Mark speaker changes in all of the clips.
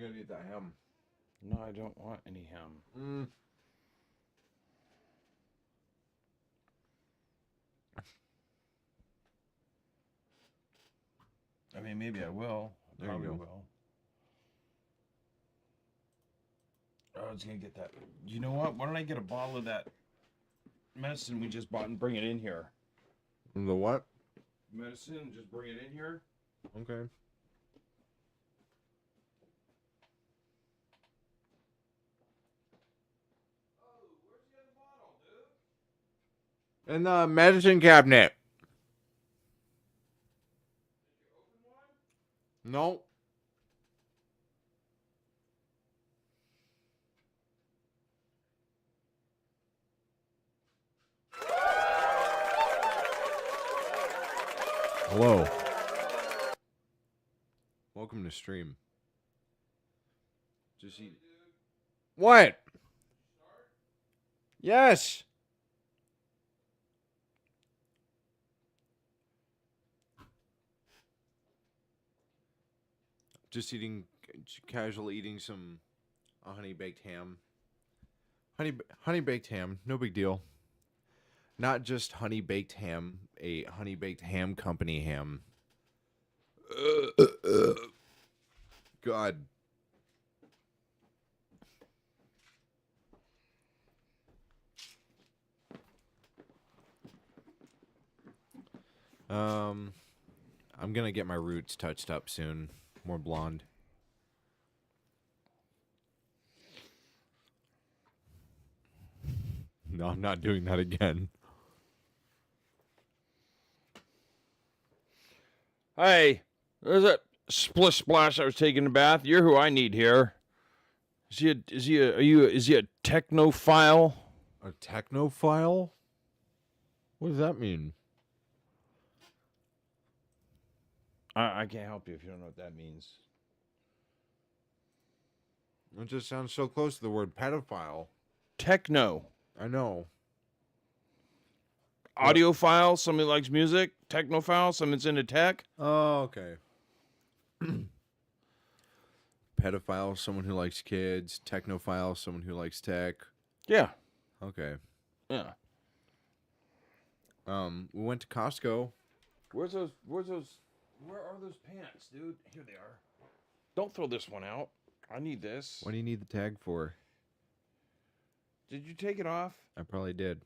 Speaker 1: You're gonna eat that ham.
Speaker 2: No, I don't want any ham. I mean, maybe I will.
Speaker 1: There you
Speaker 2: Probably
Speaker 1: go.
Speaker 2: will. I was gonna get that. You know what? Why don't I get a bottle of that medicine we just bought and bring it in here?
Speaker 1: The what?
Speaker 2: Medicine, just bring it in here.
Speaker 1: Okay.
Speaker 2: Oh, where's the other bottle, dude?
Speaker 1: In the medicine cabinet.
Speaker 2: Did you open one?
Speaker 1: No. Hello. Welcome to stream.
Speaker 2: Just eat.
Speaker 1: What? Yes. Just casual eating some honey baked ham. Honey baked ham, no big deal. Not just honey baked ham, a honey baked ham company ham. God. I'm gonna get my roots touched up soon. More blonde. No, I'm not doing that again.
Speaker 2: Hey, there's that splish splash I was taking a bath. You're who I need here. Is he a technophile?
Speaker 1: A technophile? What does that mean?
Speaker 2: I can't help you if you don't know what that means.
Speaker 1: It just sounds so close to the word pedophile.
Speaker 2: Techno.
Speaker 1: I know.
Speaker 2: Audiophile, somebody likes music. Technophile, someone's into tech.
Speaker 1: Oh, okay. Pedophile, someone who likes kids. Technophile, someone who likes tech.
Speaker 2: Yeah.
Speaker 1: Okay.
Speaker 2: Yeah.
Speaker 1: We went to Costco.
Speaker 2: Where are those pants, dude? Here they are. Don't throw this one out. I need this.
Speaker 1: What do you need the tag for?
Speaker 2: Did you take it off?
Speaker 1: I probably did.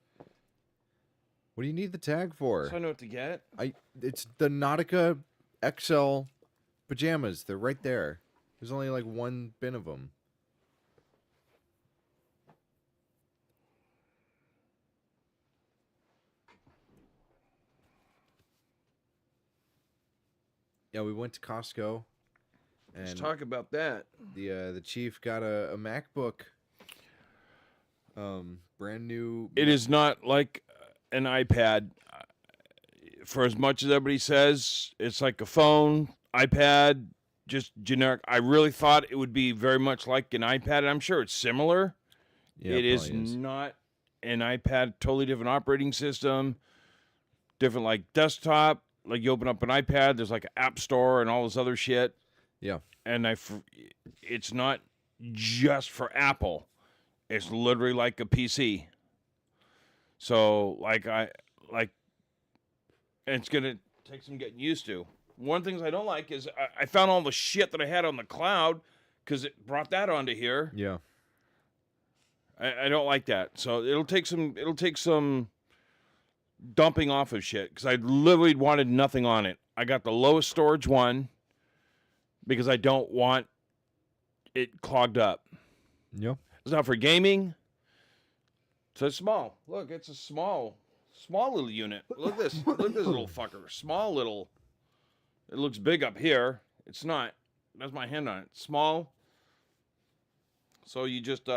Speaker 1: What do you need the tag for?
Speaker 2: So I know what to get.
Speaker 1: It's the Nautica XL pajamas. They're right there. There's only like one bin of them. Yeah, we went to Costco. And
Speaker 2: Let's talk about that.
Speaker 1: The chief got a MacBook. Brand new.
Speaker 2: It is not like an iPad. For as much as everybody says, it's like a phone, iPad, just generic. I really thought it would be very much like an iPad, and I'm sure it's similar.
Speaker 1: Yeah,
Speaker 2: it is not an iPad, totally different operating system, different like desktop. Like you open up an iPad, there's like an app store and all this other shit.
Speaker 1: Yeah.
Speaker 2: And it's not just for Apple. It's literally like a PC. So it's gonna take some getting used to. One of the things I don't like is I found all the shit that I had on the cloud because it brought that onto here.
Speaker 1: Yeah.
Speaker 2: I don't like that. So it'll take some dumping off of shit because I literally wanted nothing on it. I got the lowest storage one because I don't want it clogged up.
Speaker 1: Yeah.
Speaker 2: It's not for gaming. So it's small. Look, it's a small little unit. Look at this. Look at this little fucker. Small little. It looks big up here. It's not. That's my hand on it. Small. So you just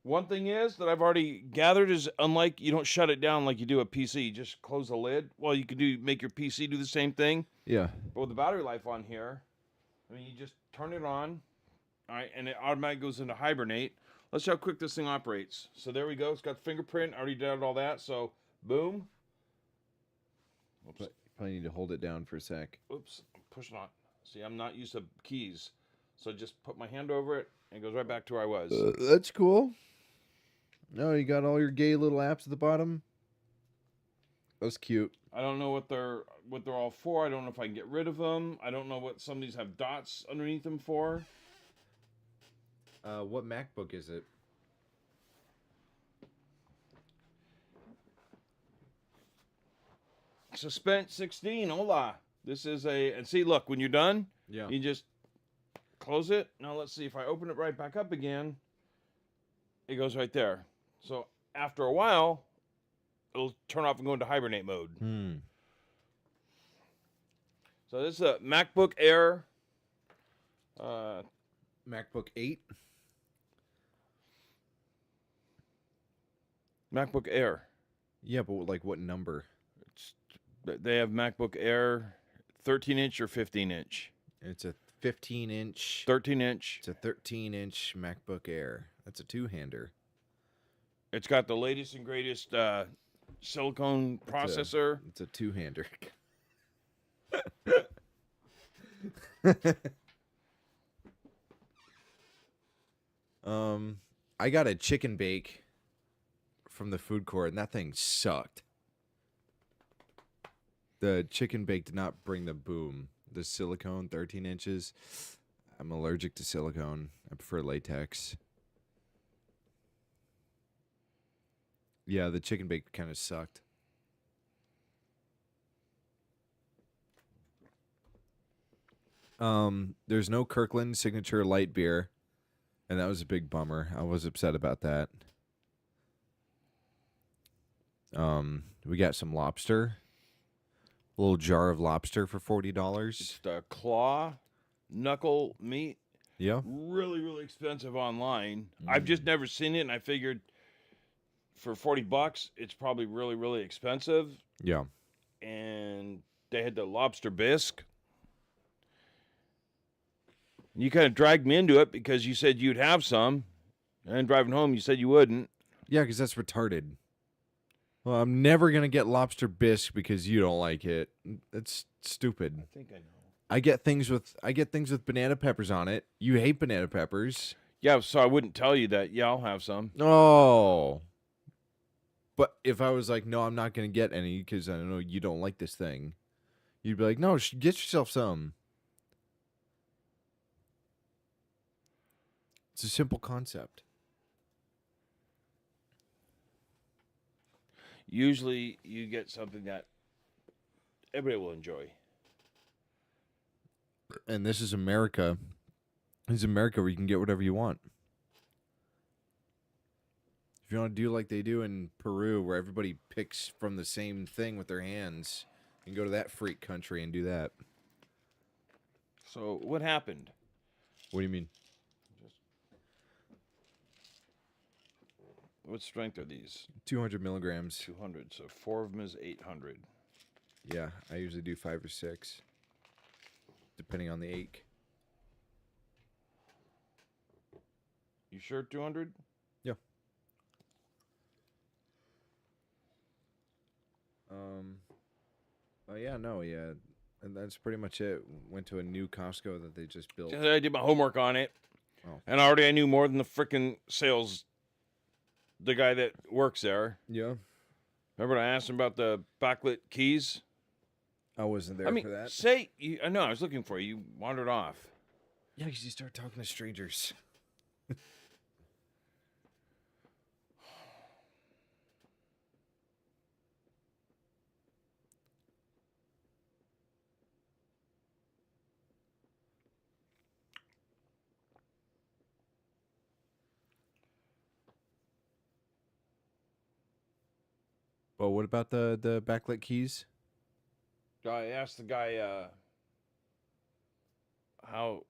Speaker 2: one thing is that I've already gathered is unlike you don't shut it down like you do a PC. You just close the lid. Well, you can make your PC do the same thing.
Speaker 1: Yeah.
Speaker 2: But with the battery life on here, I mean, you just turn it on, all right, and it automatically goes into hibernate. Let's see how quick this thing operates. So there we go. It's got fingerprint. I already did all that. So boom. Oops.
Speaker 1: But you probably need to hold it down for a sec.
Speaker 2: Oops. I'm pushing on. See, I'm not used to keys. So just put my hand over it and it goes right back to where I was.
Speaker 1: That's cool. No, you got all your gay little apps at the bottom. That's cute.
Speaker 2: I don't know what they're all for. I don't know if I can get rid of them. I don't know what some of these have dots underneath them for.
Speaker 1: What MacBook is it?
Speaker 2: Suspense 16. Hola. This is and see, look, when you're done,
Speaker 1: Yeah.
Speaker 2: you just close it. Now let's see if I open it right back up again. It goes right there. So after a while, it'll turn off and go into hibernate mode. So this is a MacBook Air.
Speaker 1: MacBook 8.
Speaker 2: MacBook Air.
Speaker 1: Yeah, but like what number?
Speaker 2: They have MacBook Air 13-inch or 15-inch.
Speaker 1: It's a 15-inch.
Speaker 2: 13-inch.
Speaker 1: It's a 13-inch MacBook Air. That's a two-hander.
Speaker 2: It's got the latest and greatest silicone processor.
Speaker 1: It's a two-hander. I got a chicken bake from the food court, and that thing sucked. The chicken bake did not bring the boom. The silicone, 13 inches. I'm allergic to silicone. I prefer latex. Yeah, the chicken bake kind of sucked. There's no Kirkland signature light beer, and that was a big bummer. I was upset about that. We got some lobster. A little jar of lobster for $40.
Speaker 2: It's the claw knuckle meat.
Speaker 1: Yeah.
Speaker 2: Really, really expensive online. I've just never seen it, and I figured for $40, it's probably really, really expensive.
Speaker 1: Yeah.
Speaker 2: And they had the lobster bisque. You kind of dragged me into it because you said you'd have some. And driving home, you said you wouldn't.
Speaker 1: Yeah, because that's retarded. Well, I'm never going to get lobster bisque because you don't like it. That's stupid.
Speaker 2: I think I know.
Speaker 1: I get things with banana peppers on it. You hate banana peppers.
Speaker 2: Yeah, so I wouldn't tell you that. Yeah, I'll have some.
Speaker 1: Oh. But if I was like, no, I'm not going to get any because I know you don't like this thing, you'd be like, no, get yourself some. It's a simple concept.
Speaker 2: Usually you get something that everybody will enjoy.
Speaker 1: And this is America. This is America where you can get whatever you want. If you want to do like they do in Peru, where everybody picks from the same thing with their hands, you can go to that freak country and do that.
Speaker 2: So what happened?
Speaker 1: What do you mean?
Speaker 2: What strength are these?
Speaker 1: 200 milligrams.
Speaker 2: 200. So 4 of them is 800.
Speaker 1: Yeah, I usually do 5 or 6, depending on the ache.
Speaker 2: You sure 200?
Speaker 1: Yeah. Oh yeah, no, yeah, and that's pretty much it. Went to a new Costco that they just built.
Speaker 2: I did my homework on it,
Speaker 1: Oh.
Speaker 2: and already I knew more than the frickin' the guy that works there.
Speaker 1: Yeah,
Speaker 2: Remember when I asked him about the backlit keys?
Speaker 1: I wasn't there for that.
Speaker 2: I know, I was looking for you. You wandered off.
Speaker 1: Yeah, because you start talking to strangers. Well, what about the backlit keys?
Speaker 2: I asked the guy how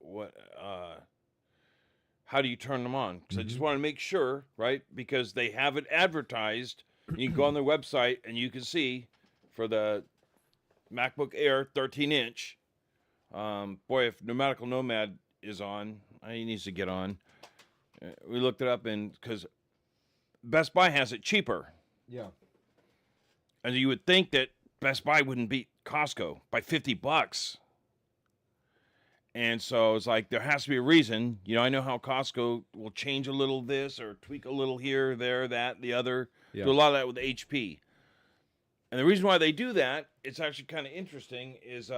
Speaker 2: do you turn them on? Because I just want to make sure, right? Because they have it advertised. You can go on their website and you can see for the MacBook Air 13-inch. Boy, if Pneumatical Nomad is on, he needs to get on. We looked it up, and because Best Buy has it cheaper.
Speaker 1: Yeah.
Speaker 2: And you would think that Best Buy wouldn't beat Costco by $50. And so it's like there has to be a reason. You know, I know how Costco will change a little this or tweak a little here, there, that, the other.
Speaker 1: Yeah.
Speaker 2: Do a lot of that with HP. And the reason why they do that, it's actually kind of interesting, is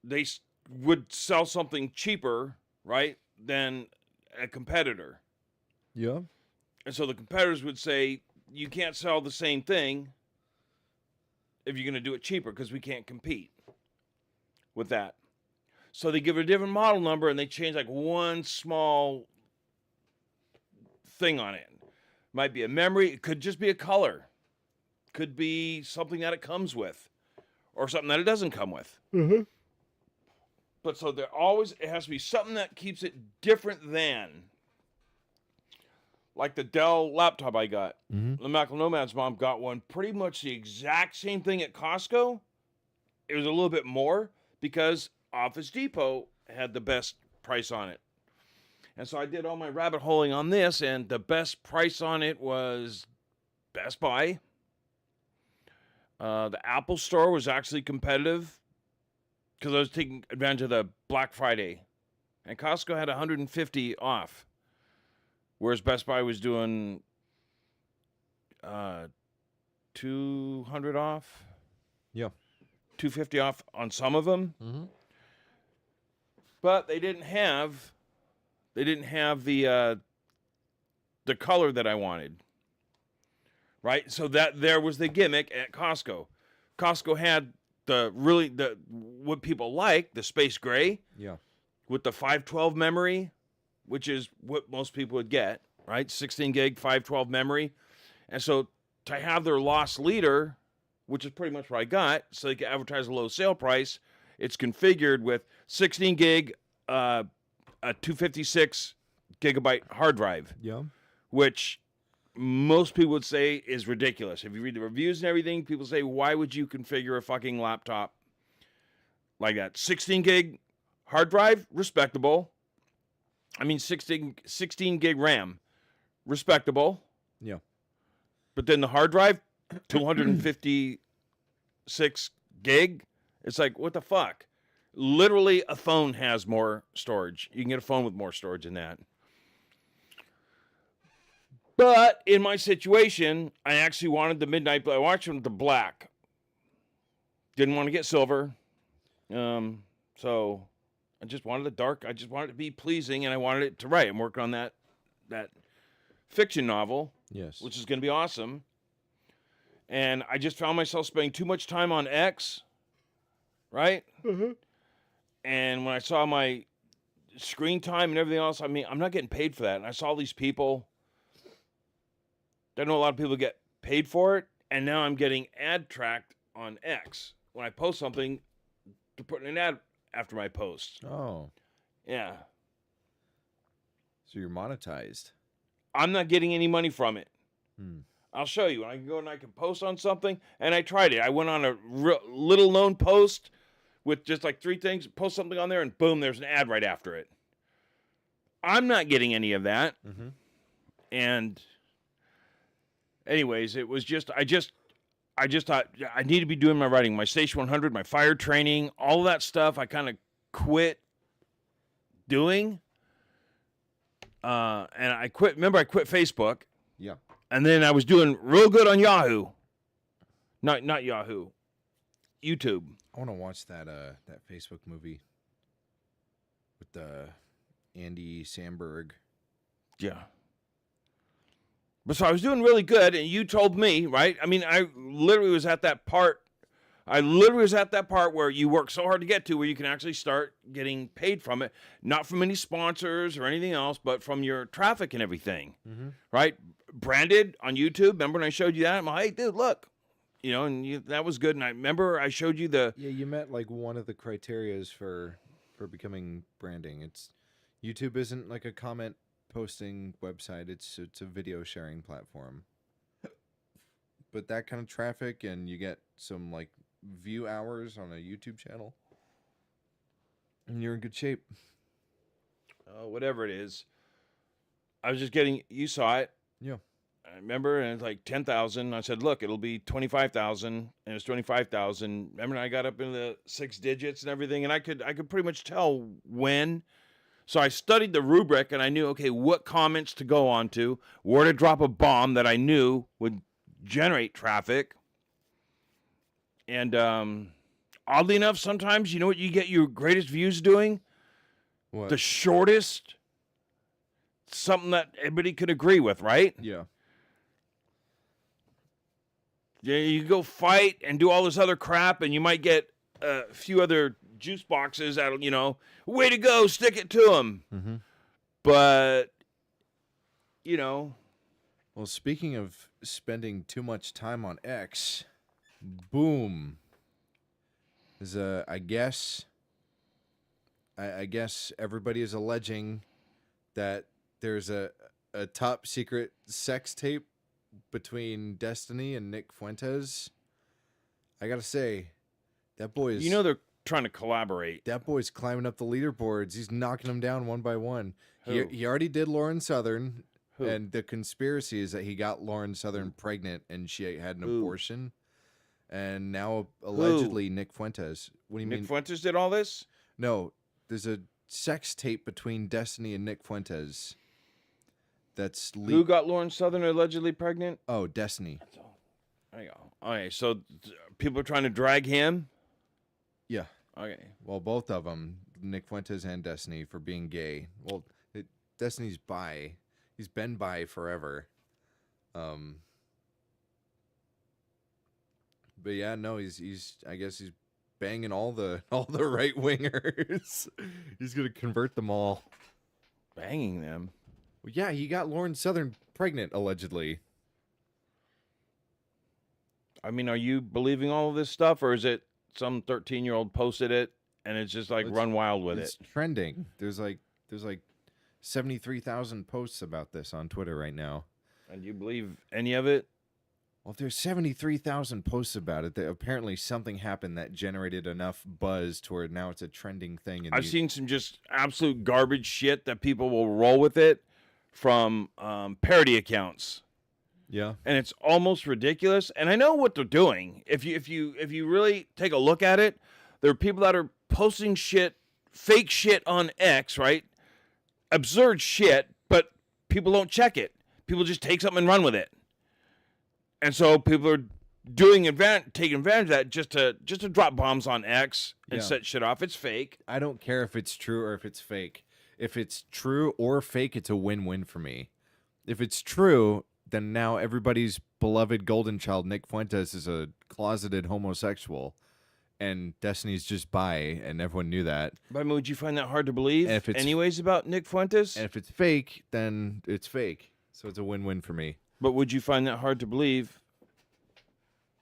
Speaker 2: they would sell something cheaper, right, than a competitor.
Speaker 1: Yeah.
Speaker 2: And so the competitors would say, you can't sell the same thing if you're going to do it cheaper because we can't compete with that. So they give it a different model number and they change like one small thing on it. Might be a memory. It could just be a color. Could be something that it comes with or something that it doesn't come with.
Speaker 1: Mm-hmm.
Speaker 2: But so there always, it has to be something that keeps it different than. Like the Dell laptop I got.
Speaker 1: Mm-hmm.
Speaker 2: The Mac Nomad's mom got one pretty much the exact same thing at Costco. It was a little bit more because Office Depot had the best price on it. And so I did all my rabbit holing on this, and the best price on it was Best Buy. The Apple Store was actually competitive because I was taking advantage of the Black Friday. And Costco had 150 off. Whereas Best Buy was doing 200 off.
Speaker 1: Yeah.
Speaker 2: 250 off on some of them.
Speaker 1: Mm-hmm.
Speaker 2: But they didn't have the color that I wanted. Right? So that there was the gimmick at Costco. Costco had the what people like, the space gray.
Speaker 1: Yeah.
Speaker 2: With the 512 memory, which is what most people would get, right? 16 gig, 512 memory. And so to have their loss leader, which is pretty much what I got, so they can advertise a low sale price, it's configured with 16 gig, a 256 gigabyte hard drive,
Speaker 1: Yeah.
Speaker 2: which most people would say is ridiculous. If you read the reviews and everything, people say, why would you configure a fucking laptop like that? 16 gig hard drive, respectable. I mean, 16 gig RAM, respectable.
Speaker 1: Yeah.
Speaker 2: But then the hard drive, 256 gig. It's like, what the fuck? Literally, a phone has more storage. You can get a phone with more storage than that. But in my situation, I actually wanted the midnight, but I watched them with the black. Didn't want to get silver. So I just wanted the dark. I just wanted it to be pleasing, and I wanted it to write. I'm working on that fiction novel.
Speaker 1: Yes.
Speaker 2: Which is going to be awesome. And I just found myself spending too much time on X, right?
Speaker 1: Mm-hmm.
Speaker 2: And when I saw my screen time and everything else, I mean, I'm not getting paid for that. And I saw these people. I know a lot of people get paid for it, and now I'm getting ad tracked on X. When I post something, to put an ad after my post.
Speaker 1: Oh.
Speaker 2: Yeah.
Speaker 1: So you're monetized.
Speaker 2: I'm not getting any money from it.
Speaker 1: Hmm.
Speaker 2: I'll show you. I can go and I can post on something, and I tried it. I went on a little known post with just like 3 things, post something on there, and boom, there's an ad right after it. I'm not getting any of that.
Speaker 1: Mm-hmm.
Speaker 2: And anyways, it was just, I just thought I need to be doing my writing, my Station 100, my fire training, all of that stuff. I kind of quit doing. And I quit Facebook.
Speaker 1: Yeah.
Speaker 2: And then I was doing real good on Yahoo. Not Yahoo. YouTube.
Speaker 1: I want to watch that Facebook movie with the Andy Samberg.
Speaker 2: Yeah. But so I was doing really good, and you told me, right? I mean, I literally was at that part. Where you work so hard to get to, where you can actually start getting paid from it, not from any sponsors or anything else, but from your traffic and everything, right? Branded on YouTube. Remember when I showed you that? I'm like, hey, dude, look, and that was good. And I remember I showed you the.
Speaker 1: Yeah, you met like one of the criterias for becoming branding. It's YouTube isn't like a comment posting website. It's a video sharing platform. But that kind of traffic, and you get some like view hours on a YouTube channel, and you're in good shape.
Speaker 2: Whatever it is. I was just getting, you saw it.
Speaker 1: Yeah.
Speaker 2: I remember, and it's like 10,000. I said, look, it'll be 25,000, and it was 25,000. Remember, I got up into the 6 digits and everything, and I could pretty much tell when. So I studied the rubric, and I knew, okay, what comments to go on to, where to drop a bomb that I knew would generate traffic. And oddly enough, sometimes, you know what you get your greatest views doing?
Speaker 1: What?
Speaker 2: The shortest, something that everybody could agree with, right?
Speaker 1: Yeah.
Speaker 2: Yeah, you go fight and do all this other crap, and you might get a few other juice boxes that'll, way to go, stick it to them.
Speaker 1: Mm-hmm.
Speaker 2: But,
Speaker 1: Well, speaking of spending too much time on X, boom. Is I guess everybody is alleging that there's a top secret sex tape between Destiny and Nick Fuentes. I gotta say, that boy is.
Speaker 2: they're trying to collaborate.
Speaker 1: That boy's climbing up the leaderboards. He's knocking them down one by one.
Speaker 2: Who?
Speaker 1: He already did Lauren Southern.
Speaker 2: Who?
Speaker 1: And the conspiracy is that he got Lauren Southern pregnant and she had an abortion. And now allegedly Nick Fuentes. What do you mean?
Speaker 2: Nick Fuentes did all this?
Speaker 1: No, there's a sex tape between Destiny and Nick Fuentes. That's
Speaker 2: Who got Lauren Southern allegedly pregnant?
Speaker 1: Oh, Destiny.
Speaker 2: There you go. Okay, so people are trying to drag him?
Speaker 1: Yeah.
Speaker 2: Okay.
Speaker 1: Well, both of them, Nick Fuentes and Destiny, for being gay. Well, Destiny's bi. He's been bi forever. But yeah, no, he's I guess he's banging all the right wingers. He's gonna convert them all.
Speaker 2: Banging them?
Speaker 1: Well, yeah, he got Lauren Southern pregnant allegedly.
Speaker 2: I mean, are you believing all of this stuff, or is it some 13-year-old posted it and it's just like run wild with
Speaker 1: It's
Speaker 2: it?
Speaker 1: trending. There's like 73,000 posts about this on Twitter right now.
Speaker 2: And you believe any of it?
Speaker 1: Well, if there's 73,000 posts about it, apparently something happened that generated enough buzz to where now it's a trending thing.
Speaker 2: I've seen some just absolute garbage shit that people will roll with it from parody accounts.
Speaker 1: Yeah.
Speaker 2: And it's almost ridiculous. And I know what they're doing. If you really take a look at it, there are people that are posting shit, fake shit on X, right? Absurd shit, but people don't check it. People just take something and run with it. And so people are taking advantage of that just to drop bombs on X and set shit off. It's fake.
Speaker 1: I don't care if it's true or if it's fake. If it's true or fake, it's a win-win for me. If it's true, then now everybody's beloved golden child, Nick Fuentes, is a closeted homosexual. And Destiny's just bi, and everyone knew that.
Speaker 2: But I mean, would you find that hard to believe
Speaker 1: if it's,
Speaker 2: anyways about Nick Fuentes?
Speaker 1: And if it's fake, then it's fake. So it's a win-win for me.
Speaker 2: But would you find that hard to believe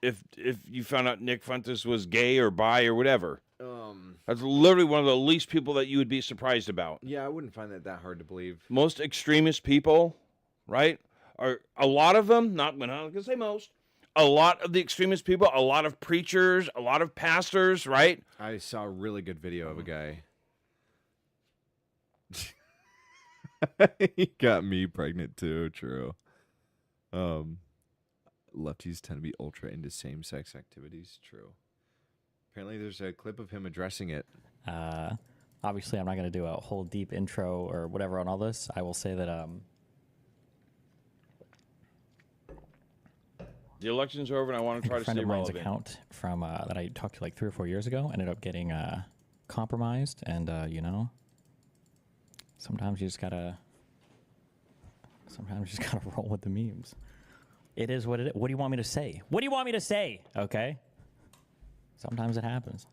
Speaker 2: if you found out Nick Fuentes was gay or bi or whatever? That's literally one of the least people that you would be surprised about.
Speaker 1: Yeah, I wouldn't find that hard to believe.
Speaker 2: Most extremist people, right, are a lot of them, I'm not going to say most, a lot of the extremist people, a lot of preachers, a lot of pastors, right?
Speaker 1: I saw a really good video of a guy. He got me pregnant too, true. Lefties tend to be ultra into same-sex activities, true. Apparently there's a clip of him addressing it.
Speaker 3: Obviously, I'm not going to do a whole deep intro or whatever on all this. I will say that
Speaker 2: the elections are over, and I want to try to stay
Speaker 3: relevant. A friend of mine's
Speaker 2: relevant.
Speaker 3: account from that I talked to like 3 or 4 years ago ended up getting compromised, and sometimes you just gotta roll with the memes. It is what it is. What do you want me to say? What do you want me to say? Okay. Sometimes it happens.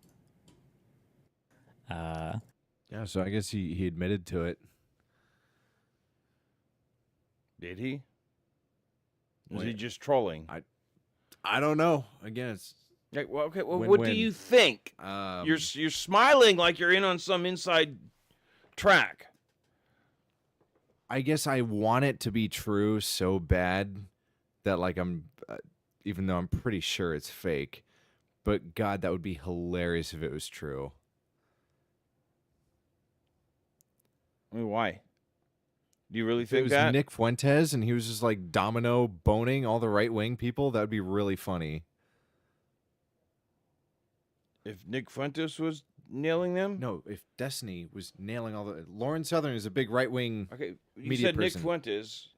Speaker 1: Yeah, so I guess he admitted to it.
Speaker 2: Did he? Was he
Speaker 1: Wait.
Speaker 2: just trolling?
Speaker 1: I don't know. Again, it's
Speaker 2: Like, well, okay, well, what do
Speaker 1: Win-win.
Speaker 2: you think?
Speaker 1: um,
Speaker 2: You're smiling like you're in on some inside track.
Speaker 1: I guess I want it to be true so bad that like I'm even though I'm pretty sure it's fake. But God, that would be hilarious if it was true.
Speaker 2: I mean, why? Do you really
Speaker 1: If it
Speaker 2: think
Speaker 1: was
Speaker 2: that?
Speaker 1: Nick Fuentes and he was just like domino boning all the right wing people, that would be really funny.
Speaker 2: If Nick Fuentes was nailing them?
Speaker 1: No, if Destiny was nailing all the Lauren Southern is a big right wing.
Speaker 2: Okay, you
Speaker 1: media
Speaker 2: said
Speaker 1: person.
Speaker 2: Nick Fuentes,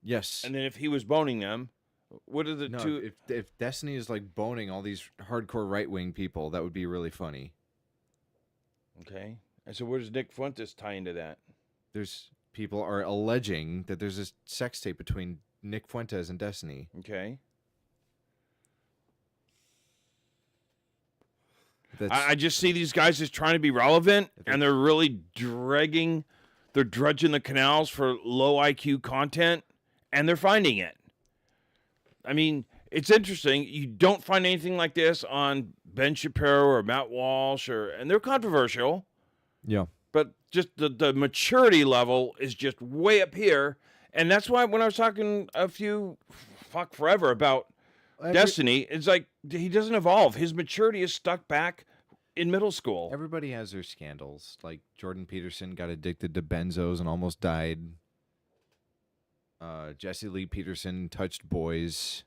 Speaker 1: Yes.
Speaker 2: and then if he was boning them, what are the
Speaker 1: No,
Speaker 2: two?
Speaker 1: if Destiny is like boning all these hardcore right wing people, that would be really funny.
Speaker 2: Okay, and so where does Nick Fuentes tie into that?
Speaker 1: There's people are alleging that there's this sex tape between Nick Fuentes and Destiny.
Speaker 2: Okay,
Speaker 1: That's
Speaker 2: I just see these guys just trying to be relevant, and they're really dredging the canals for low IQ content, and they're finding it. I mean, it's interesting. You don't find anything like this on Ben Shapiro or Matt Walsh, and they're controversial.
Speaker 1: yeah.
Speaker 2: But just the maturity level is just way up here. And that's why when I was talking forever about Destiny, it's like he doesn't evolve. His maturity is stuck back in middle school.
Speaker 1: Everybody has their scandals. Like Jordan Peterson got addicted to benzos and almost died. Jesse Lee Peterson touched boys.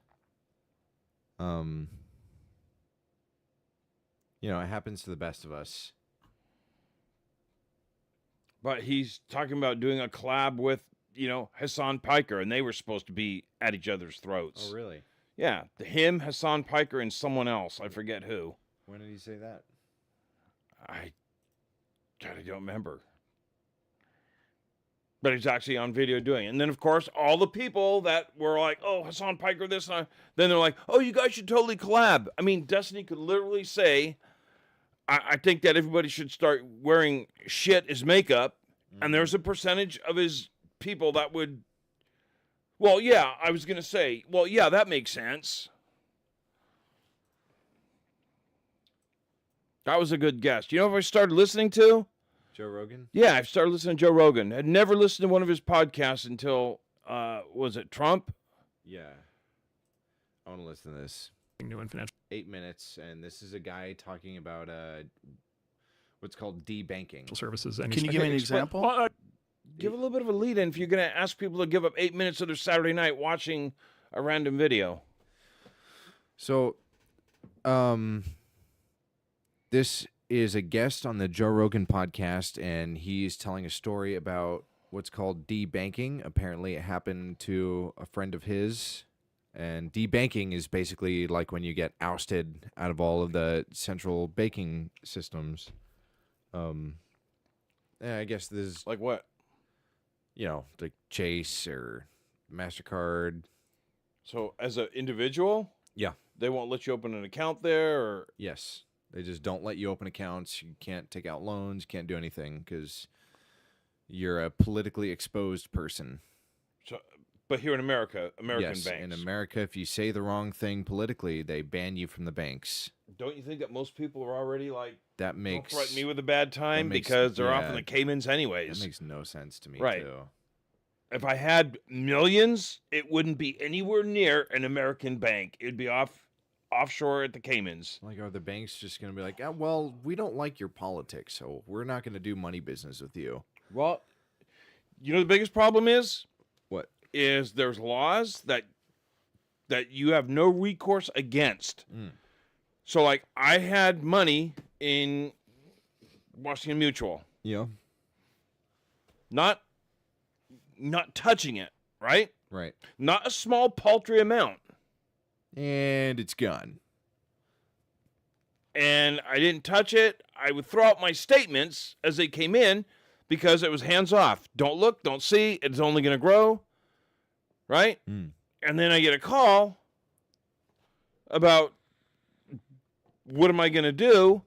Speaker 1: You know, it happens to the best of us.
Speaker 2: But he's talking about doing a collab with, Hassan Piker, and they were supposed to be at each other's throats.
Speaker 1: Oh, really?
Speaker 2: Yeah, him, Hassan Piker, and someone else. I forget who.
Speaker 1: When did he say that?
Speaker 2: I don't remember. But he's actually on video doing it. And then, of course, all the people that were like, oh, Hassan Piker, this and that, then they're like, oh, you guys should totally collab. I mean, Destiny could literally say, I think that everybody should start wearing shit as makeup. And there's a percentage of his people that would, well, yeah, I was going to say, well, yeah, that makes sense. That was a good guess. You know what I started listening to?
Speaker 1: Joe Rogan?
Speaker 2: Yeah, I've started listening to Joe Rogan. I'd never listened to one of his podcasts until, was it Trump?
Speaker 1: Yeah. I want to listen to this.
Speaker 4: New and financial
Speaker 1: 8 minutes, and this is a guy talking about what's called debanking.
Speaker 4: services. And
Speaker 5: Can you give me an example?
Speaker 4: Well,
Speaker 2: Give a little bit of a lead in if you're going to ask people to give up 8 minutes of their Saturday night watching a random video.
Speaker 1: So, this is a guest on the Joe Rogan podcast, and he's telling a story about what's called debanking. Apparently, it happened to a friend of his. And debanking is basically like when you get ousted out of all of the central banking systems. Yeah, I guess this is,
Speaker 2: Like what?
Speaker 1: like Chase or MasterCard.
Speaker 2: So as an individual,
Speaker 1: Yeah.
Speaker 2: they won't let you open an account there, or
Speaker 1: Yes. They just don't let you open accounts. You can't take out loans. You can't do anything because you're a politically exposed person.
Speaker 2: so, but here in America, American
Speaker 1: Yes,
Speaker 2: banks.
Speaker 1: in America, if you say the wrong thing politically, they ban you from the banks.
Speaker 2: Don't you think that most people are already like,
Speaker 1: That
Speaker 2: don't
Speaker 1: makes
Speaker 2: threaten me with a bad time
Speaker 1: makes-
Speaker 2: because they're off in
Speaker 1: yeah.
Speaker 2: the Caymans anyways?
Speaker 1: that makes no sense to me
Speaker 2: Right.
Speaker 1: too.
Speaker 2: If I had millions, it wouldn't be anywhere near an American bank. It'd be offshore at the Caymans.
Speaker 1: Like, are the banks just going to be like, well, we don't like your politics, so we're not going to do money business with you?
Speaker 2: Well, you know the biggest problem is
Speaker 1: What?
Speaker 2: there's laws that you have no recourse against. So like I had money in Washington Mutual,
Speaker 1: Yeah.
Speaker 2: not touching it, right?
Speaker 1: Right.
Speaker 2: Not a small paltry amount.
Speaker 1: And it's gone.
Speaker 2: And I didn't touch it. I would throw out my statements as they came in because it was hands off. Don't look, don't see. It's only going to grow. Right? And then I get a call about what am I going to do?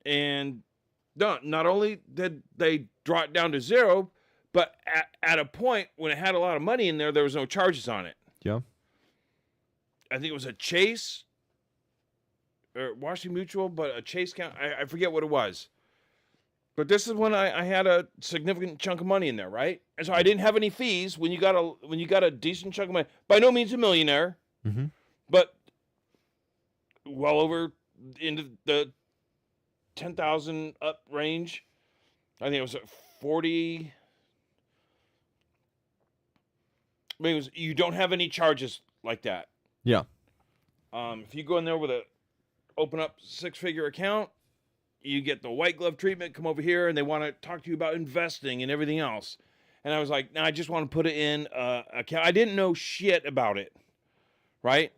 Speaker 2: And not only did they draw it down to zero, but at a point when it had a lot of money in there, there was no charges on it.
Speaker 1: Yeah.
Speaker 2: I think it was a Chase or Washington Mutual, but a Chase account. I forget what it was. But this is when I had a significant chunk of money in there, right? And so I didn't have any fees when you got a decent chunk of money. By no means a millionaire,
Speaker 1: Mm-hmm.
Speaker 2: but well over into the 10,000 up range. I think it was at 40. I mean, you don't have any charges like that.
Speaker 1: Yeah.
Speaker 2: If you go in there with a open up 6-figure account, you get the white glove treatment, come over here, and they want to talk to you about investing and everything else. And I was like, no, I just want to put it in account. I didn't know shit about it, right?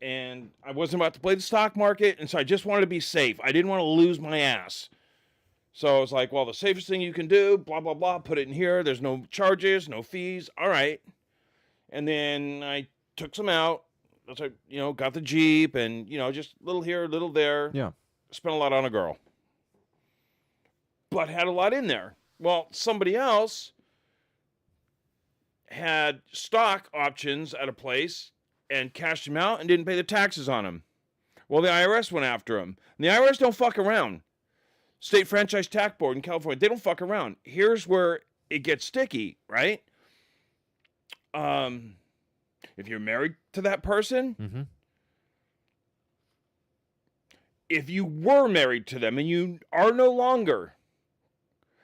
Speaker 2: And I wasn't about to play the stock market, and so I just wanted to be safe. I didn't want to lose my ass. So I was like, well, the safest thing you can do, blah, blah, blah, put it in here. There's no charges, no fees. All right. And then I took some out. So, got the Jeep and, just little here, little there.
Speaker 1: Yeah.
Speaker 2: Spent a lot on a girl. But had a lot in there. Well, somebody else had stock options at a place and cashed them out and didn't pay the taxes on them. Well, the IRS went after him. And the IRS don't fuck around. State Franchise Tax Board in California, they don't fuck around. Here's where it gets sticky, right? If you're married to that person, if you were married to them and you are no longer,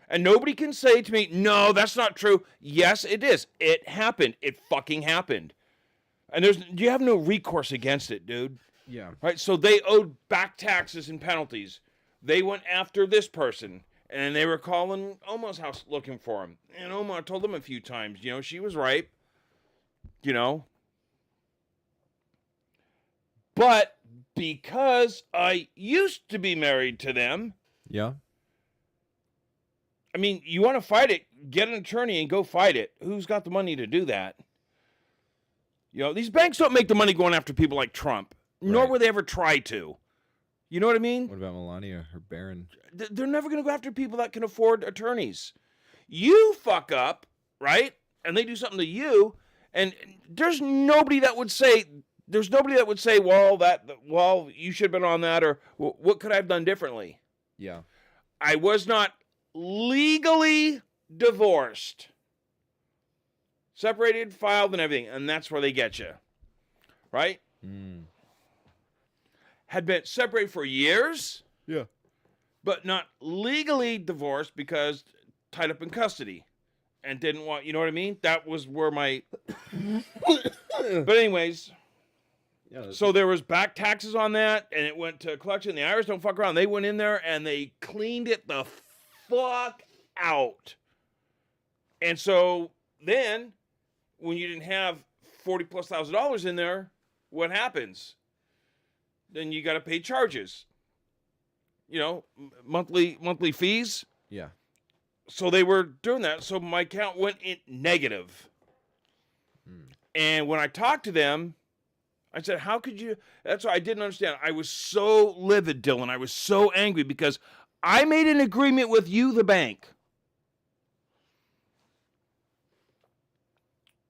Speaker 2: and nobody can say to me, no, that's not true. Yes, it is. It happened. It fucking happened. And you have no recourse against it, dude.
Speaker 1: Yeah.
Speaker 2: Right? So they owed back taxes and penalties. They went after this person, and they were calling Oma's house looking for him. And Oma told them a few times, she was ripe, But because I used to be married to them,
Speaker 1: Yeah.
Speaker 2: I mean, you want to fight it, get an attorney and go fight it. Who's got the money to do that? These banks don't make the money going after people like Trump, nor
Speaker 1: Right.
Speaker 2: would they ever try to. You know what I mean?
Speaker 1: What about Melania or Barron?
Speaker 2: They're never going to go after people that can afford attorneys. You fuck up, right? And they do something to you, and there's nobody that would say, well, you should have been on that, or what could I have done differently?
Speaker 1: Yeah.
Speaker 2: I was not legally divorced. Separated, filed, and everything, and that's where they get you, right? Had been separated for years,
Speaker 1: Yeah.
Speaker 2: but not legally divorced because tied up in custody and didn't want, you know what I mean? That was where my... But anyways,
Speaker 1: Yeah.
Speaker 2: so there was back taxes on that, and it went to collection. The Irish don't fuck around. They went in there, and they cleaned it the fuck out. And so then, when you didn't have $40,000+ in there, what happens? Then you got to pay charges. Monthly fees.
Speaker 1: Yeah.
Speaker 2: So they were doing that. So my account went in negative. And when I talked to them, I said, how could you? That's what I didn't understand. I was so livid, Dylan. I was so angry because I made an agreement with you, the bank.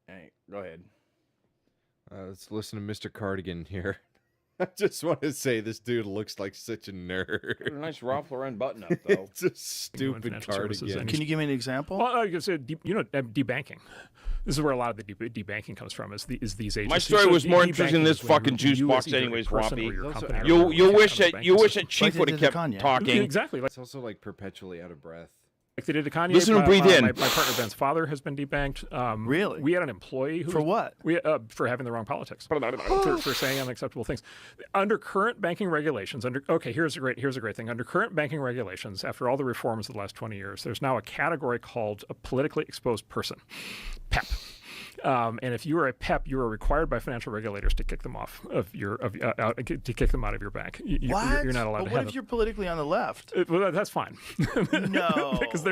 Speaker 2: Hey, go ahead.
Speaker 1: Let's listen to Mr. Cardigan here. I just want to say this dude looks like such a nerd.
Speaker 2: A nice Ralph Lauren button-up, though.
Speaker 1: It's a stupid
Speaker 4: financial services
Speaker 1: cardigan.
Speaker 4: and-
Speaker 5: Can you give me an example?
Speaker 4: Well, like I said, debanking. This is where a lot of the debanking comes from. Is these agencies?
Speaker 2: My story
Speaker 4: So
Speaker 2: was more
Speaker 4: debanking
Speaker 2: interesting than
Speaker 4: is
Speaker 2: this
Speaker 4: when
Speaker 2: fucking juice
Speaker 4: you
Speaker 2: box
Speaker 4: as either a
Speaker 2: anyways,
Speaker 4: person or
Speaker 2: Whoppy.
Speaker 4: your
Speaker 1: Also,
Speaker 4: company
Speaker 1: you'll-
Speaker 4: are
Speaker 2: You'll
Speaker 4: out
Speaker 2: wish
Speaker 4: of the
Speaker 2: that
Speaker 4: banking system.
Speaker 2: Chief
Speaker 5: they
Speaker 2: would have
Speaker 5: did to
Speaker 2: kept
Speaker 5: Kanye.
Speaker 2: talking.
Speaker 4: Exactly. Like
Speaker 1: It's also like perpetually out of breath.
Speaker 4: they did to Kanye.
Speaker 2: Listen and breathe in.
Speaker 4: My partner Ben's father has been debanked.
Speaker 5: Really?
Speaker 4: We had an employee who
Speaker 5: For what?
Speaker 4: for having the wrong politics, for saying unacceptable things. Under current banking regulations, here's a great thing. Under current banking regulations, after all the reforms of the last 20 years, there's now a category called a politically exposed person, PEP. And if you are a PEP, you are required by financial regulators to kick them off of to kick them out of your bank.
Speaker 5: What?
Speaker 4: You're not allowed
Speaker 5: But
Speaker 4: to
Speaker 5: what
Speaker 4: have
Speaker 5: if you're politically on the left?
Speaker 4: well, that's fine.
Speaker 5: No.
Speaker 4: because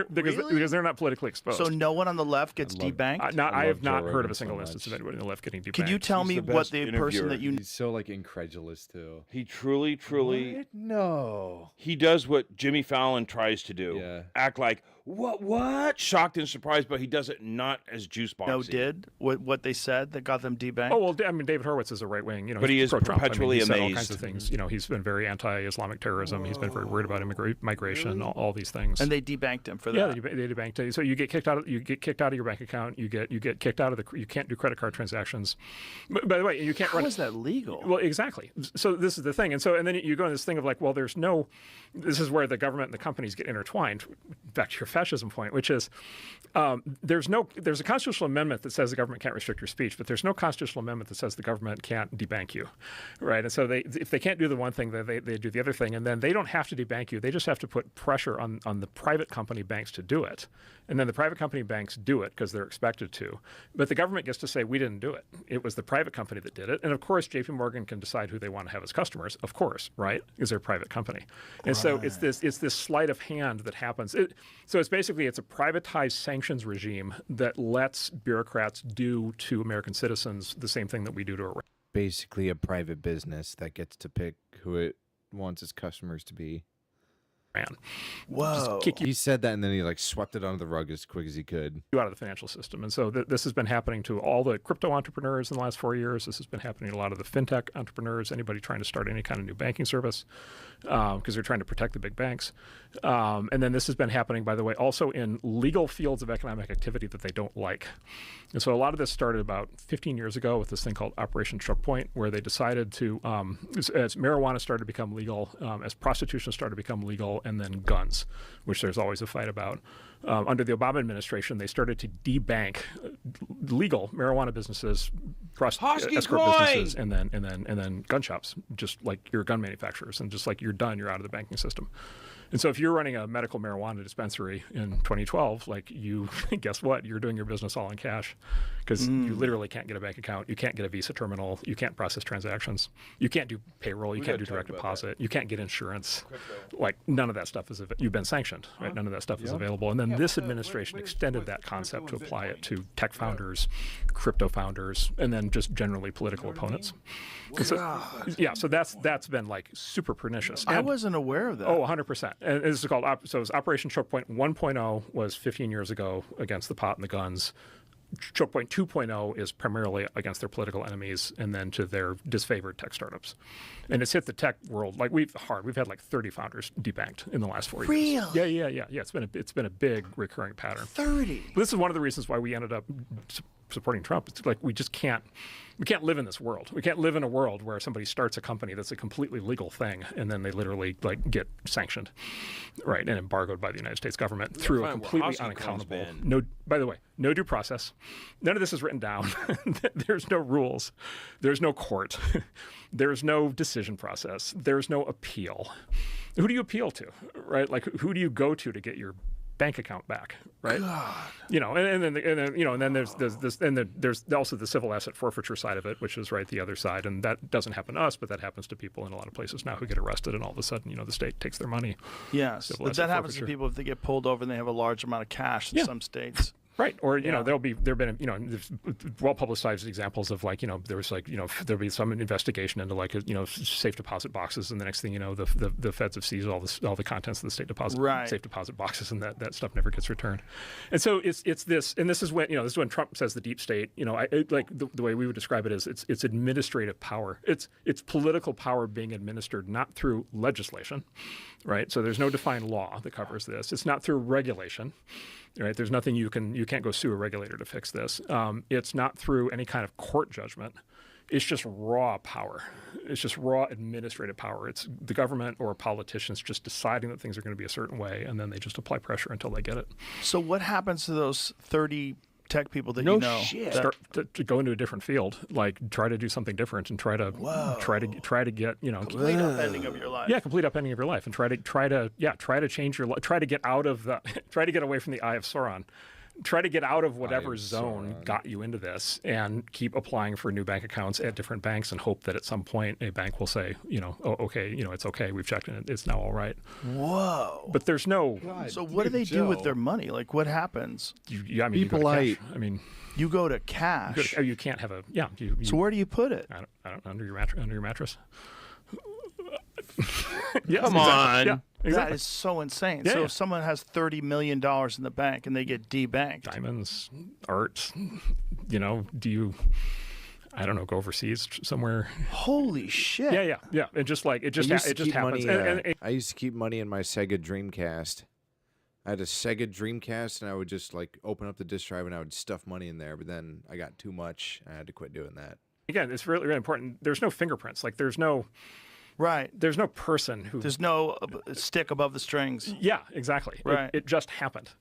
Speaker 4: they're not politically exposed.
Speaker 5: So no one on the left gets debanked?
Speaker 4: I have
Speaker 1: Joe
Speaker 4: not heard
Speaker 1: Rogan
Speaker 4: of a single
Speaker 1: so
Speaker 4: instance of
Speaker 1: much.
Speaker 4: anybody on the left getting debanked.
Speaker 5: Can you tell me
Speaker 2: the
Speaker 5: what
Speaker 2: best
Speaker 5: the
Speaker 2: interviewer.
Speaker 5: person that you...
Speaker 1: He's so like incredulous too.
Speaker 2: He truly,
Speaker 1: What? No.
Speaker 2: he does what Jimmy Fallon tries to do.
Speaker 1: Yeah.
Speaker 2: Act like, What? Shocked and surprised, but he does it not as juice boxy.
Speaker 5: No, did what they said that got them debanked?
Speaker 4: Oh well, I mean, David Horowitz is a right wing,
Speaker 2: but he is
Speaker 4: pro-Trump.
Speaker 2: perpetually
Speaker 4: he's said all
Speaker 2: amazed.
Speaker 4: kinds of things. He's been very anti-Islamic terrorism. He's been very worried about migration, all these things.
Speaker 5: And they debanked him for that.
Speaker 4: Yeah, they debanked it. So you get kicked out of your bank account. You get kicked out of you can't do credit card transactions. By the way, you can't
Speaker 5: How
Speaker 4: run.
Speaker 5: is that legal?
Speaker 4: Well, exactly. So this is the thing, and then you go in this thing of like, well, there's no. This is where the government and the companies get intertwined. Back to your fascism point, which is there's a constitutional amendment that says the government can't restrict your speech, but there's no constitutional amendment that says the government can't debank you, right? And so if they can't do the one thing, then they do the other thing, and then they don't have to debank you. They just have to put pressure on the private company banks to do it, and then the private company banks do it because they're expected to. But the government gets to say we didn't do it. It was the private company that did it, and of course J.P. Morgan can decide who they want to have as customers, of course, right? Because they're a private company, and so it's this sleight of hand that happens. So it's basically a privatized sanctions regime that lets bureaucrats do to American citizens the same thing that we do to Iran.
Speaker 1: Basically, a private business that gets to pick who it wants its customers to be.
Speaker 5: Whoa.
Speaker 4: Kick
Speaker 1: He said that, and then he like swept it under the rug as quick as he could.
Speaker 4: you out of the financial system. And so this has been happening to all the crypto entrepreneurs in the last 4 years. This has been happening to a lot of the fintech entrepreneurs, anybody trying to start any kind of new banking service, because they're trying to protect the big banks. And then this has been happening, by the way, also in legal fields of economic activity that they don't like. And so a lot of this started about 15 years ago with this thing called Operation Choke Point, where they decided to, as marijuana started to become legal, as prostitution started to become legal, and then guns, which there's always a fight about. Under the Obama administration, they started to debank legal marijuana businesses, escort businesses, and then gun shops, just like your gun manufacturers, and just like you're done, you're out of the banking system. And so if you're running a medical marijuana dispensary in 2012, like you, guess what? You're doing your business all in cash because you literally can't get a bank account. You can't get a Visa terminal. You can't process transactions. You can't do payroll. You can't do direct deposit. You can't get insurance. Like none of that stuff is, you've been sanctioned, right? None of that stuff is available. And then this administration extended that concept to apply it to tech founders, crypto founders, and then just generally political opponents. So, yeah, so that's been like super pernicious.
Speaker 5: I wasn't aware of that.
Speaker 4: Oh, 100%. And this is called, so it was Operation Choke Point 1.0 was 15 years ago against the pot and the guns. Choke Point 2.0 is primarily against their political enemies and then to their disfavored tech startups. And it's hit the tech world like we've had like 30 founders debanked in the last 4 years.
Speaker 5: Really?
Speaker 4: Yeah. It's been a big recurring pattern.
Speaker 5: 30.
Speaker 4: This is one of the reasons why we ended up supporting Trump. It's like we can't live in this world. We can't live in a world where somebody starts a company that's a completely legal thing and then they literally like get sanctioned, right, and embargoed by the United States government through a completely unaccountable. By the way, no due process. None of this is written down. There's no rules. There's no court. There's no decision process. There's no appeal. Who do you appeal to, right? Like who do you go to get your bank account back, right? God. And then there's this, and then there's also the civil asset forfeiture side of it, which is right the other side, and that doesn't happen to us, but that happens to people in a lot of places now who get arrested, and all of a sudden, the state takes their money.
Speaker 5: Yes, but that happens to people if they get pulled over and they have a large amount of cash in some states.
Speaker 4: Right, or there've been there's well-publicized examples of there was there'll be some investigation into safe deposit boxes, and the next thing you know, the feds have seized all the contents of the safe deposit boxes, and that stuff never gets returned. And so it's this, and this is when Trump says the deep state. The way we would describe it is it's administrative power. It's political power being administered not through legislation, right? So there's no defined law that covers this. It's not through regulation. Right, there's nothing you can't go sue a regulator to fix this. It's not through any kind of court judgment. It's just raw power. It's just raw administrative power. It's the government or politicians just deciding that things are going to be a certain way, and then they just apply pressure until they get it.
Speaker 5: So what happens to those 30 tech people that
Speaker 4: Start to go into a different field, like try to do something different and try to get
Speaker 5: complete upending of your life.
Speaker 4: Yeah, complete upending of your life, and try to change your life. Try to get out of try to get away from the eye of Sauron. Try to get out of whatever zone got you into this, and keep applying for new bank accounts at different banks, and hope that at some point a bank will say, it's okay, we've checked it, it's now all right.
Speaker 5: Whoa!
Speaker 4: But there's no.
Speaker 5: God, so what do they do with their money? Like what happens?
Speaker 4: You go to cash.
Speaker 5: You go to cash.
Speaker 4: You can't have a
Speaker 5: so where do you put it?
Speaker 4: I don't under your mattress.
Speaker 2: Yes, Come on.
Speaker 4: Yeah.
Speaker 5: That is so insane.
Speaker 4: Yeah,
Speaker 5: so
Speaker 4: yeah.
Speaker 5: if someone has $30 million in the bank and they get debanked,
Speaker 4: Diamonds, art, do you, I don't know, go overseas somewhere?
Speaker 5: holy shit.
Speaker 4: Yeah. It just happens.
Speaker 1: I used to keep money in my Sega Dreamcast. I had a Sega Dreamcast, and I would just like open up the disk drive and I would stuff money in there. But then I got too much, and I had to quit doing that.
Speaker 4: Again, it's really, really important. There's no fingerprints. Like there's no person who.
Speaker 5: There's no stick above the strings.
Speaker 4: Yeah, exactly.
Speaker 5: Right.
Speaker 4: It just happened,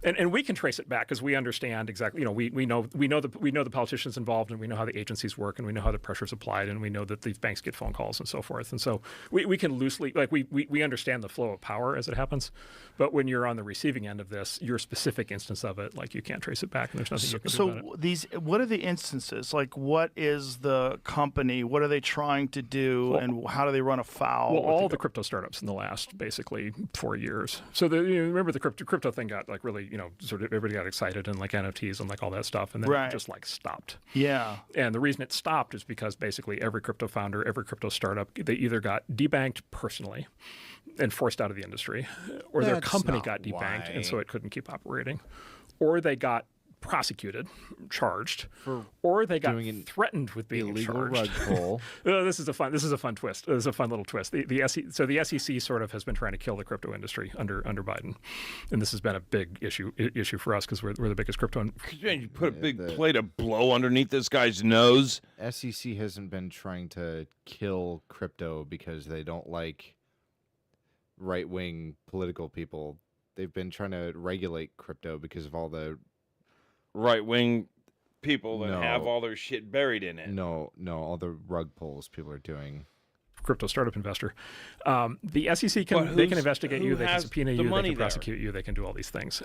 Speaker 4: and we can trace it back because we understand exactly. We know the politicians involved, and we know how the agencies work, and we know how the pressure's applied, and we know that these banks get phone calls and so forth. And so we can loosely we understand the flow of power as it happens, but when you're on the receiving end of this, your specific instance of it, like you can't trace it back, and there's nothing you can do about it.
Speaker 5: What are the instances? Like, what is the company? What are they trying to do, and how do they run afoul?
Speaker 4: Well, all the crypto startups in the last basically 4 years. So remember the crypto thing got like really, sort of everybody got excited and like NFTs and like all that stuff, and then it just like stopped.
Speaker 5: Yeah.
Speaker 4: And the reason it stopped is because basically every crypto founder, every crypto startup, they either got debanked personally and forced out of the industry, or their company got debanked and so it couldn't keep operating, or they got prosecuted, charged, or they got threatened with being
Speaker 1: illegal
Speaker 4: charged.
Speaker 1: rug pull.
Speaker 4: This is a fun twist. This is a fun little twist. So the SEC sort of has been trying to kill the crypto industry under Biden, and this has been a big issue for us because we're the biggest crypto.
Speaker 2: You put a big plate of blow underneath this guy's nose.
Speaker 1: SEC hasn't been trying to kill crypto because they don't like right-wing political people. They've been trying to regulate crypto because of all the
Speaker 2: right-wing people that have all their shit buried in it.
Speaker 1: No, all the rug pulls people are doing.
Speaker 4: Crypto startup investor. The SEC can investigate you, they can subpoena you, they can prosecute you, they can do all these things.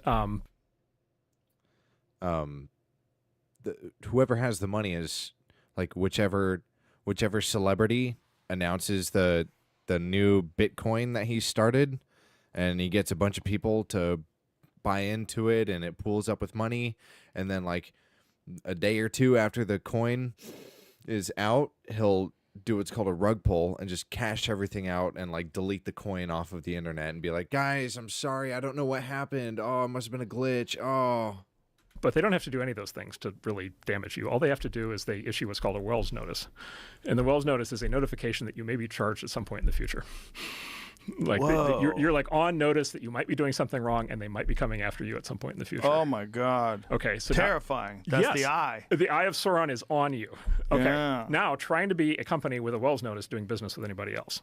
Speaker 1: Whoever has the money is like whichever celebrity announces the new Bitcoin that he started, and he gets a bunch of people to buy into it, and it pools up with money, and then like a day or two after the coin is out, he'll do what's called a rug pull and just cash everything out and like delete the coin off of the internet and be like, guys, I'm sorry, I don't know what happened. Oh, it must have been a glitch. Oh.
Speaker 4: But they don't have to do any of those things to really damage you. All they have to do is they issue what's called a Wells notice. And the Wells notice is a notification that you may be charged at some point in the future. Like you're like on notice that you might be doing something wrong, and they might be coming after you at some point in the future.
Speaker 5: Oh my God!
Speaker 4: Okay, so
Speaker 5: terrifying. That's the eye.
Speaker 4: The eye of Sauron is on you. Okay,
Speaker 5: yeah.
Speaker 4: Now trying to be a company with a Wells notice doing business with anybody else.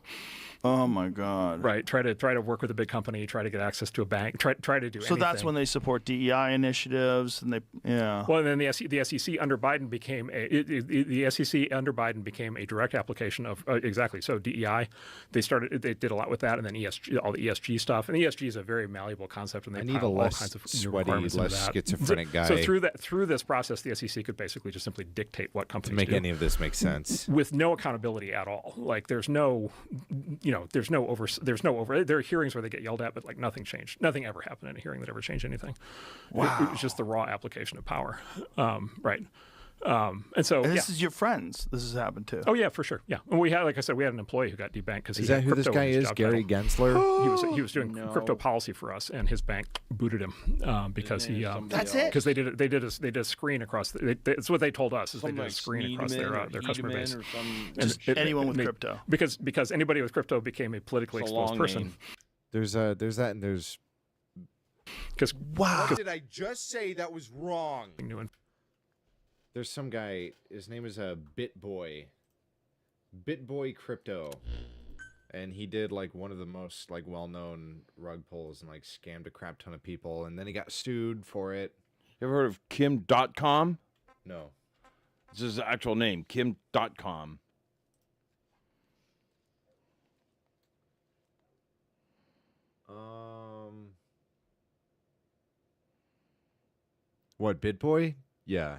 Speaker 5: Oh my God!
Speaker 4: Right, try to work with a big company, try to get access to a bank, try to do.
Speaker 5: So that's when they support DEI initiatives, and
Speaker 4: Well, and then the SEC under Biden became the SEC under Biden became a direct application of exactly. So DEI, they did a lot with that. And then ESG, all the ESG stuff, and ESG is a very malleable concept, and they
Speaker 1: need a
Speaker 4: all
Speaker 1: less
Speaker 4: kinds of
Speaker 1: sweaty,
Speaker 4: requirements
Speaker 1: less schizophrenic guy.
Speaker 4: So through this process, the SEC could basically just simply dictate what companies
Speaker 1: to make
Speaker 4: do
Speaker 1: any of this make sense
Speaker 4: with no accountability at all. Like there are hearings where they get yelled at, but like nothing changed. Nothing ever happened in a hearing that ever changed anything.
Speaker 5: Wow.
Speaker 4: It was just the raw application of power. Right. And so
Speaker 5: this is your friends. This has happened to.
Speaker 4: Oh yeah, for sure. Yeah, and we had, like I said, we had an employee who got debanked because
Speaker 1: is that who this guy is? Gary Gensler.
Speaker 4: He was doing crypto policy for us, and his bank booted him because he.
Speaker 5: That's it.
Speaker 4: Because they did a screen across. That's what they told us. Is they did a screen across their customer base.
Speaker 5: Anyone with crypto.
Speaker 4: Because anybody with crypto became a politically exposed person.
Speaker 1: There's that, and there's.
Speaker 4: Because
Speaker 1: what did I just say? That was wrong.
Speaker 4: There's
Speaker 1: some guy, his name is BitBoy Crypto, and he did like one of the most like well-known rug pulls and like scammed a crap ton of people, and then he got sued for it.
Speaker 2: You ever heard of Kim.com?
Speaker 1: No.
Speaker 2: This is his actual name, Kim.com.
Speaker 1: What, BitBoy? Yeah.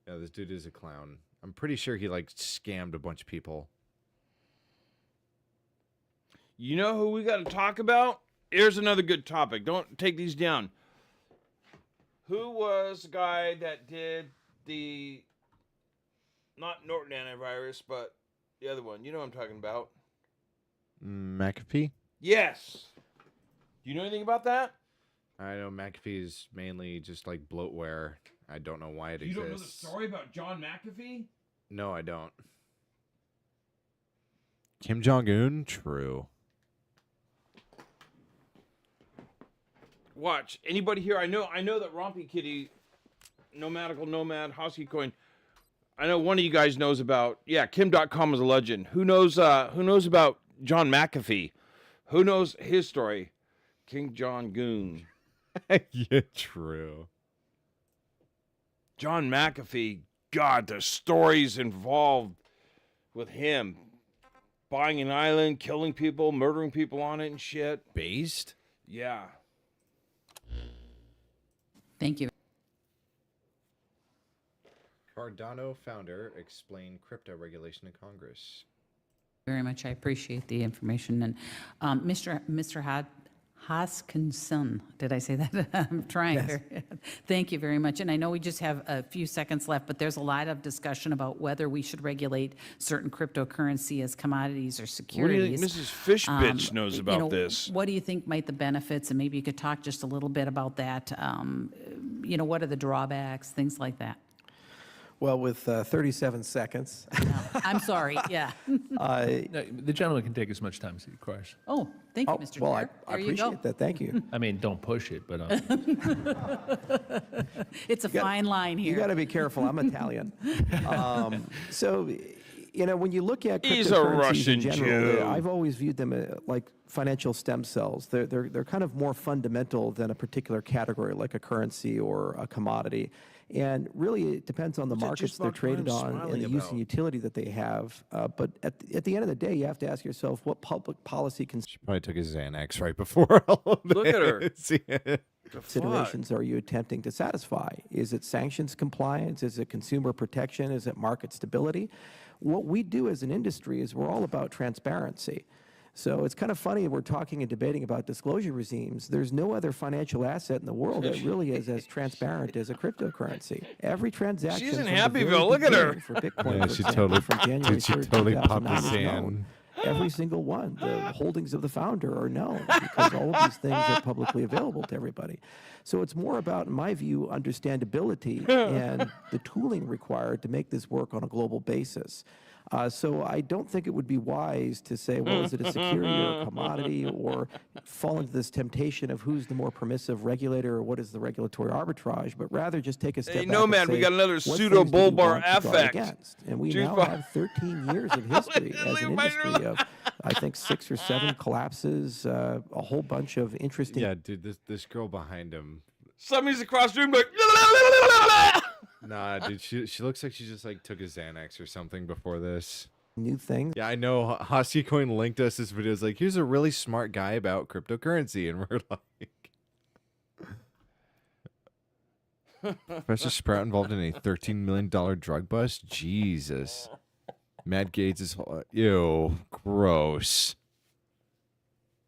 Speaker 1: Yeah, this dude is a clown. I'm pretty sure he like scammed a bunch of people.
Speaker 2: You know who we got to talk about? Here's another good topic. Don't take these down. Who was the guy that did the, not Norton antivirus, but the other one? You know what I'm talking about.
Speaker 1: McAfee?
Speaker 2: Yes. Do you know anything about that?
Speaker 1: I know McAfee is mainly just like bloatware. I don't know why it
Speaker 2: You
Speaker 1: exists.
Speaker 2: don't know the story about John McAfee?
Speaker 1: No, I don't. Kim Jong-un? True.
Speaker 2: Watch. Anybody here? I know that Rompy Kitty, Nomadical Nomad, Hosky Coin. I know one of you guys knows about. Yeah, Kim.com is a legend. Who knows about John McAfee? Who knows his story? King Jong-un.
Speaker 1: Yeah, true.
Speaker 2: John McAfee. God, the stories involved with him. Buying an island, killing people, murdering people on it and shit.
Speaker 1: Based?
Speaker 2: Yeah.
Speaker 6: Thank you.
Speaker 1: Cardano founder explained crypto regulation in Congress.
Speaker 6: Very much. I appreciate the information. And Mr. Hoskinson, did I say that? I'm trying.
Speaker 7: Yes.
Speaker 6: Thank you very much. And I know we just have a few seconds left, but there's a lot of discussion about whether we should regulate certain cryptocurrency as commodities or
Speaker 2: What do
Speaker 6: securities.
Speaker 2: you think Mrs. Fish Bitch knows about this?
Speaker 6: What do you think might the benefits, and maybe you could talk just a little bit about that. What are the drawbacks, things like that?
Speaker 7: Well, with 37 seconds,
Speaker 6: I'm sorry. Yeah.
Speaker 8: No, the gentleman can take as much time as he requires.
Speaker 6: Oh, thank you, Mr.
Speaker 7: well,
Speaker 6: Chair.
Speaker 7: I
Speaker 6: There you go.
Speaker 7: appreciate that. Thank you.
Speaker 8: I mean, don't push it, but
Speaker 6: It's a fine line
Speaker 7: You
Speaker 6: here.
Speaker 7: got to be careful. I'm Italian. So, when you look at
Speaker 2: He's a
Speaker 7: cryptocurrencies
Speaker 2: Russian
Speaker 7: in general,
Speaker 2: Jew.
Speaker 7: I've always viewed them like financial stem cells. They're kind of more fundamental than a particular category, like a currency or a commodity. And really, it depends on the
Speaker 2: What's that
Speaker 7: markets
Speaker 2: juice
Speaker 7: they're
Speaker 2: box wine
Speaker 7: traded on
Speaker 2: smiling
Speaker 7: and the use
Speaker 2: about?
Speaker 7: and utility that they have. But at the end of the day, you have to ask yourself what public policy
Speaker 1: She probably took a Xanax right before all of
Speaker 2: Look at her.
Speaker 1: this. Yeah.
Speaker 2: The fuck?
Speaker 7: considerations are you attempting to satisfy? Is it sanctions compliance? Is it consumer protection? Is it market stability? What we do as an industry is we're all about transparency. So it's kind of funny we're talking and debating about disclosure regimes. There's no other financial asset in the world that really is as transparent as a cryptocurrency. Every transaction.
Speaker 2: She's in
Speaker 7: from the very
Speaker 2: Happyville. Look at her.
Speaker 7: beginning For Bitcoin,
Speaker 1: Yeah,
Speaker 7: for
Speaker 1: she
Speaker 7: example,
Speaker 1: totally-
Speaker 7: from January
Speaker 1: dude, she
Speaker 7: 3rd,
Speaker 1: totally popped
Speaker 7: 2009
Speaker 1: the
Speaker 7: is
Speaker 1: sand.
Speaker 7: known. Every single one. The holdings of the founder are known because all of these things are publicly available to everybody. So it's more about, in my view, understandability and the tooling required to make this work on a global basis. So I don't think it would be wise to say, well, is it a security or a commodity, or fall into this temptation of who's the more permissive regulator or what is the regulatory arbitrage, but rather just take a step
Speaker 2: Hey,
Speaker 7: back
Speaker 2: Nomad,
Speaker 7: and
Speaker 2: we
Speaker 7: say,
Speaker 2: got another
Speaker 7: what
Speaker 2: pseudo
Speaker 7: things do we
Speaker 2: bulbar
Speaker 7: want to guard
Speaker 2: affect.
Speaker 7: against? And we
Speaker 2: Juice
Speaker 7: now
Speaker 2: bar.
Speaker 7: have 13 years of history as
Speaker 2: Leave
Speaker 7: an
Speaker 2: my
Speaker 7: industry of, I think, 6 or 7 collapses, a whole bunch of interesting
Speaker 1: Yeah, dude, this girl behind him.
Speaker 2: Somebody's across the room like.
Speaker 1: Nah, dude, she looks like she just like took a Xanax or something before this.
Speaker 7: new things.
Speaker 1: Yeah, I know. Hosky Coin linked us this video. It's like, here's a really smart guy about cryptocurrency, and we're like, Professor Sprout involved in a $13 million drug bust. Jesus, Matt Gates is ew, gross.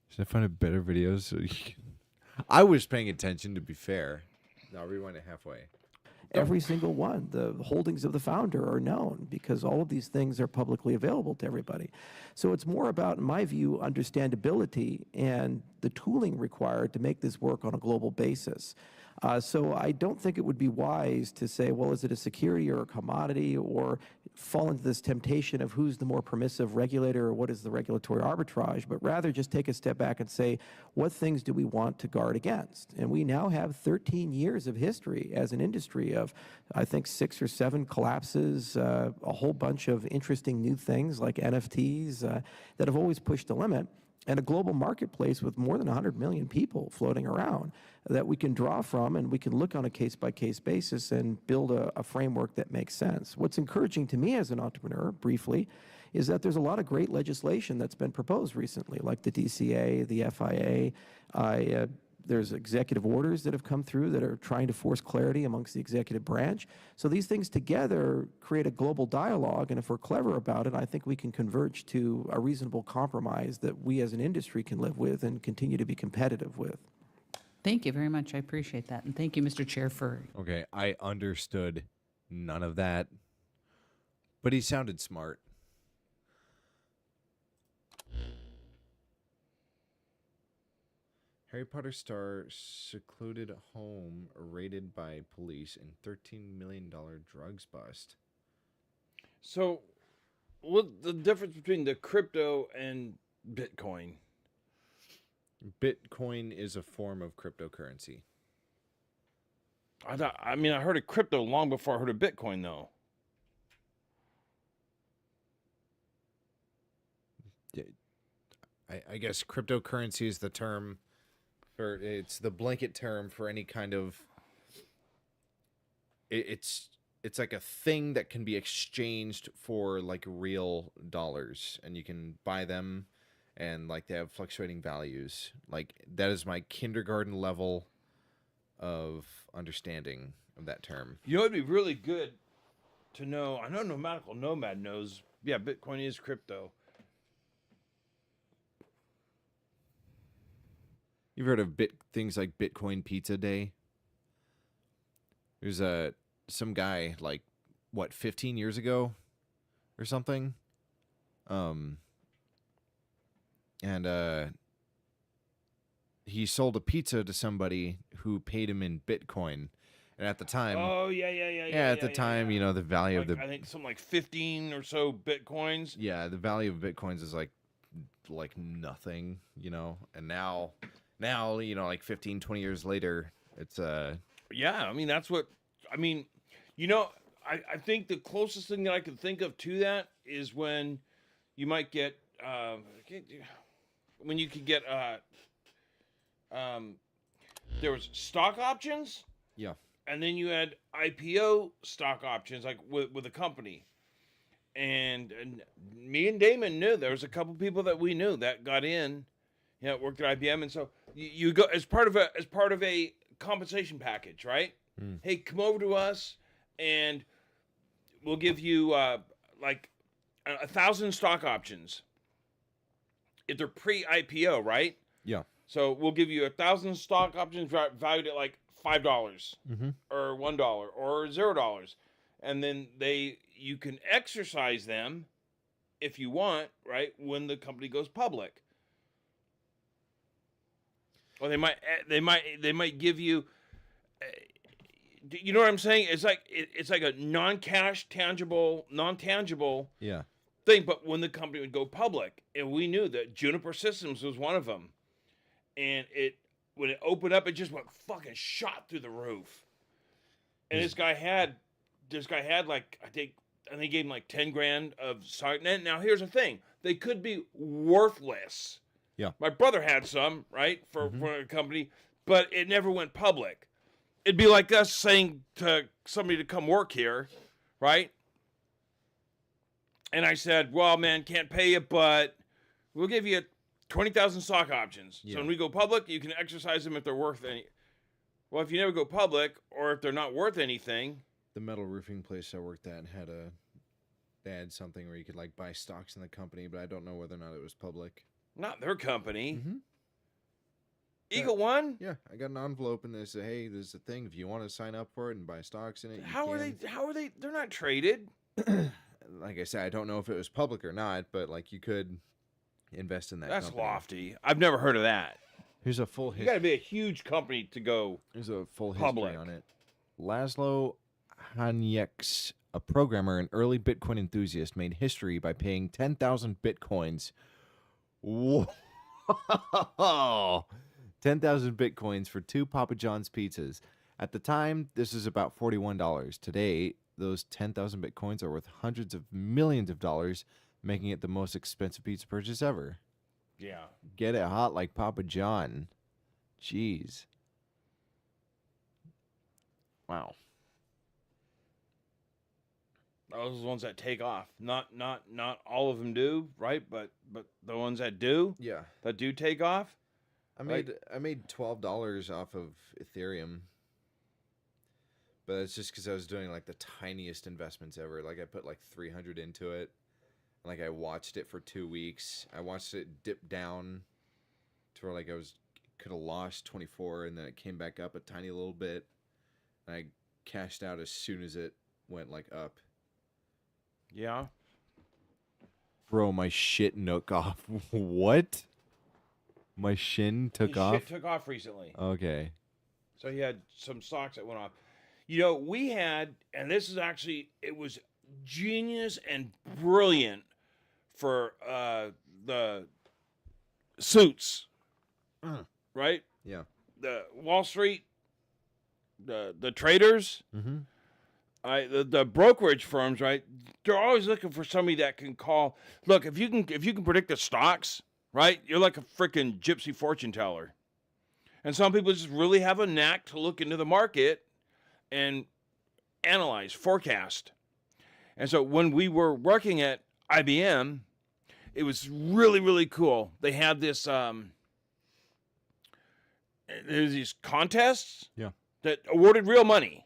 Speaker 1: Should I find a better video? So you can... I was paying attention, to be fair. No, rewind it halfway.
Speaker 7: Every single one. The holdings of the founder are known because all of these things are publicly available to everybody. So it's more about, in my view, understandability and the tooling required to make this work on a global basis. So I don't think it would be wise to say, well, is it a security or a commodity, or fall into this temptation of who's the more permissive regulator or what is the regulatory arbitrage, but rather just take a step back and say, what things do we want to guard against? And we now have 13 years of history as an industry of, I think, 6 or 7 collapses, a whole bunch of interesting new things like NFTs that have always pushed the limit, and a global marketplace with more than 100 million people floating around that we can draw from, and we can look on a case-by-case basis and build a framework that makes sense. What's encouraging to me as an entrepreneur, briefly, is that there's a lot of great legislation that's been proposed recently, like the DCA, the FIA. There's executive orders that have come through that are trying to force clarity amongst the executive branch. So these things together create a global dialogue, and if we're clever about it, I think we can converge to a reasonable compromise that we as an industry can live with and continue to be competitive with.
Speaker 6: Thank you very much. I appreciate that. And thank you, Mr. Chair, for
Speaker 1: Okay, I understood none of that, but he sounded smart. Harry Potter star secluded home raided by police and $13 million drugs bust.
Speaker 2: So, what's the difference between the crypto and Bitcoin?
Speaker 1: Bitcoin is a form of cryptocurrency.
Speaker 2: I mean, I heard of crypto long before I heard of Bitcoin, though.
Speaker 1: I guess cryptocurrency is the term, or it's the blanket term for any kind of. It's like a thing that can be exchanged for like real dollars, and you can buy them, and like they have fluctuating values. Like that is my kindergarten level of understanding of that term.
Speaker 2: You know, it'd be really good to know. I know Nomadical Nomad knows. Yeah, Bitcoin is crypto.
Speaker 1: You've heard of things like Bitcoin Pizza Day? There's some guy like 15 years ago or something. And he sold a pizza to somebody who paid him in Bitcoin. And at the time, at the time, you know, the value
Speaker 2: like,
Speaker 1: of the
Speaker 2: I think something like 15 or so Bitcoins.
Speaker 1: yeah, the value of Bitcoins is like nothing, you know. And now, you know, like 15, 20 years later, it's
Speaker 2: Yeah, I mean, that's what, I mean, you know, I think the closest thing that I can think of to that is when you might get, when you could get, there was stock options.
Speaker 1: yeah.
Speaker 2: And then you had IPO stock options, like with a company. And me and Damon knew there was a couple people that we knew that got in, you know, worked at IBM, and so you go as part of a compensation package, right? Hey, come over to us, and we'll give you like 1,000 stock options if they're pre-IPO, right?
Speaker 1: Yeah.
Speaker 2: So we'll give you 1,000 stock options valued at like $5 or $1 or $0, and then you can exercise them if you want, right? When the company goes public, or they might give you. You know what I'm saying? It's like a non-cash, non-tangible
Speaker 1: Yeah.
Speaker 2: thing. But when the company would go public, and we knew that Juniper Systems was one of them, and when it opened up, it just went fucking shot through the roof. And this guy had like I think they gave him like 10 grand of stock. Now here's the thing: they could be worthless.
Speaker 1: Yeah.
Speaker 2: My brother had some, right, for a company, but it never went public. It'd be like us saying to somebody to come work here, right? And I said, well, man, can't pay you, but we'll give you 20,000 stock options.
Speaker 1: Yeah.
Speaker 2: So when we go public, you can exercise them if they're worth any. Well, if you never go public, or if they're not worth anything.
Speaker 1: The metal roofing place I worked at they had something where you could like buy stocks in the company, but I don't know whether or not it was public.
Speaker 2: Not their company.
Speaker 1: Mm-hmm.
Speaker 2: Eagle One?
Speaker 1: Yeah, I got an envelope and they said, "Hey, there's a thing. If you want to sign up for it and buy stocks in it,
Speaker 2: How are they? They're not traded.
Speaker 1: Like I said, I don't know if it was public or not, but like you could invest in that.
Speaker 2: That's
Speaker 1: company.
Speaker 2: lofty. I've never heard of that.
Speaker 1: Here's a full
Speaker 2: You got to be a huge company to go.
Speaker 1: There's a full
Speaker 2: public.
Speaker 1: history on it. Laszlo Hanyeks, a programmer and early Bitcoin enthusiast, made history by paying 10,000 Bitcoins. Whoa. 10,000 Bitcoins for 2 Papa John's pizzas. At the time, this is about $41. Today, those 10,000 Bitcoins are worth hundreds of millions of dollars, making it the most expensive pizza purchase ever.
Speaker 2: Yeah.
Speaker 1: Get it hot like Papa John. Jeez. Wow.
Speaker 2: Those are the ones that take off. Not all of them do, right? But the ones that do,
Speaker 1: Yeah.
Speaker 2: that do take off.
Speaker 1: I made $12 off of Ethereum. But it's just because I was doing like the tiniest investments ever. Like I put like 300 into it. Like I watched it for 2 weeks. I watched it dip down to where like could have lost 24, and then it came back up a tiny little bit. And I cashed out as soon as it went like up.
Speaker 2: Yeah.
Speaker 1: Bro, my shit nook off. What? My shin took
Speaker 2: His
Speaker 1: off.
Speaker 2: shit took off recently.
Speaker 1: Okay.
Speaker 2: So he had some socks that went off. You know, we had, and this is actually, it was genius and brilliant for the suits, right?
Speaker 1: Yeah.
Speaker 2: The Wall Street, the traders, the brokerage firms, right? They're always looking for somebody that can call. Look, if you can predict the stocks, right? You're like a freaking gypsy fortune teller. And some people just really have a knack to look into the market and analyze, forecast. And so when we were working at IBM, it was really, really cool. They had this, there's these contests that awarded real money.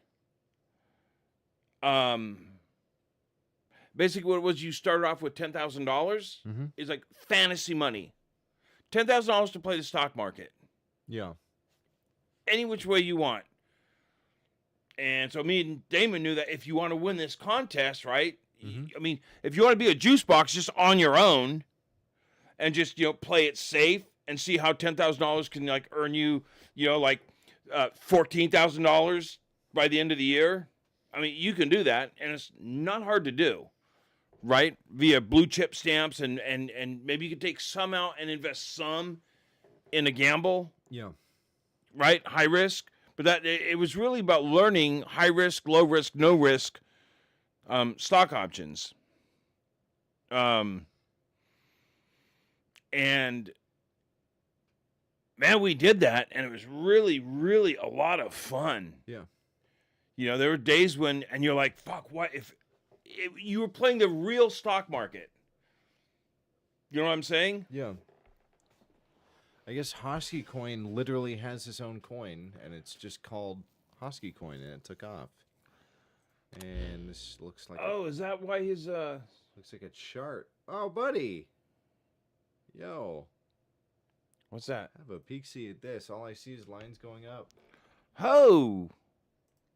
Speaker 2: Basically what it was, you started off with $10,000. It's like fantasy money. $10,000 to play the stock market.
Speaker 1: Yeah.
Speaker 2: Any which way you want. And so me and Damon knew that if you want to win this contest, right? I mean, if you want to be a juice box just on your own and just, play it safe and see how $10,000 can like earn you, like $14,000 by the end of the year. I mean, you can do that, and it's not hard to do, right? Via blue chip stamps, and maybe you can take some out and invest some in a gamble.
Speaker 1: Yeah.
Speaker 2: Right? High risk. But that it was really about learning high risk, low risk, no risk stock options. And man, we did that, and it was really, really a lot of fun.
Speaker 1: Yeah.
Speaker 2: There were days when, and you're like, fuck, what if you were playing the real stock market? You know what I'm saying?
Speaker 1: Yeah. I guess Hosky Coin literally has his own coin, and it's just called Hosky Coin, and it took off. And this looks like
Speaker 2: is that why his
Speaker 1: looks like a chart. Oh, buddy. Yo.
Speaker 2: What's that?
Speaker 1: Have a peek see at this. All I see is lines going up.
Speaker 2: Ho!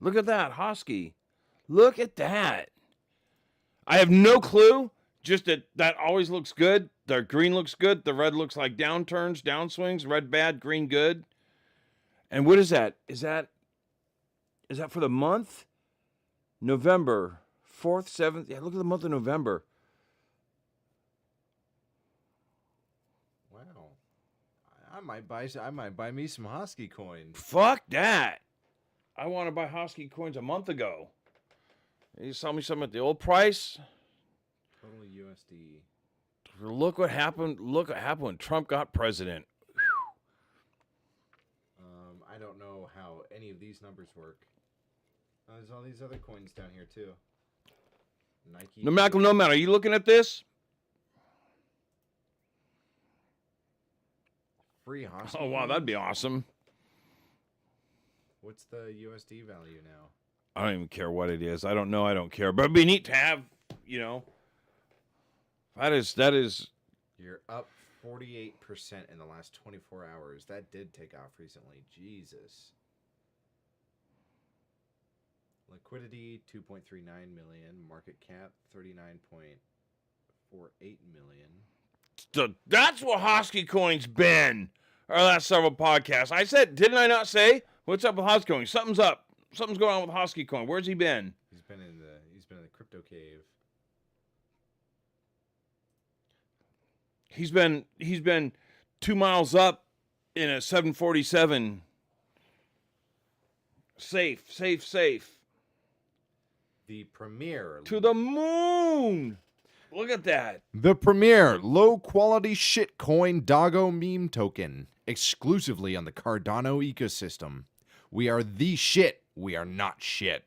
Speaker 2: Look at that, Hosky. Look at that. I have no clue. Just that always looks good. The green looks good. The red looks like downturns, downswings. Red bad, green good. And what is that? Is that for the month? November 4th, 7th. Yeah, look at the month of November.
Speaker 1: Wow. I might buy me some Hosky coin.
Speaker 2: Fuck that. I want to buy Hosky coins a month ago. You sell me some at the old price.
Speaker 1: Total USD.
Speaker 2: Look what happened. Look what happened when Trump got president.
Speaker 1: I don't know how any of these numbers work. There's all these other coins down here too. Nike.
Speaker 2: No matter. Are you looking at this?
Speaker 1: Free Hosky.
Speaker 2: Oh wow, that'd be awesome.
Speaker 1: What's the USD value now?
Speaker 2: I don't even care what it is. I don't know. I don't care. But it'd be neat to have. That is.
Speaker 1: You're up 48% in the last 24 hours. That did take off recently. Jesus. Liquidity 2.39 million. Market cap 39.48 million.
Speaker 2: That's what Hosky Coin's been our last several podcasts. I said, didn't I not say? What's up with Hosky Coin? Something's up. Something's going on with Hosky Coin. Where's he been?
Speaker 1: He's been in the crypto cave.
Speaker 2: He's been 2 miles up in a 747. Safe.
Speaker 1: The premier.
Speaker 2: To the moon. Look at that.
Speaker 1: The premier low-quality shitcoin Doggo meme token. Exclusively on the Cardano ecosystem. We are the shit. We are not shit.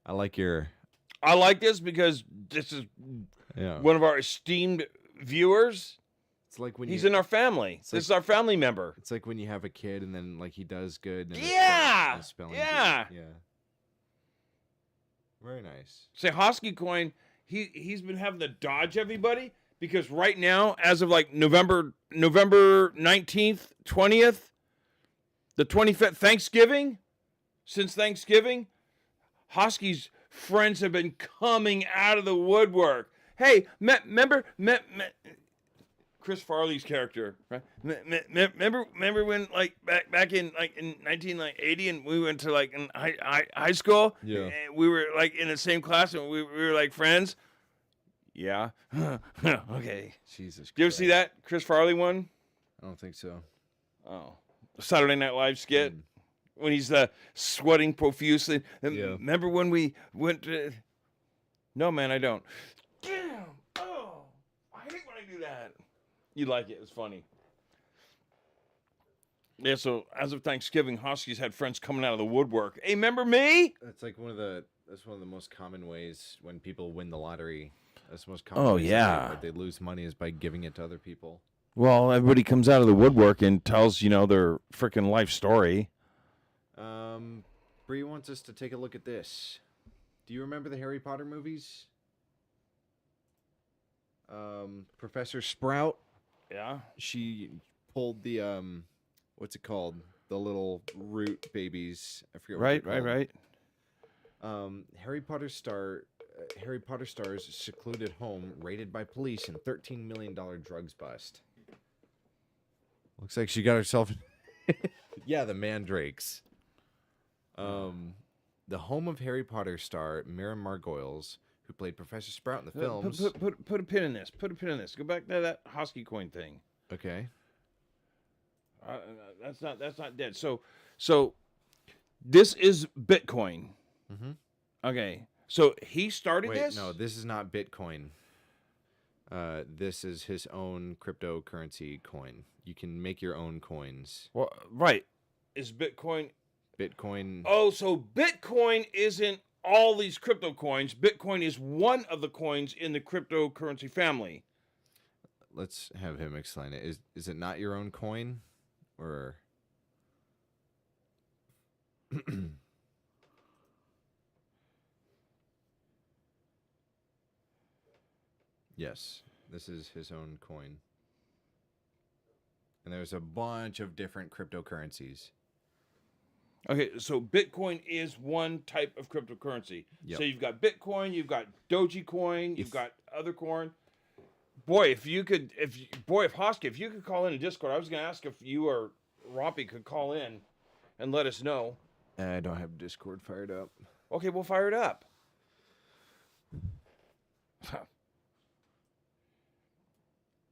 Speaker 1: I like
Speaker 2: this because this is one of our esteemed viewers.
Speaker 1: It's like when
Speaker 2: he's in our family. This is our family member.
Speaker 1: It's like when you have a kid and then like he does good. And
Speaker 2: Yeah.
Speaker 1: spelling
Speaker 2: Yeah.
Speaker 1: good. Yeah. Very nice.
Speaker 2: Say Hosky Coin, he's been having to dodge everybody because right now, as of like November 19th, 20th, the 25th, since Thanksgiving, Hosky's friends have been coming out of the woodwork. Hey, remember Chris Farley's character, right? Remember when like back in like in 1980 and we went to like in high school?
Speaker 1: Yeah.
Speaker 2: And we were like in the same class and we were like friends. Yeah. Okay.
Speaker 1: Jesus.
Speaker 2: Do you ever see that Chris Farley one?
Speaker 1: I don't think so.
Speaker 2: Oh, Saturday Night Live skit when he's sweating profusely. And
Speaker 1: Yeah.
Speaker 2: remember when we went to? No, man, I don't. Damn! Oh, I hate when I do that. You like it? It's funny. Yeah. So as of Thanksgiving, Hoskey's had friends coming out of the woodwork. Hey, remember me?
Speaker 1: That's like that's one of the most common ways when people win the lottery. That's the most common.
Speaker 2: Oh,
Speaker 1: ways that
Speaker 2: yeah.
Speaker 1: they lose money is by giving it to other people.
Speaker 2: Well, everybody comes out of the woodwork and tells their freaking life story.
Speaker 1: Bree wants us to take a look at this. Do you remember the Harry Potter movies? Professor Sprout.
Speaker 2: Yeah.
Speaker 1: She pulled the what's it called? The little root babies. I forget. What they're called. Harry Potter star's secluded home raided by police and $13 million drugs bust. Looks like she got herself. Yeah, the Mandrakes. The home of Harry Potter star Mira Margolyes, who played Professor Sprout in the films.
Speaker 2: Put a pin in this. Put a pin in this. Go back to that Hosky coin thing.
Speaker 1: Okay.
Speaker 2: That's not dead. So this is Bitcoin.
Speaker 1: Mm-hmm.
Speaker 2: Okay. So he started
Speaker 1: Wait,
Speaker 2: this?
Speaker 1: no, this is not Bitcoin. This is his own cryptocurrency coin. You can make your own coins.
Speaker 2: Well, right. Is Bitcoin?
Speaker 1: Oh,
Speaker 2: so Bitcoin isn't all these crypto coins. Bitcoin is one of the coins in the cryptocurrency family.
Speaker 1: Let's have him explain it. Is it not your own coin, or? Yes, this is his own coin. And there's a bunch of different cryptocurrencies.
Speaker 2: Okay, so Bitcoin is one type of cryptocurrency.
Speaker 1: Yep.
Speaker 2: So you've got Bitcoin, you've got Dogecoin, you've got other coin. Boy, if Hosky, if you could call in a Discord, I was going to ask if you or Rompy could call in and let us know.
Speaker 1: I don't have Discord fired up.
Speaker 2: Okay, we'll fire it up.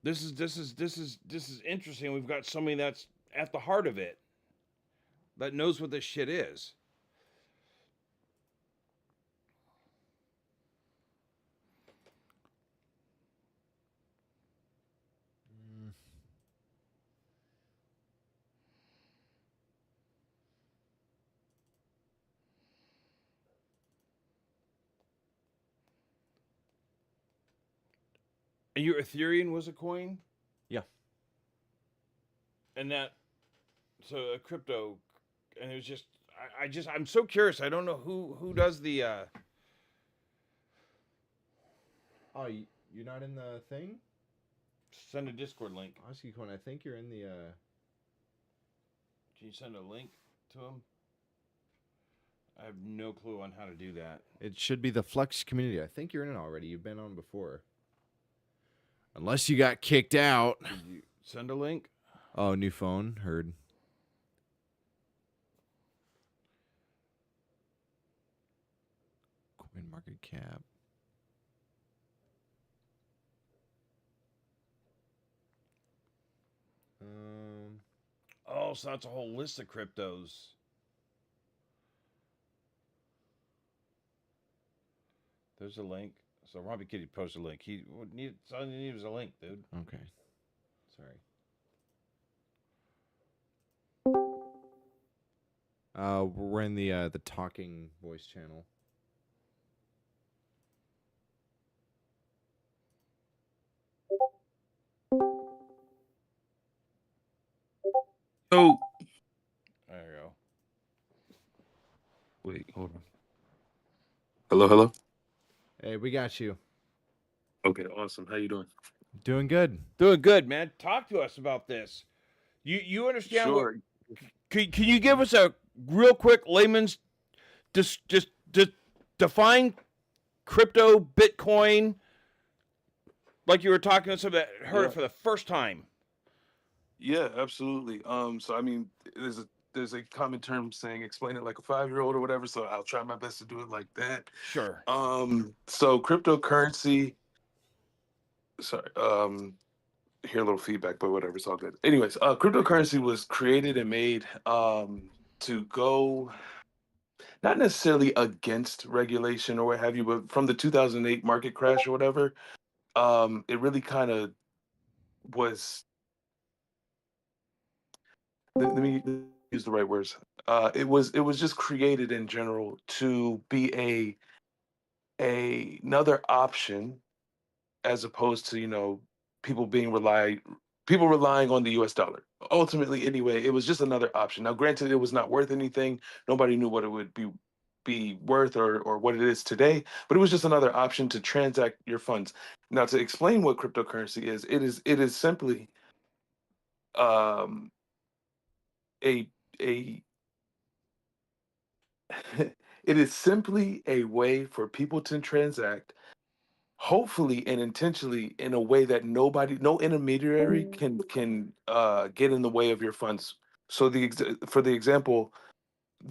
Speaker 2: This is interesting. We've got somebody that's at the heart of it, that knows what this shit is. And your Ethereum was a coin?
Speaker 1: Yeah.
Speaker 2: And so a crypto, and it was just, I'm so curious. I don't know who does the.
Speaker 1: Oh, you're not in the thing?
Speaker 2: Send a Discord link.
Speaker 1: Hosky coin, I think you're in the.
Speaker 2: Can you send a link to him? I have no clue on how to do that.
Speaker 1: It should be the Flex community. I think you're in it already. You've been on before. Unless you got kicked out.
Speaker 2: Did you send a link?
Speaker 1: Oh, new phone. Heard. Coin market cap.
Speaker 2: Oh, so that's a whole list of cryptos. There's a link. So Robbie Kitty posted a link. All you need was a link, dude.
Speaker 1: Okay. Sorry. We're in the talking voice channel.
Speaker 9: Oh,
Speaker 2: There you go.
Speaker 9: wait, hold on. Hello, hello.
Speaker 1: Hey, we got you.
Speaker 9: Okay, awesome. How you doing?
Speaker 1: Doing good.
Speaker 2: Doing good, man. Talk to us about this. You understand
Speaker 9: Sure.
Speaker 2: what? Can you give us a real quick layman's just define crypto, Bitcoin, Like you were talking to somebody that heard
Speaker 9: Yeah.
Speaker 2: it for the first time.
Speaker 9: Yeah, absolutely. So I mean, there's a common term saying explain it like a 5-year-old or whatever. So I'll try my best to do it like that.
Speaker 2: Sure.
Speaker 9: So cryptocurrency. Sorry. Hear a little feedback, but whatever, it's all good. Anyways, cryptocurrency was created and made to go not necessarily against regulation or what have you, but from the 2008 market crash or whatever, it really kind of was. Let me use the right words. It was just created in general to be another option as opposed to people relying on the US dollar. Ultimately, anyway, it was just another option. Now, granted, it was not worth anything. Nobody knew what it would be worth or what it is today, but it was just another option to transact your funds. Now, to explain what cryptocurrency is, it is simply um a a it is simply a way for people to transact, hopefully and intentionally, in a way that no intermediary can get in the way of your funds. So for the example,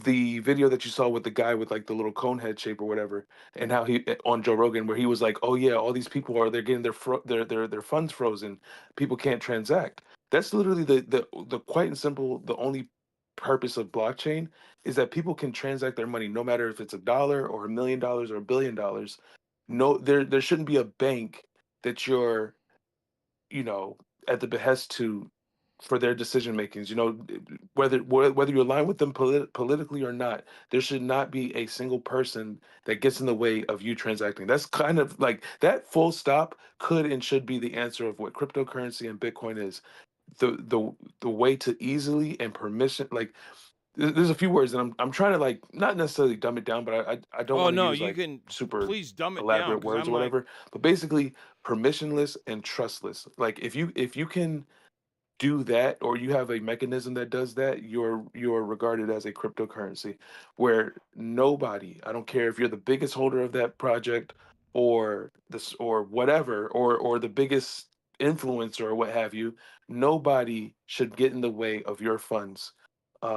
Speaker 9: the video that you saw with the guy with like the little cone head shape or whatever, and how he on Joe Rogan, where he was like, "Oh yeah, all these people they're getting their funds frozen. People can't transact." That's literally the quite and simple. The only purpose of blockchain is that people can transact their money, no matter if it's $1 or $1 million or $1 billion. No, there shouldn't be a bank that you're you know, at the behest to for their decision makings. Whether you align with them politically or not, there should not be a single person that gets in the way of you transacting. That's kind of like that. Full stop could and should be the answer of what cryptocurrency and Bitcoin is. The way to easily and permission like there's a few words that I'm trying to like not necessarily dumb it down, but I don't
Speaker 2: Oh
Speaker 9: want to
Speaker 2: no,
Speaker 9: use
Speaker 2: you
Speaker 9: like
Speaker 2: can
Speaker 9: super
Speaker 2: please dumb it down
Speaker 9: elaborate
Speaker 2: because
Speaker 9: words
Speaker 2: I'm
Speaker 9: or
Speaker 2: like,
Speaker 9: whatever. But basically, permissionless and trustless. Like if you can do that, or you have a mechanism that does that, you're regarded as a cryptocurrency, where nobody, I don't care if you're the biggest holder of that project or this or whatever, or the biggest influencer or what have you, nobody should get in the way of your funds.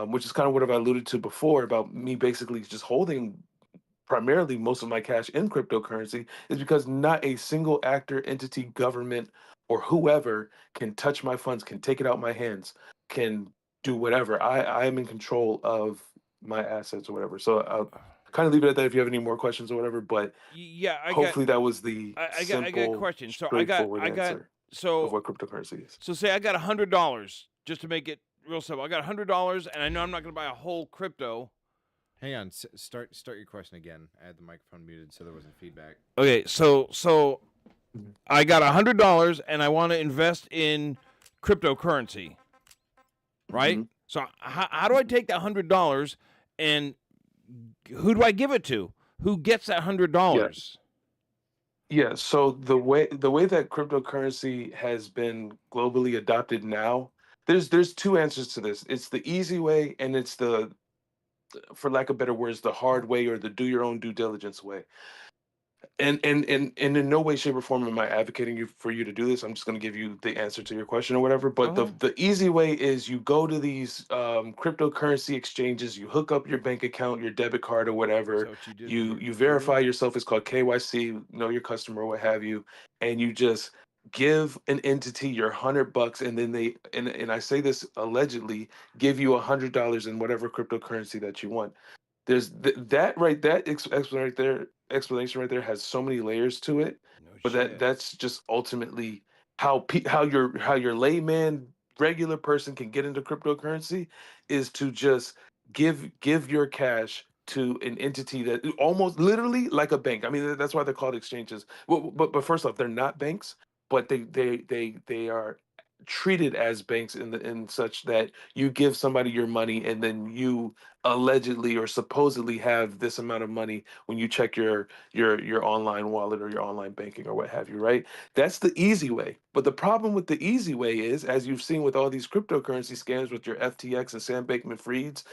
Speaker 9: Which is kind of what I've alluded to before about me basically just holding primarily most of my cash in cryptocurrency, is because not a single actor, entity, government, or whoever can touch my funds, can take it out my hands, can do whatever. I am in control of my assets or whatever. So I'll kind of leave it at that if you have any more questions or whatever. But
Speaker 2: yeah,
Speaker 9: hopefully that was the
Speaker 2: I got a
Speaker 9: simple,
Speaker 2: question. So
Speaker 9: straightforward
Speaker 2: I got
Speaker 9: answer of
Speaker 2: so
Speaker 9: what cryptocurrency is.
Speaker 2: so say I got $100 just to make it real simple. I got $100 and I know I'm not going to buy a whole crypto.
Speaker 1: Hang on. Start your question again. I had the microphone muted, so there wasn't feedback.
Speaker 2: Okay, so I got $100 and I want to invest in cryptocurrency, right?
Speaker 9: Mhm.
Speaker 2: So how do I take that $100 and who do I give it to? Who gets that $100?
Speaker 9: Yeah, so the way that cryptocurrency has been globally adopted now, there's two answers to this. It's the easy way and it's the, for lack of better words, the hard way or the do your own due diligence way. And in no way, shape, or form am I advocating for you to do this. I'm just going to give you the answer to your question or whatever. But
Speaker 2: Uh-huh.
Speaker 9: the easy way is you go to these cryptocurrency exchanges, you hook up your bank account, your debit card or
Speaker 2: Is
Speaker 9: whatever.
Speaker 2: that what you did
Speaker 9: You
Speaker 2: before?
Speaker 9: verify yourself. It's called KYC, know your customer, what have you, and you just give an entity your $100, and then and I say this allegedly, give you $100 in whatever cryptocurrency that you want. There's that right that explanation right there has so many layers to it,
Speaker 2: No
Speaker 9: but
Speaker 2: shit.
Speaker 9: that's just ultimately how your layman regular person can get into cryptocurrency, is to just give your cash to an entity that almost literally like a bank. I mean, that's why they're called exchanges. Well, but first off, they're not banks, but they are treated as banks in such that you give somebody your money, and then you allegedly or supposedly have this amount of money when you check your online wallet or your online banking or what have you, right? That's the easy way. But the problem with the easy way is, as you've seen with all these cryptocurrency scams with your FTX and Sam Bankman-Frieds,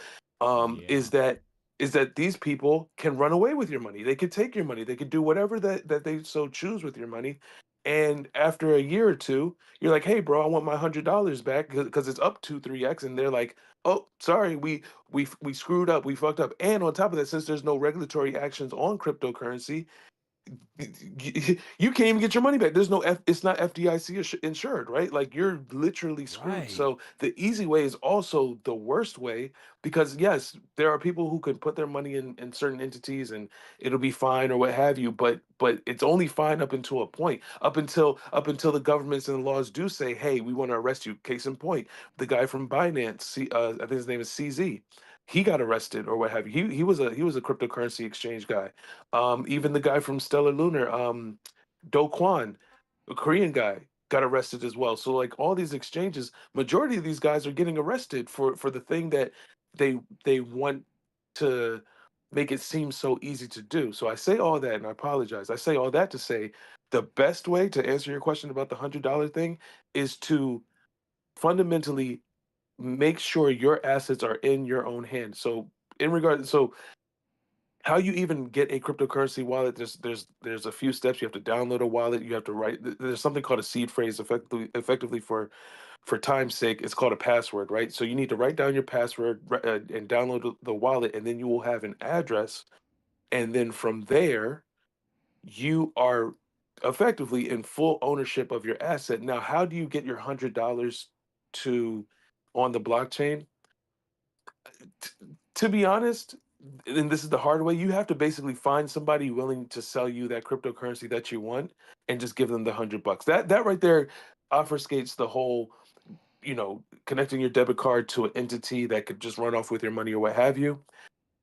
Speaker 1: Yeah.
Speaker 9: is that these people can run away with your money. They could take your money. They could do whatever that they so choose with your money. And after a year or two, you're like, "Hey, bro, I want my $100 back because it's up 2, 3x." And they're like, "Oh, sorry, we screwed up, we fucked up." And on top of that, since there's no regulatory actions on cryptocurrency, you can't even get your money back. There's no it's not FDIC insured, right? Like you're literally screwed.
Speaker 2: Right.
Speaker 9: So the easy way is also the worst way because yes, there are people who can put their money in certain entities and it'll be fine or what have you, but it's only fine up until a point. Up until the governments and the laws do say, "Hey, we want to arrest you." Case in point, the guy from Binance, I think his name is CZ. He got arrested or what have you. He was a cryptocurrency exchange guy. Even the guy from Stellar Lunar, Do Kwon, a Korean guy, got arrested as well. So like all these exchanges, majority of these guys are getting arrested for the thing that they want to make it seem so easy to do. So I say all that, and I apologize. I say all that to say the best way to answer your question about the $100 thing is to fundamentally make sure your assets are in your own hands. So how you even get a cryptocurrency wallet, there's a few steps. You have to download a wallet. You have to write. There's something called a seed phrase, effectively for time's sake. It's called a password, right? So you need to write down your password and download the wallet, and then you will have an address, and then from there you are effectively in full ownership of your asset. Now, how do you get your $100 to on the blockchain? T- to be honest, and this is the hard way, you have to basically find somebody willing to sell you that cryptocurrency that you want and just give them the $100. That right there obfuscates the whole, connecting your debit card to an entity that could just run off with your money or what have you.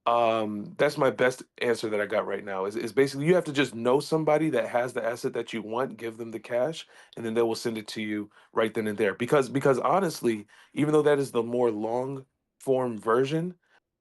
Speaker 9: That's my best answer that I got right now is basically you have to just know somebody that has the asset that you want, give them the cash, and then they will send it to you right then and there. Because honestly, even though that is the more long form version,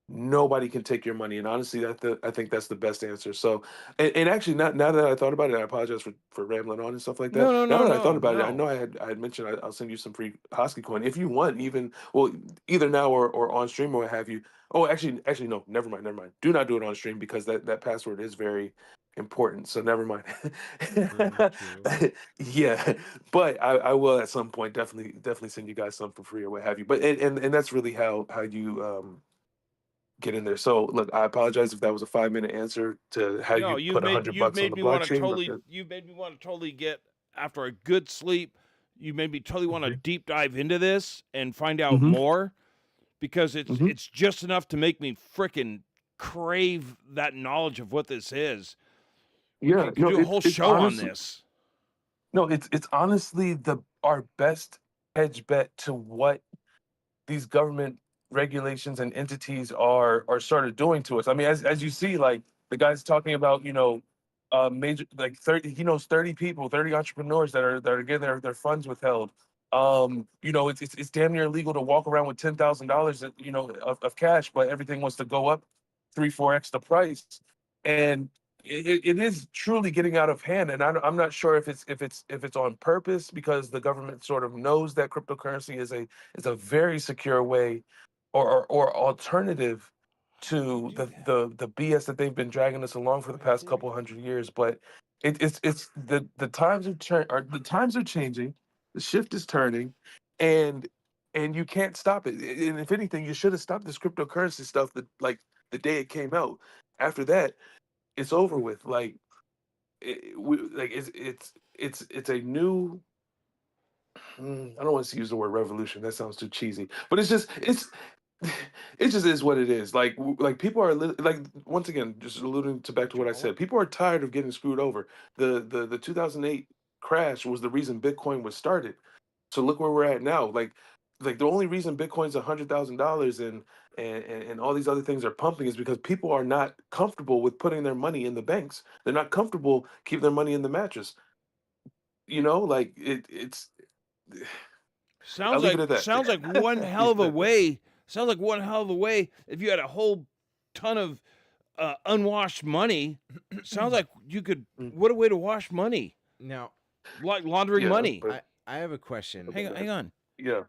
Speaker 9: nobody can take your money. And honestly, I think that's the best answer. So, and actually, not now that I thought about it, I apologize for rambling on and stuff like that.
Speaker 2: No, no,
Speaker 9: Now
Speaker 2: no,
Speaker 9: that I thought
Speaker 2: no,
Speaker 9: about it, I know
Speaker 2: no.
Speaker 9: I had mentioned I'll send you some free Hosky coin if you want. Even well, either now or on stream or what have you. Oh, actually, no. Never mind. Never mind. Do not do it on stream because that password is very important. So never mind.
Speaker 1: True, true.
Speaker 9: Yeah, but I will at some point definitely send you guys some for free or what have you. But and that's really how you get in there. So look, I apologize if that was a 5-minute answer to how
Speaker 2: No,
Speaker 9: you put
Speaker 2: you've
Speaker 9: $100 on
Speaker 2: made
Speaker 9: the
Speaker 2: me want to
Speaker 9: blockchain.
Speaker 2: totally you've made me want to totally get after a good sleep. You made me totally want to deep dive into this and find out
Speaker 9: Mm-hmm.
Speaker 2: more because
Speaker 9: Mm-hmm.
Speaker 2: it's just enough to make me frickin' crave that knowledge of what this is.
Speaker 9: Yeah,
Speaker 2: Could
Speaker 9: no,
Speaker 2: do a whole
Speaker 9: it's
Speaker 2: show on
Speaker 9: honestly
Speaker 2: this.
Speaker 9: no, it's honestly our best hedge bet to what these government regulations and entities are sort of doing to us. I mean, as you see, like the guy's talking about, major like 30, he knows 30 people, 30 entrepreneurs that are getting their funds withheld. It's damn near illegal to walk around with $10,000, of cash, but everything wants to go up 3, 4x the price, and it is truly getting out of hand. And I'm not sure if it's on purpose because the government sort of knows that cryptocurrency is a very secure way or alternative to the BS that they've been dragging us along for the past couple hundred years. But it's the times the times are changing, the shift is turning, and you can't stop it. And if anything, you should have stopped this cryptocurrency stuff the day it came out. After that, it's over with. Like it's a new. I don't want to use the word revolution. That sounds too cheesy. But it just is what it is. Like people are like once again just alluding to back to what I said. People are tired of getting screwed over. The 2008 crash was the reason Bitcoin was started. So look where we're at now. Like the only reason Bitcoin's $100,000 and all these other things are pumping is because people are not comfortable with putting their money in the banks. They're not comfortable keeping their money in the mattress. Like it's. I'll
Speaker 2: Sounds
Speaker 9: leave it
Speaker 2: like
Speaker 9: at that.
Speaker 2: sounds like one hell of a way. Sounds like one hell of a way. If you had a whole ton of unwashed money, sounds like you could.
Speaker 9: Mm.
Speaker 2: What a way to wash money,
Speaker 1: Now,
Speaker 2: like laundering
Speaker 9: Yeah,
Speaker 2: money.
Speaker 9: but
Speaker 1: I have a question.
Speaker 2: Hang on.
Speaker 9: yeah.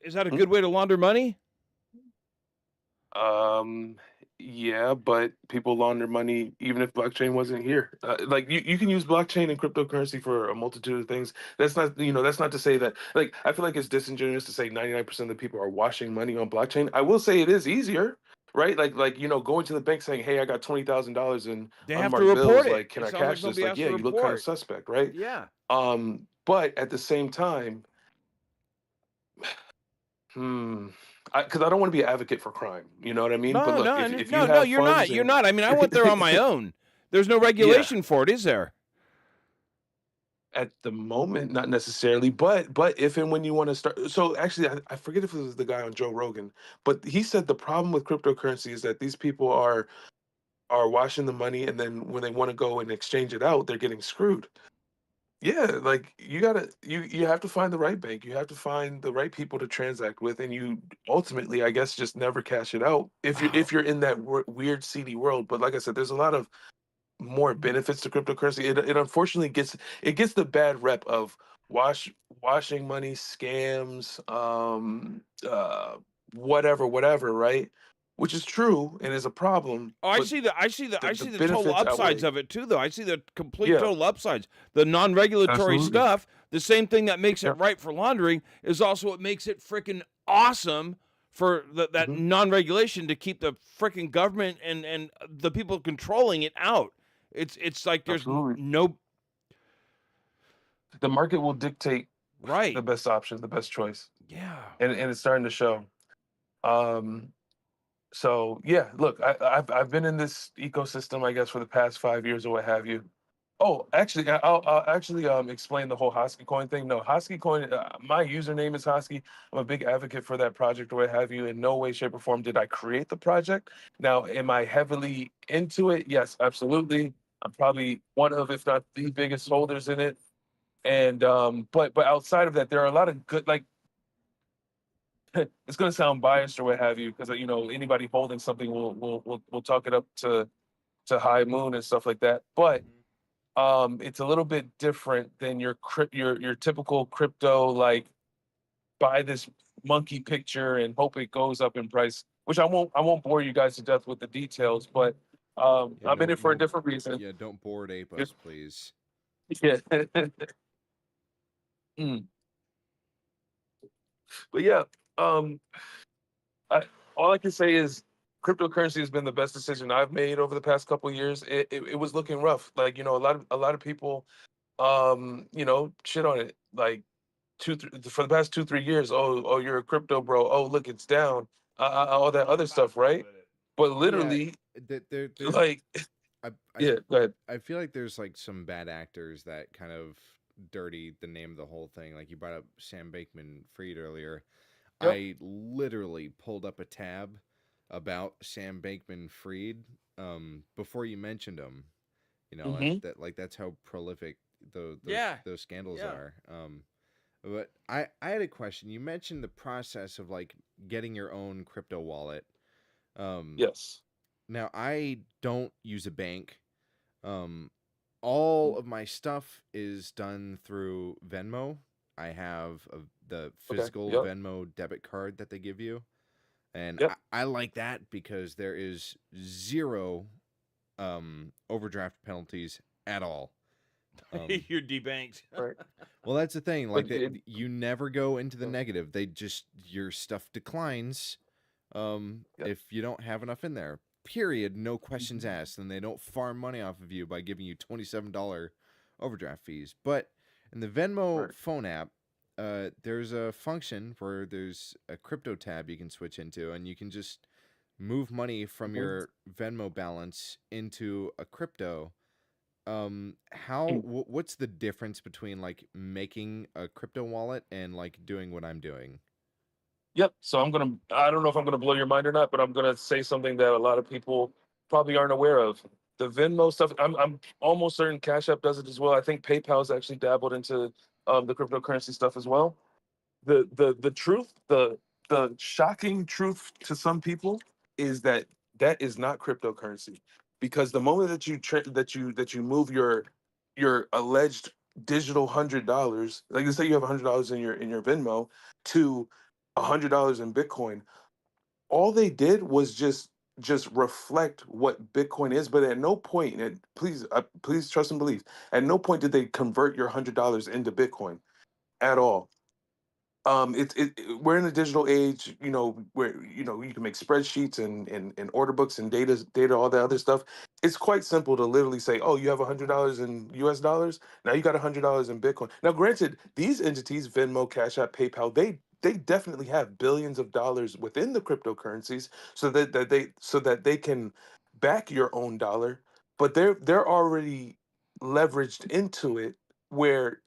Speaker 2: Is that a
Speaker 9: Mm.
Speaker 2: good way to launder money?
Speaker 9: Um, Yeah, but people launder money even if blockchain wasn't here. Like you can use blockchain and cryptocurrency for a multitude of things. That's not, that's not to say that, like, I feel like it's disingenuous to say 99% of the people are washing money on blockchain. I will say it is easier, right? Like, going to the bank saying, "Hey, I got $20,000 in
Speaker 2: They have to
Speaker 9: unmarked
Speaker 2: report
Speaker 9: bills.
Speaker 2: it.
Speaker 9: Like, can
Speaker 2: It
Speaker 9: I
Speaker 2: sounds like
Speaker 9: cash this?"
Speaker 2: nobody
Speaker 9: Like,
Speaker 2: has
Speaker 9: yeah,
Speaker 2: to
Speaker 9: you look kind of
Speaker 2: report.
Speaker 9: suspect, right?
Speaker 2: Yeah.
Speaker 9: But at the same time, because I don't want to be an advocate for crime. You know what I mean? But
Speaker 2: No,
Speaker 9: look,
Speaker 2: no,
Speaker 9: if you
Speaker 2: no,
Speaker 9: have
Speaker 2: you're not.
Speaker 9: funds
Speaker 2: You're
Speaker 9: and
Speaker 2: not. I mean, I went there on my own. There's no
Speaker 9: yeah,
Speaker 2: regulation for it, is there?
Speaker 9: at the moment, not necessarily, but if and when you want to start. So actually, I forget if it was the guy on Joe Rogan, but he said the problem with cryptocurrency is that these people are washing the money, and then when they want to go and exchange it out, they're getting screwed. Yeah, like you have to find the right bank. You have to find the right people to transact with, and you ultimately, I guess, just never cash it out if you're in that weird seedy world. But like I said, there's a lot of more benefits to cryptocurrency. It unfortunately gets the bad rep of washing money, scams, whatever, right? Which is true and is a problem,
Speaker 2: Oh, I
Speaker 9: but
Speaker 2: see
Speaker 9: the
Speaker 2: the total
Speaker 9: benefits
Speaker 2: upsides
Speaker 9: outweigh.
Speaker 2: of it too, though. I see the complete
Speaker 9: Yeah,
Speaker 2: total upsides. The non-regulatory
Speaker 9: absolutely.
Speaker 2: stuff, the same thing that makes it
Speaker 9: Yeah.
Speaker 2: right for laundering, is also what makes it freaking awesome for that
Speaker 9: Hmm.
Speaker 2: non-regulation to keep the freaking government and the people controlling it out. It's like there's
Speaker 9: Absolutely.
Speaker 2: no
Speaker 9: The market will dictate the
Speaker 2: right.
Speaker 9: best option, the best choice,
Speaker 2: Yeah.
Speaker 9: and it's starting to show. Um, so yeah, look, I've been in this ecosystem, I guess, for the past 5 years or what have you. Oh, actually, I'll actually explain the whole Hosky coin thing. No, Hosky coin, my username is Hosky. I'm a big advocate for that project or what have you. In no way, shape, or form did I create the project. Now, am I heavily into it? Yes, absolutely. I'm probably one of, if not the biggest holders in it. And but outside of that, there are a lot of good, like, it's going to sound biased or what have you, because anybody holding something will talk it up to high moon and stuff like that. But it's a little bit different than your typical crypto, like, buy this monkey picture and hope it goes up in price. Which I won't bore you guys to death with the details, but
Speaker 1: Yeah,
Speaker 9: I'm in
Speaker 1: no,
Speaker 9: it for a
Speaker 1: no,
Speaker 9: different reason.
Speaker 1: yeah, don't board ape
Speaker 9: Yeah.
Speaker 1: us, please.
Speaker 9: Mm. But yeah, um, I, all I can say is cryptocurrency has been the best decision I've made over the past couple of years. It was looking rough. Like, a lot of people shit on it. Like, for the past 2 3 years. Oh, you're a crypto bro. Oh, look, it's down. All that other stuff, right? But
Speaker 1: Yeah,
Speaker 9: literally,
Speaker 1: there's
Speaker 9: like,
Speaker 1: I I
Speaker 9: yeah, go ahead.
Speaker 1: I feel like there's like some bad actors that kind of dirty the name of the whole thing. Like you brought up Sam Bankman-Fried earlier.
Speaker 9: Yep.
Speaker 1: I literally pulled up a tab about Sam Bankman-Fried before you mentioned him.
Speaker 9: Hmm.
Speaker 1: That's how prolific
Speaker 2: Yeah.
Speaker 1: those scandals
Speaker 2: Yeah.
Speaker 1: are. But I had a question. You mentioned the process of like getting your own crypto wallet. Um,
Speaker 9: Yes.
Speaker 1: Now I don't use a bank. Um, all
Speaker 9: Mhm.
Speaker 1: of my stuff is done through Venmo. I have the
Speaker 9: Okay.
Speaker 1: physical
Speaker 9: Yep.
Speaker 1: Venmo debit card that they give you, and
Speaker 9: Yep.
Speaker 1: I like that because there is zero overdraft penalties at all.
Speaker 2: You're debanked.
Speaker 9: Right.
Speaker 1: Well, that's the thing. Like
Speaker 9: But
Speaker 1: that, you never go into the
Speaker 9: yeah.
Speaker 1: negative. They just your stuff declines
Speaker 9: Yep.
Speaker 1: if you don't have enough in there. Period. No questions
Speaker 9: Mhm.
Speaker 1: asked, and they don't farm money off of you by giving you $27 overdraft fees. But in the Venmo
Speaker 9: Right.
Speaker 1: phone app, there's a function where there's a crypto tab you can switch into, and you can just move money from
Speaker 9: Mhm.
Speaker 1: your Venmo balance into a crypto. What's the difference between like making a crypto wallet and like doing what I'm doing?
Speaker 9: Yep. So I don't know if I'm gonna blow your mind or not, but I'm gonna say something that a lot of people probably aren't aware of. The Venmo stuff, I'm almost certain Cash App does it as well. I think PayPal's actually dabbled into the cryptocurrency stuff as well. The truth, the shocking truth to some people is that that is not cryptocurrency, because the moment that you move your alleged digital $100, like, let's say you have $100 in your Venmo, to $100 in Bitcoin, all they did was just just reflect what Bitcoin is. But at no point, and please trust and believe, at no point did they convert your $100 into Bitcoin at all. We're in a digital age, where you can make spreadsheets and order books and data, all that other stuff. It's quite simple to literally say, oh, you have $100 in US dollars. Now you got $100 in Bitcoin. Now, granted, these entities, Venmo, Cash App, PayPal, they definitely have billions of dollars within the cryptocurrencies, so that they can back your own dollar, but they're already leveraged into it, where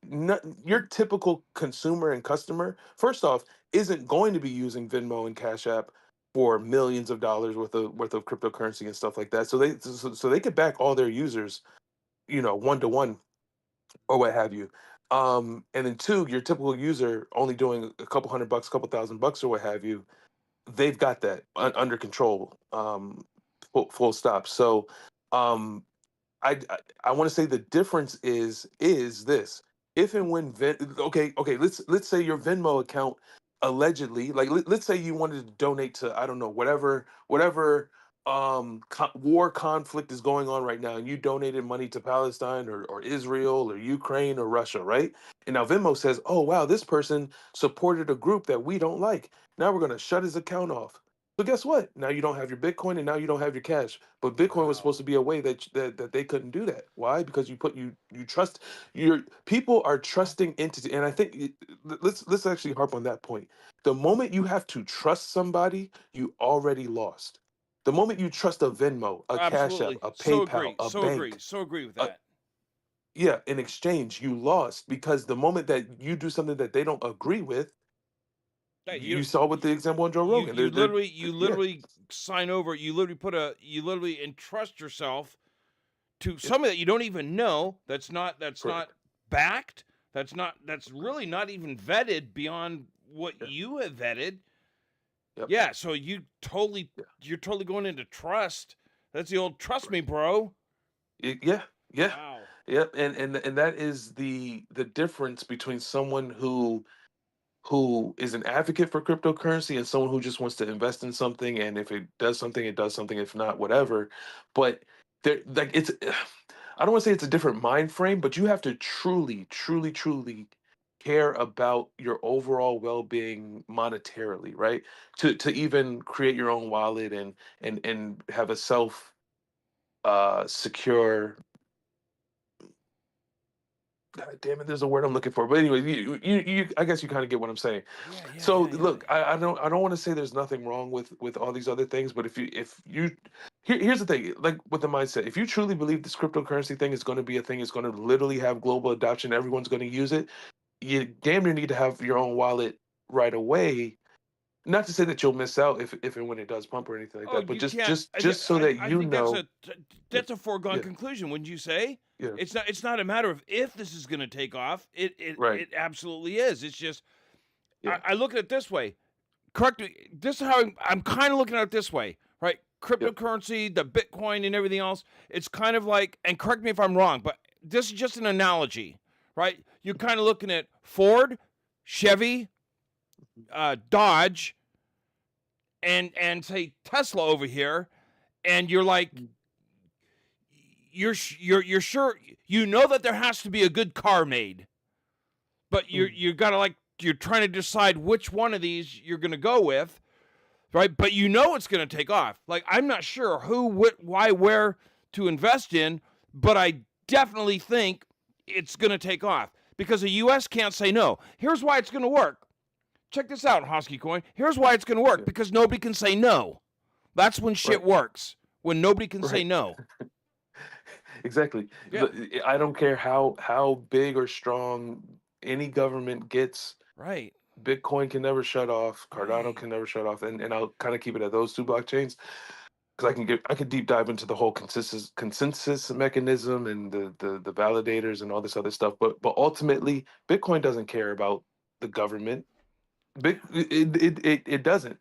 Speaker 9: your typical consumer and customer, first off, isn't going to be using Venmo and Cash App for millions of dollars worth of cryptocurrency and stuff like that. So they could back all their users, 1 to 1 or what have you. And then two, your typical user only doing a couple $100, couple $1,000 or what have you, they've got that under control. Full stop. So, um, I want to say the difference is this: if and when okay, let's say your Venmo account allegedly, like, let's say you wanted to donate to, I don't know, whatever war conflict is going on right now, and you donated money to Palestine or Israel or Ukraine or Russia, right? And now Venmo says, oh wow, this person supported a group that we don't like. Now we're going to shut his account off. So guess what? Now you don't have your Bitcoin, and now you don't have your cash. But Bitcoin was supposed to be a way that they couldn't do that. Why? Because you trust your people are trusting entity, and I think let's actually harp on that point. The moment you have to trust somebody, you already lost. The moment you trust a Venmo, a Cash App,
Speaker 2: Absolutely.
Speaker 9: a
Speaker 2: So
Speaker 9: PayPal,
Speaker 2: agree.
Speaker 9: a
Speaker 2: So agree.
Speaker 9: bank,
Speaker 2: So agree with
Speaker 9: a,
Speaker 2: that.
Speaker 9: yeah, in exchange, you lost, because the moment that you do something that they don't agree with,
Speaker 2: Yeah,
Speaker 9: you saw with the example on Joe Rogan.
Speaker 2: you
Speaker 9: Yeah,
Speaker 2: literally sign over. You literally entrust yourself to
Speaker 9: yeah,
Speaker 2: somebody that you don't even know. That's
Speaker 9: correct.
Speaker 2: not backed. That's really not even vetted beyond what
Speaker 9: Yeah,
Speaker 2: you have vetted.
Speaker 9: yep,
Speaker 2: Yeah, so
Speaker 9: yeah,
Speaker 2: you're totally going into trust. That's the old trust me, bro.
Speaker 9: yeah, yeah,
Speaker 2: Wow.
Speaker 9: yeah, and that is the difference between someone who is an advocate for cryptocurrency and someone who just wants to invest in something, and if it does something, it does something, if not, whatever. But there, like, it's I don't want to say it's a different mind frame, but you have to truly, truly, truly care about your overall well-being monetarily, right? To even create your own wallet and have a self secure, God damn it, there's a word I'm looking for. But anyway, I guess you kind of get what I'm saying.
Speaker 2: Yeah, yeah,
Speaker 9: So
Speaker 2: yeah, yeah.
Speaker 9: look, I don't want to say there's nothing wrong with all these other things, but here's the thing, like with the mindset, if you truly believe this cryptocurrency thing is going to be a thing, it's going to literally have global adoption, everyone's going to use it, you damn near need to have your own wallet right away. Not to say that you'll miss out if and when it does pump or anything like
Speaker 2: Oh,
Speaker 9: that, but
Speaker 2: you
Speaker 9: just
Speaker 2: can't.
Speaker 9: just just so that
Speaker 2: I
Speaker 9: you
Speaker 2: think
Speaker 9: know. Yeah,
Speaker 2: that's a foregone
Speaker 9: yeah,
Speaker 2: conclusion, wouldn't you say?
Speaker 9: yeah,
Speaker 2: It's not a matter of if this is going to take off.
Speaker 9: right,
Speaker 2: It absolutely is. It's just
Speaker 9: yeah,
Speaker 2: I look at it this way. Correct me. This is how I'm kind of looking at it this way, right?
Speaker 9: yep,
Speaker 2: Cryptocurrency, the Bitcoin, and everything else. It's kind of like, and correct me if I'm wrong, but this is just an analogy, right? You're kind of looking at Ford, Chevy, Dodge, and say Tesla over here, and you're like, you're sure you know that there has to be a good car made, but
Speaker 9: mm,
Speaker 2: you gotta like you're trying to decide which one of these you're gonna go with, right? But you know it's gonna take off. Like I'm not sure who, what, why, where to invest in, but I definitely think it's gonna take off because the U.S. can't say no. Here's why it's gonna work. Check this out, Hosky Coin. Here's why it's gonna work
Speaker 9: yeah,
Speaker 2: because nobody can say no. That's when shit
Speaker 9: right,
Speaker 2: works. When nobody can say
Speaker 9: right.
Speaker 2: no.
Speaker 9: Exactly.
Speaker 2: Yeah.
Speaker 9: I don't care how big or strong any government gets,
Speaker 2: Right.
Speaker 9: Bitcoin can never shut off, Cardano
Speaker 2: Right.
Speaker 9: can never shut off, and I'll kind of keep it at those two blockchains, because I can deep dive into the whole consensus mechanism and the validators and all this other stuff. But ultimately, Bitcoin doesn't care about the government. It doesn't.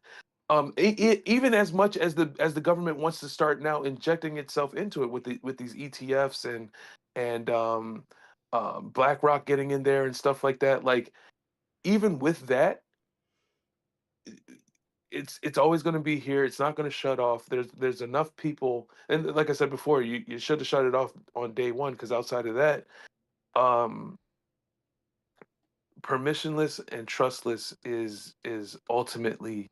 Speaker 9: Even as much as the government wants to start now injecting itself into it with these ETFs and BlackRock getting in there and stuff like that. Like, even with that, it's always going to be here. It's not going to shut off. There's enough people, and like I said before, you should have shut it off on day one, because outside of that, um, permissionless and trustless is ultimately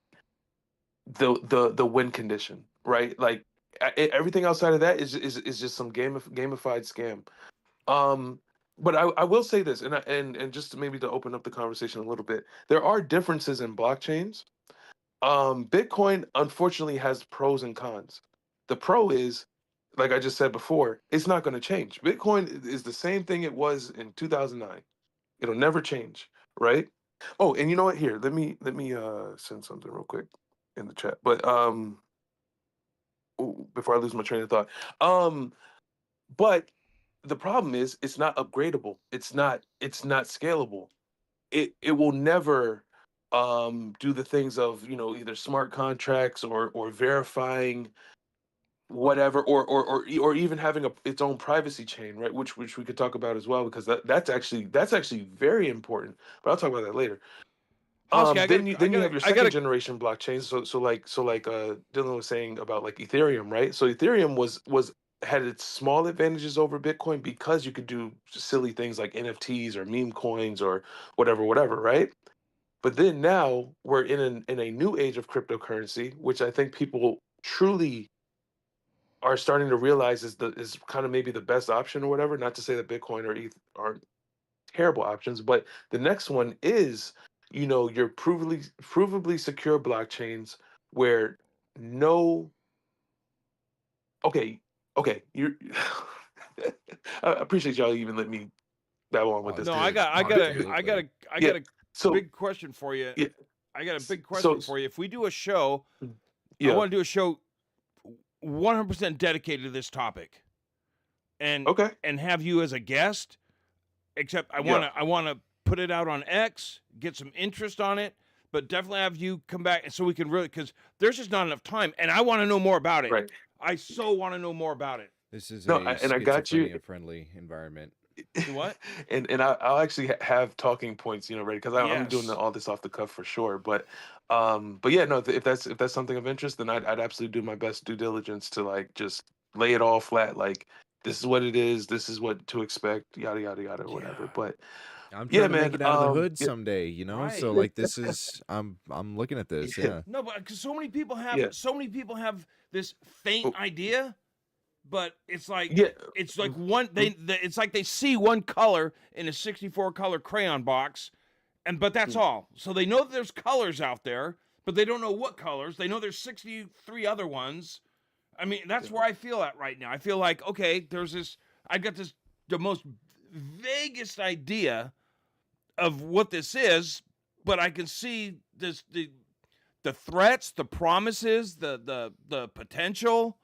Speaker 9: the win condition, right? Like everything outside of that is just some gamified scam. Um, but I will say this, and just maybe to open up the conversation a little bit, there are differences in blockchains. Bitcoin unfortunately has pros and cons. The pro is, like I just said before, it's not going to change. Bitcoin is the same thing it was in 2009. It'll never change, right? Oh, and you know what? Here, let me send something real quick in the chat. But before I lose my train of thought. But the problem is it's not upgradable. It's not scalable. It will never do the things of, either smart contracts or verifying whatever, or even having its own privacy chain, right? Which we could talk about as well, because that's actually very important. But I'll talk about that later.
Speaker 2: Husky, I got,
Speaker 9: Then you have your
Speaker 2: I got
Speaker 9: second generation blockchains. So like Dylan was saying about like Ethereum, right? So Ethereum was had its small advantages over Bitcoin because you could do silly things like NFTs or meme coins or whatever, right? But then now we're in a new age of cryptocurrency, which I think people truly are starting to realize is kind of maybe the best option or whatever. Not to say that Bitcoin or ETH aren't terrible options, but the next one is, your provably secure blockchains where no, okay, okay, you I appreciate y'all even let me babble on with this.
Speaker 2: no, I got, I
Speaker 1: Oh,
Speaker 2: got a, I got
Speaker 1: absolutely.
Speaker 2: a, I
Speaker 9: Yeah.
Speaker 2: got a
Speaker 9: So
Speaker 2: big question for you.
Speaker 9: yeah.
Speaker 2: I got a big
Speaker 9: So
Speaker 2: question for you. If we do a show, I
Speaker 9: yeah.
Speaker 2: want to do a show 100% dedicated to this topic, and
Speaker 9: Okay.
Speaker 2: have you as a guest. Except
Speaker 9: Yeah.
Speaker 2: I want to put it out on X, get some interest on it, but definitely have you come back so we can really, because there's just not enough time, and I want to know more about it.
Speaker 9: Right.
Speaker 2: I so want to know more about it.
Speaker 1: This is
Speaker 9: No,
Speaker 1: a
Speaker 9: and I got you.
Speaker 1: schizophrenia-friendly environment.
Speaker 2: Do what?
Speaker 9: and I'll actually have talking points, ready, because I'm doing
Speaker 2: Yes.
Speaker 9: all this off the cuff for sure. But yeah, no, if that's something of interest, then I'd absolutely do my best due diligence to like just lay it all flat. Like, this is what it is. This is what to expect. Yada yada yada, or whatever.
Speaker 2: Yeah.
Speaker 9: But
Speaker 1: I'm
Speaker 9: yeah,
Speaker 1: trying to make
Speaker 9: man.
Speaker 1: it out of the hood
Speaker 9: Yeah,
Speaker 1: someday,
Speaker 2: Right.
Speaker 1: So like this is I'm looking at this,
Speaker 9: yeah,
Speaker 1: yeah.
Speaker 2: No, but because
Speaker 9: yeah,
Speaker 2: so many people have this faint
Speaker 9: oh,
Speaker 2: idea, but
Speaker 9: yeah.
Speaker 2: it's like it's like they see one color in a 64 color crayon box, but that's all. So they know that there's colors out there, but they don't know what colors. They know there's 63 other ones. I mean, that's where I feel at right now. I feel like, okay, I got the most vaguest idea of what this is, but I can see the threats, the promises, the potential,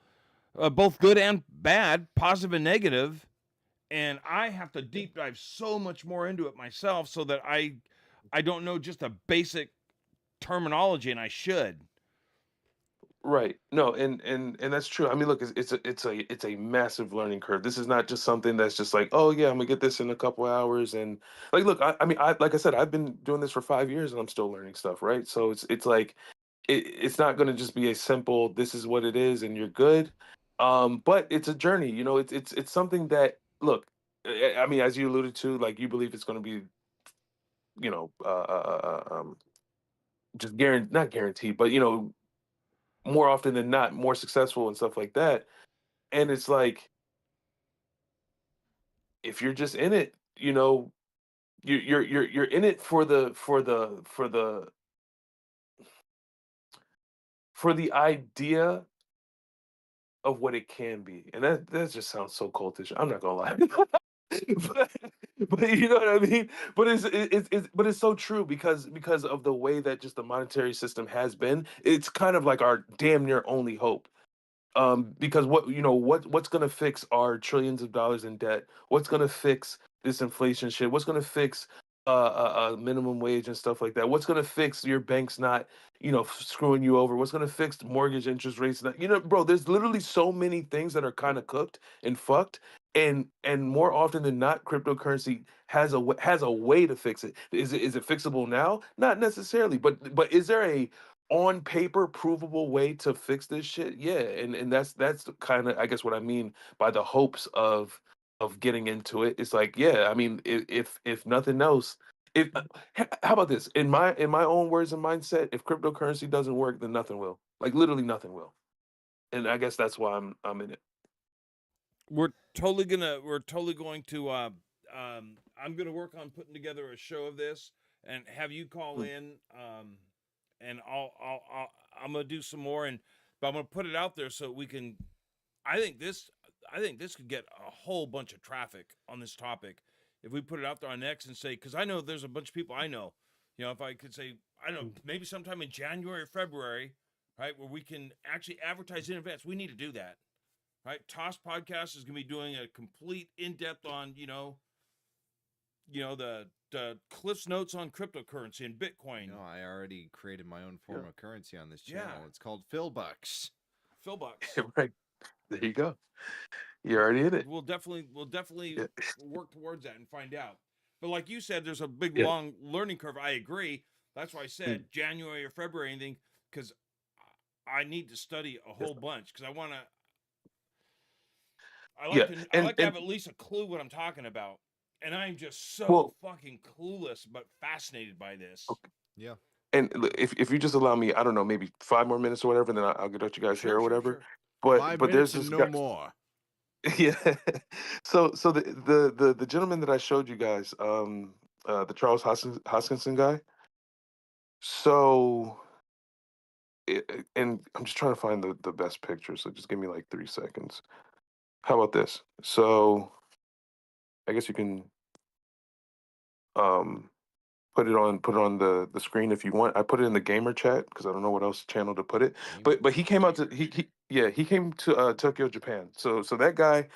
Speaker 2: both good and bad, positive and negative, and I have to deep dive so much more into it myself so that I don't know just a basic terminology, and I should.
Speaker 9: Right. No, and that's true. I mean, look, it's a massive learning curve. This is not just something that's just like, oh yeah, I'm gonna get this in a couple hours. And like, look, I mean, like I said, I've been doing this for 5 years and I'm still learning stuff, right? So it's like it's not gonna just be a simple, this is what it is and you're good. But it's a journey. It's something that, look, I mean, as you alluded to, like, you believe it's gonna be, you know, just guaranteed, not guaranteed, but more often than not, more successful and stuff like that. And it's like, if you're just in it, you're in it for the idea of what it can be, and that just sounds so cultish. I'm not gonna lie, but, but you know what I mean. But it's so true, because of the way that just the monetary system has been. It's kind of like our damn near only hope. Because what's gonna fix our trillions of dollars in debt? What's gonna fix this inflation shit? What's gonna fix minimum wage and stuff like that? What's gonna fix your banks not screwing you over? What's gonna fix mortgage interest rates? Bro, there's literally so many things that are kind of cooked and fucked. And more often than not, cryptocurrency has a way to fix it. Is it fixable now? Not necessarily, but is there on paper provable way to fix this shit, yeah, and that's kind of, I guess, what I mean by the hopes of getting into it. It's like, yeah, I mean, if nothing else, if how about this? In my own words and mindset, if cryptocurrency doesn't work, then nothing will. Like literally nothing will. And I guess that's why I'm in it.
Speaker 2: We're totally going to I'm gonna work on putting together a show of this and have you call
Speaker 9: Mm.
Speaker 2: in, and I'm gonna do some more, but I'm gonna put it out there so we can. I think this could get a whole bunch of traffic on this topic if we put it out there on X and say, because I know there's a bunch of people I know. If I could say, I don't know, maybe sometime in January or February, right, where we can actually advertise in advance. We need to do that, right? Toss Podcast is going to be doing a complete in-depth on, the Cliff's Notes on cryptocurrency and Bitcoin.
Speaker 1: No, I already created my own form
Speaker 9: Yeah.
Speaker 1: of currency on this channel.
Speaker 2: Yeah.
Speaker 1: It's called Philbucks.
Speaker 2: Philbucks.
Speaker 9: Right. There you go. You're already in it.
Speaker 2: We'll definitely
Speaker 9: Yeah.
Speaker 2: work towards that and find out. But like you said, there's a big
Speaker 9: Yeah.
Speaker 2: long learning curve. I agree. That's why I said
Speaker 9: Mm.
Speaker 2: January or February, anything, because I need to study a whole bunch because I want to.
Speaker 9: Yeah.
Speaker 2: I like to
Speaker 9: And
Speaker 2: have at least a clue what I'm talking about, and I'm just so
Speaker 9: well,
Speaker 2: fucking clueless but fascinated by this.
Speaker 1: Yeah.
Speaker 9: and if you just allow me, I don't know, maybe 5 more minutes or whatever, then I'll get what you guys hear or whatever.
Speaker 2: Sure.
Speaker 9: But
Speaker 1: 5 minutes
Speaker 9: there's
Speaker 1: and
Speaker 9: this
Speaker 1: no
Speaker 9: guy.
Speaker 1: more.
Speaker 9: Yeah. So the gentleman that I showed you guys, the Charles Hoskinson guy. So and I'm just trying to find the best picture. So just give me like 3 seconds. How about this? So I guess you can um put it on the screen if you want. I put it in the gamer chat because I don't know what else channel to put it. But he came out to he came to Tokyo, Japan. So that guy,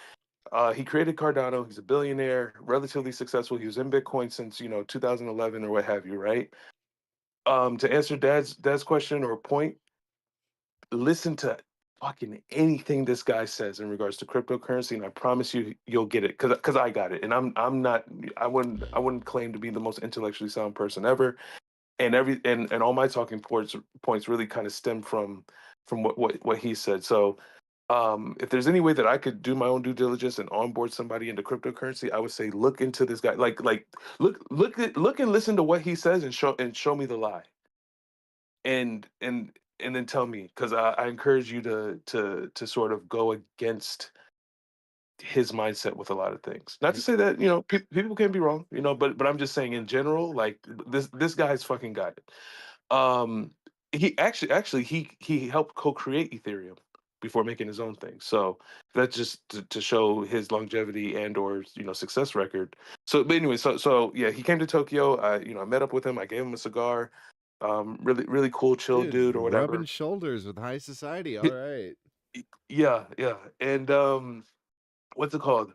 Speaker 9: he created Cardano. He's a billionaire, relatively successful. He was in Bitcoin since 2011 or what have you, right? To answer Dad's question or point, listen to fucking anything this guy says in regards to cryptocurrency, and I promise you you'll get it because I got it, and I'm not I wouldn't claim to be the most intellectually sound person ever, and and all my talking points really kind of stem from what he said. So if there's any way that I could do my own due diligence and onboard somebody into cryptocurrency, I would say look into this guy. Like look and listen to what he says and show me the lie. And then tell me, because I encourage you to sort of go against his mindset with a lot of things. Not to say that people can be wrong, but I'm just saying in general, like this guy's fucking got it. Um, he actually he helped co-create Ethereum before making his own thing. So that's just to show his longevity and or success record. So, but anyway, so yeah, he came to Tokyo. I met up with him. I gave him a cigar. Really cool, chill
Speaker 1: Dude,
Speaker 9: dude or
Speaker 1: rubbing
Speaker 9: whatever.
Speaker 1: shoulders with high society. All right.
Speaker 9: Yeah. And what's it called?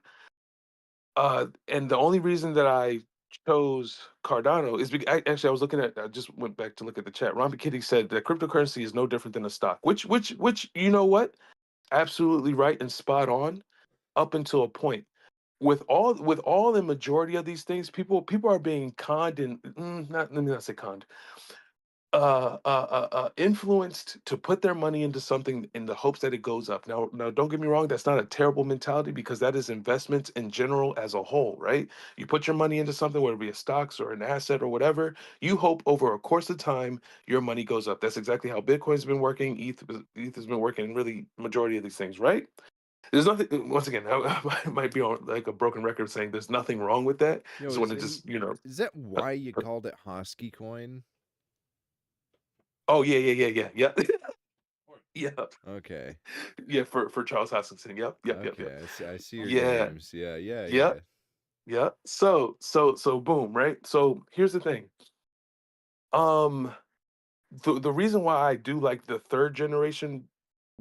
Speaker 9: And the only reason that I chose Cardano is because actually I just went back to look at the chat. Ron Kitty said that cryptocurrency is no different than a stock, which you know what? Absolutely right and spot on up until a point. With all the majority of these things, people are being conned and not let me not say conned, influenced to put their money into something in the hopes that it goes up. Now, don't get me wrong. That's not a terrible mentality because that is investments in general as a whole, right? You put your money into something, whether it be a stocks or an asset or whatever. You hope over a course of time your money goes up. That's exactly how Bitcoin's been working. ETH has been working. And really, majority of these things, right? There's nothing. Once again, I might be on like a broken record saying there's nothing wrong with that.
Speaker 1: Yo,
Speaker 9: So when it just
Speaker 1: is that why you called it Hosky coin?
Speaker 9: oh yeah. Yeah.
Speaker 1: Okay.
Speaker 9: Yeah, for Charles Hoskinson. Yep.
Speaker 1: Okay. I see your
Speaker 9: Yeah,
Speaker 1: games. Yeah.
Speaker 9: yep, yeah. So boom, right? So here's the thing. Um, the reason why I do like the third generation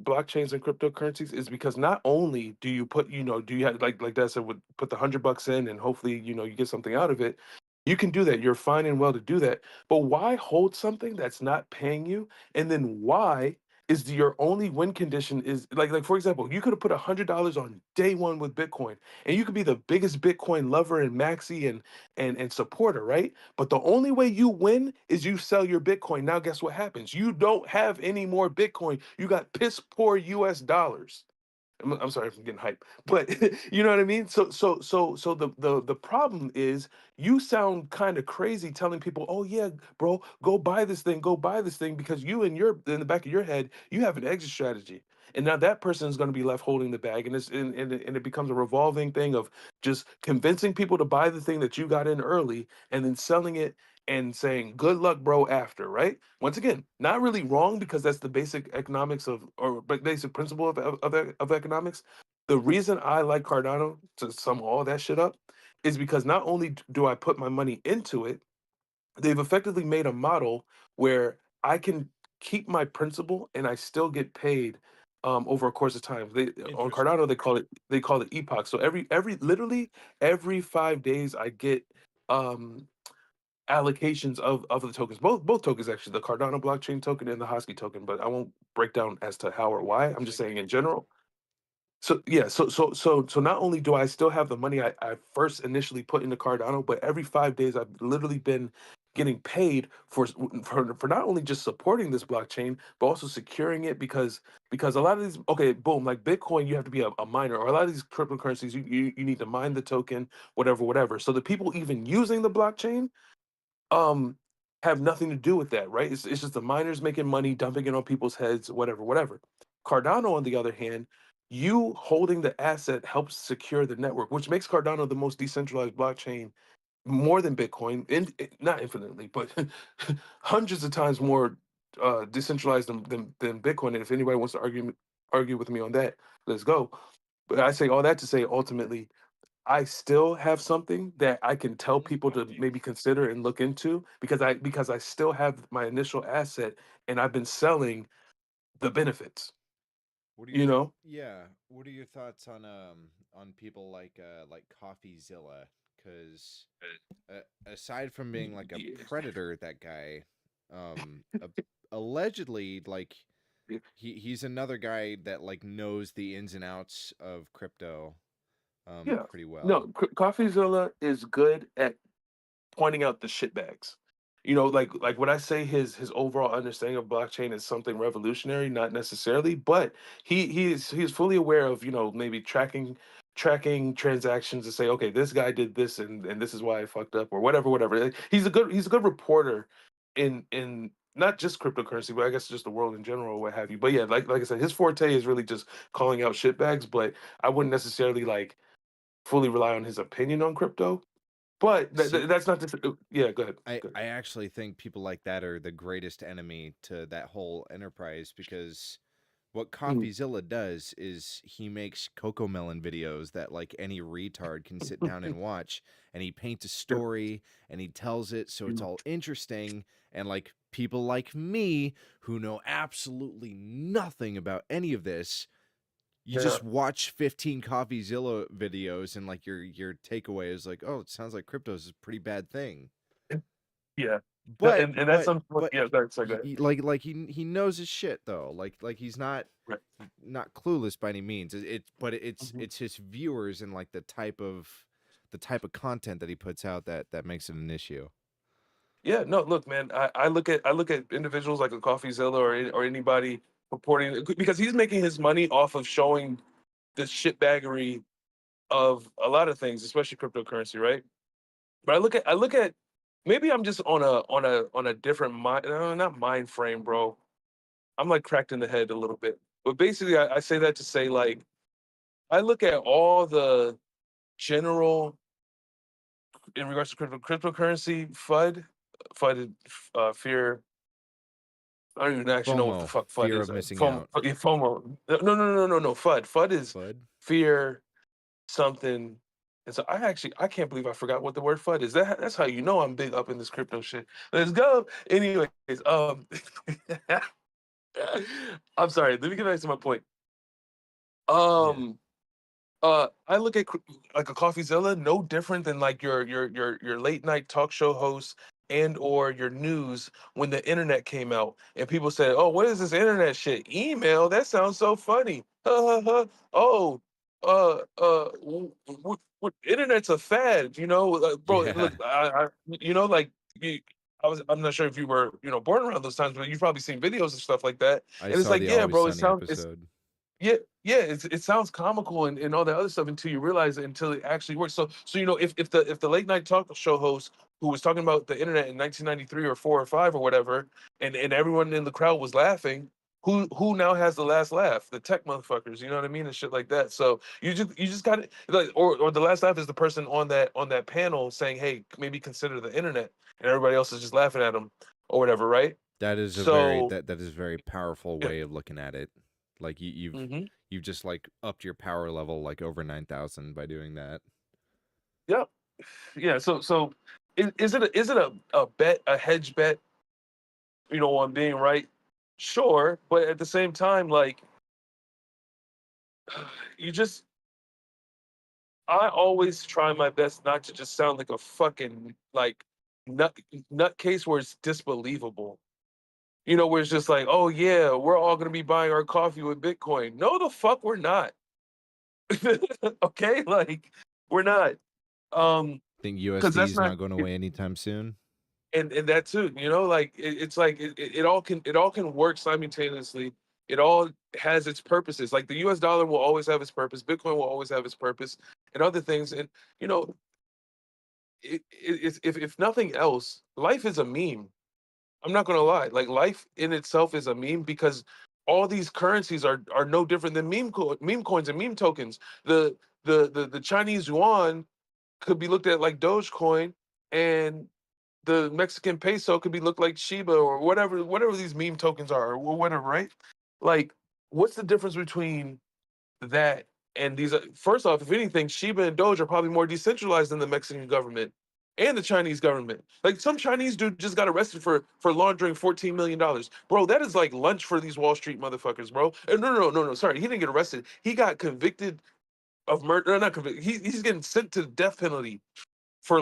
Speaker 9: blockchains and cryptocurrencies is because not only do you put, do you have like that said, would put the $100 in and hopefully, you get something out of it. You can do that. You're fine and well to do that. But why hold something that's not paying you? And then why is your only win condition is like for example, you could have put $100 on day one with Bitcoin, and you could be the biggest Bitcoin lover and maxi and supporter, right? But the only way you win is you sell your Bitcoin. Now, guess what happens? You don't have any more Bitcoin. You got piss poor US dollars. I'm sorry if I'm getting hype, but you know what I mean. So the problem is you sound kind of crazy telling people, oh yeah, bro, go buy this thing, because you in the back of your head you have an exit strategy, and now that person is going to be left holding the bag, and it becomes a revolving thing of just convincing people to buy the thing that you got in early, and then selling it and saying good luck bro after, right? Once again, not really wrong, because that's the basic economics basic principle of economics. The reason I like Cardano to sum all that shit up is because not only do I put my money into it, they've effectively made a model where I can keep my principal and I still get paid over a course of time. On
Speaker 1: Interesting.
Speaker 9: Cardano they call it epoch. So literally every 5 days I get um allocations of the tokens. Both tokens actually, the Cardano blockchain token and the Hosky token, but I won't break down as to how or why. I'm just saying in general. So yeah, so not only do I still have the money I first initially put into Cardano, but every 5 days I've literally been getting paid for not only just supporting this blockchain, but also securing it, because a lot of these, okay, boom, like Bitcoin, you have to be a miner, or a lot of these cryptocurrencies, you need to mine the token, whatever. So the people even using the blockchain um have nothing to do with that, right? It's just the miners making money, dumping it on people's heads, whatever. Cardano, on the other hand, you holding the asset helps secure the network, which makes Cardano the most decentralized blockchain, more than Bitcoin, not infinitely, but hundreds of times more decentralized than Bitcoin. And if anybody wants to argue with me on that, let's go. But I say all that to say, ultimately, I still have something that I can tell people to maybe consider and look into, because I still have my initial asset and I've been selling the benefits.
Speaker 1: What are your
Speaker 9: You know?
Speaker 1: yeah? What are your thoughts on people like CoffeeZilla? Because aside from being like a predator, that guy, allegedly, like he's another guy that like knows the ins and outs of crypto
Speaker 9: Yeah.
Speaker 1: pretty well.
Speaker 9: No, CoffeeZilla is good at pointing out the shitbags. Like when I say his overall understanding of blockchain is something revolutionary, not necessarily, but he's fully aware of, maybe tracking transactions to say, okay, this guy did this and this is why I fucked up, or whatever. He's a good reporter in not just cryptocurrency, but I guess just the world in general, or what have you. But yeah, like I said, his forte is really just calling out shitbags, but I wouldn't necessarily like fully rely on his opinion on crypto. But
Speaker 1: See,
Speaker 9: that's not just, yeah. Go ahead.
Speaker 1: I
Speaker 9: Go ahead.
Speaker 1: I actually think people like that are the greatest enemy to that whole enterprise, because what
Speaker 9: Mm.
Speaker 1: CoffeeZilla does is he makes Coco Melon videos that like any retard can sit down and watch, and he paints a
Speaker 9: Yeah.
Speaker 1: story and he tells it so it's
Speaker 9: Mm.
Speaker 1: all interesting, and like people like me who know absolutely nothing about any of this, you
Speaker 9: Yeah.
Speaker 1: just watch 15 CoffeeZilla videos and like your takeaway is like, oh, it sounds like crypto is a pretty bad thing.
Speaker 9: Yeah. No,
Speaker 1: But
Speaker 9: and that's something.
Speaker 1: but
Speaker 9: Yeah. Go ahead. Sorry, go ahead.
Speaker 1: like he knows his shit though. Like he's
Speaker 9: Right.
Speaker 1: not clueless by any means. But it's
Speaker 9: Mhm.
Speaker 1: it's his viewers and like the type of content that he puts out that makes it an issue.
Speaker 9: Yeah. No. Look, man. I look at individuals like a CoffeeZilla or anybody purporting, because he's making his money off of showing the shitbaggery of a lot of things, especially cryptocurrency, right? But I look at maybe I'm just on a different mind, not mind frame, bro. I'm like cracked in the head a little bit. But basically, I say that to say, like, I look at all the general, in regards to cryptocurrency, FUD, fear. I don't even actually know what the
Speaker 1: FOMO,
Speaker 9: fuck FUD
Speaker 1: fear
Speaker 9: is.
Speaker 1: of missing
Speaker 9: FOMO,
Speaker 1: out.
Speaker 9: yeah, FOMO. No. FUD. FUD is
Speaker 1: Fud?
Speaker 9: fear something. And so I can't believe I forgot what the word FUD is. That's how you know I'm big up in this crypto shit. Let's go. Anyways, I'm sorry. Let me get back to my point.
Speaker 1: Yeah.
Speaker 9: Um, I look at like a CoffeeZilla, no different than like your late night talk show host and or your news when the internet came out and people said, "Oh, what is this internet shit? Email? That sounds so funny." Oh, internet's a fad, you know, bro.
Speaker 1: Yeah,
Speaker 9: Look, you know, like you, I'm not sure if you were, you know, born around those times, but you've probably seen videos and stuff like that.
Speaker 1: I
Speaker 9: And it's
Speaker 1: saw
Speaker 9: like,
Speaker 1: the
Speaker 9: yeah,
Speaker 1: Always
Speaker 9: bro,
Speaker 1: Sunny episode.
Speaker 9: yeah, it sounds comical and all that other stuff until you realize it, until it actually works. So you know, if the late night talk show host who was talking about the internet in 1993 or 4 or 5 or whatever, and everyone in the crowd was laughing, who now has the last laugh? The tech motherfuckers, you know what I mean, and shit like that. So you just got to like, or the last laugh is the person on that panel saying, "Hey, maybe consider the internet," and everybody else is just laughing at them or whatever, right?
Speaker 1: That is a very
Speaker 9: So
Speaker 1: that is a very powerful
Speaker 9: yeah.
Speaker 1: way of looking at it. Like
Speaker 9: Hmm.
Speaker 1: you've just like upped your power level like over 9,000 by doing that.
Speaker 9: Yep. Yeah. So is it a bet, a hedge bet, you know, on being right? Sure, but at the same time, like you just I always try my best not to just sound like a fucking like nut nutcase where it's disbelievable. You know, where it's just like, oh yeah, we're all gonna be buying our coffee with Bitcoin. No, the fuck we're not. Okay, like we're not.
Speaker 1: Think
Speaker 9: Because
Speaker 1: USD
Speaker 9: that's
Speaker 1: is
Speaker 9: not.
Speaker 1: not going away anytime soon.
Speaker 9: And that too, you know, like it's like it all can work simultaneously. It all has its purposes. Like the US dollar will always have its purpose, Bitcoin will always have its purpose, and other things. And you know, if nothing else, life is a meme. I'm not gonna lie. Like life in itself is a meme because all these currencies are no different than meme coins and meme tokens. The Chinese yuan could be looked at like Dogecoin, and the Mexican peso could be looked like Shiba or whatever these meme tokens are or whatever, right? Like, what's the difference between that and these? First off, if anything, Shiba and Doge are probably more decentralized than the Mexican government and the Chinese government. Like some Chinese dude just got arrested for laundering $14 million, bro. That is like lunch for these Wall Street motherfuckers, bro. And no. Sorry, he didn't get arrested. He got convicted of murder. No, not convicted. He's getting sent to the death penalty for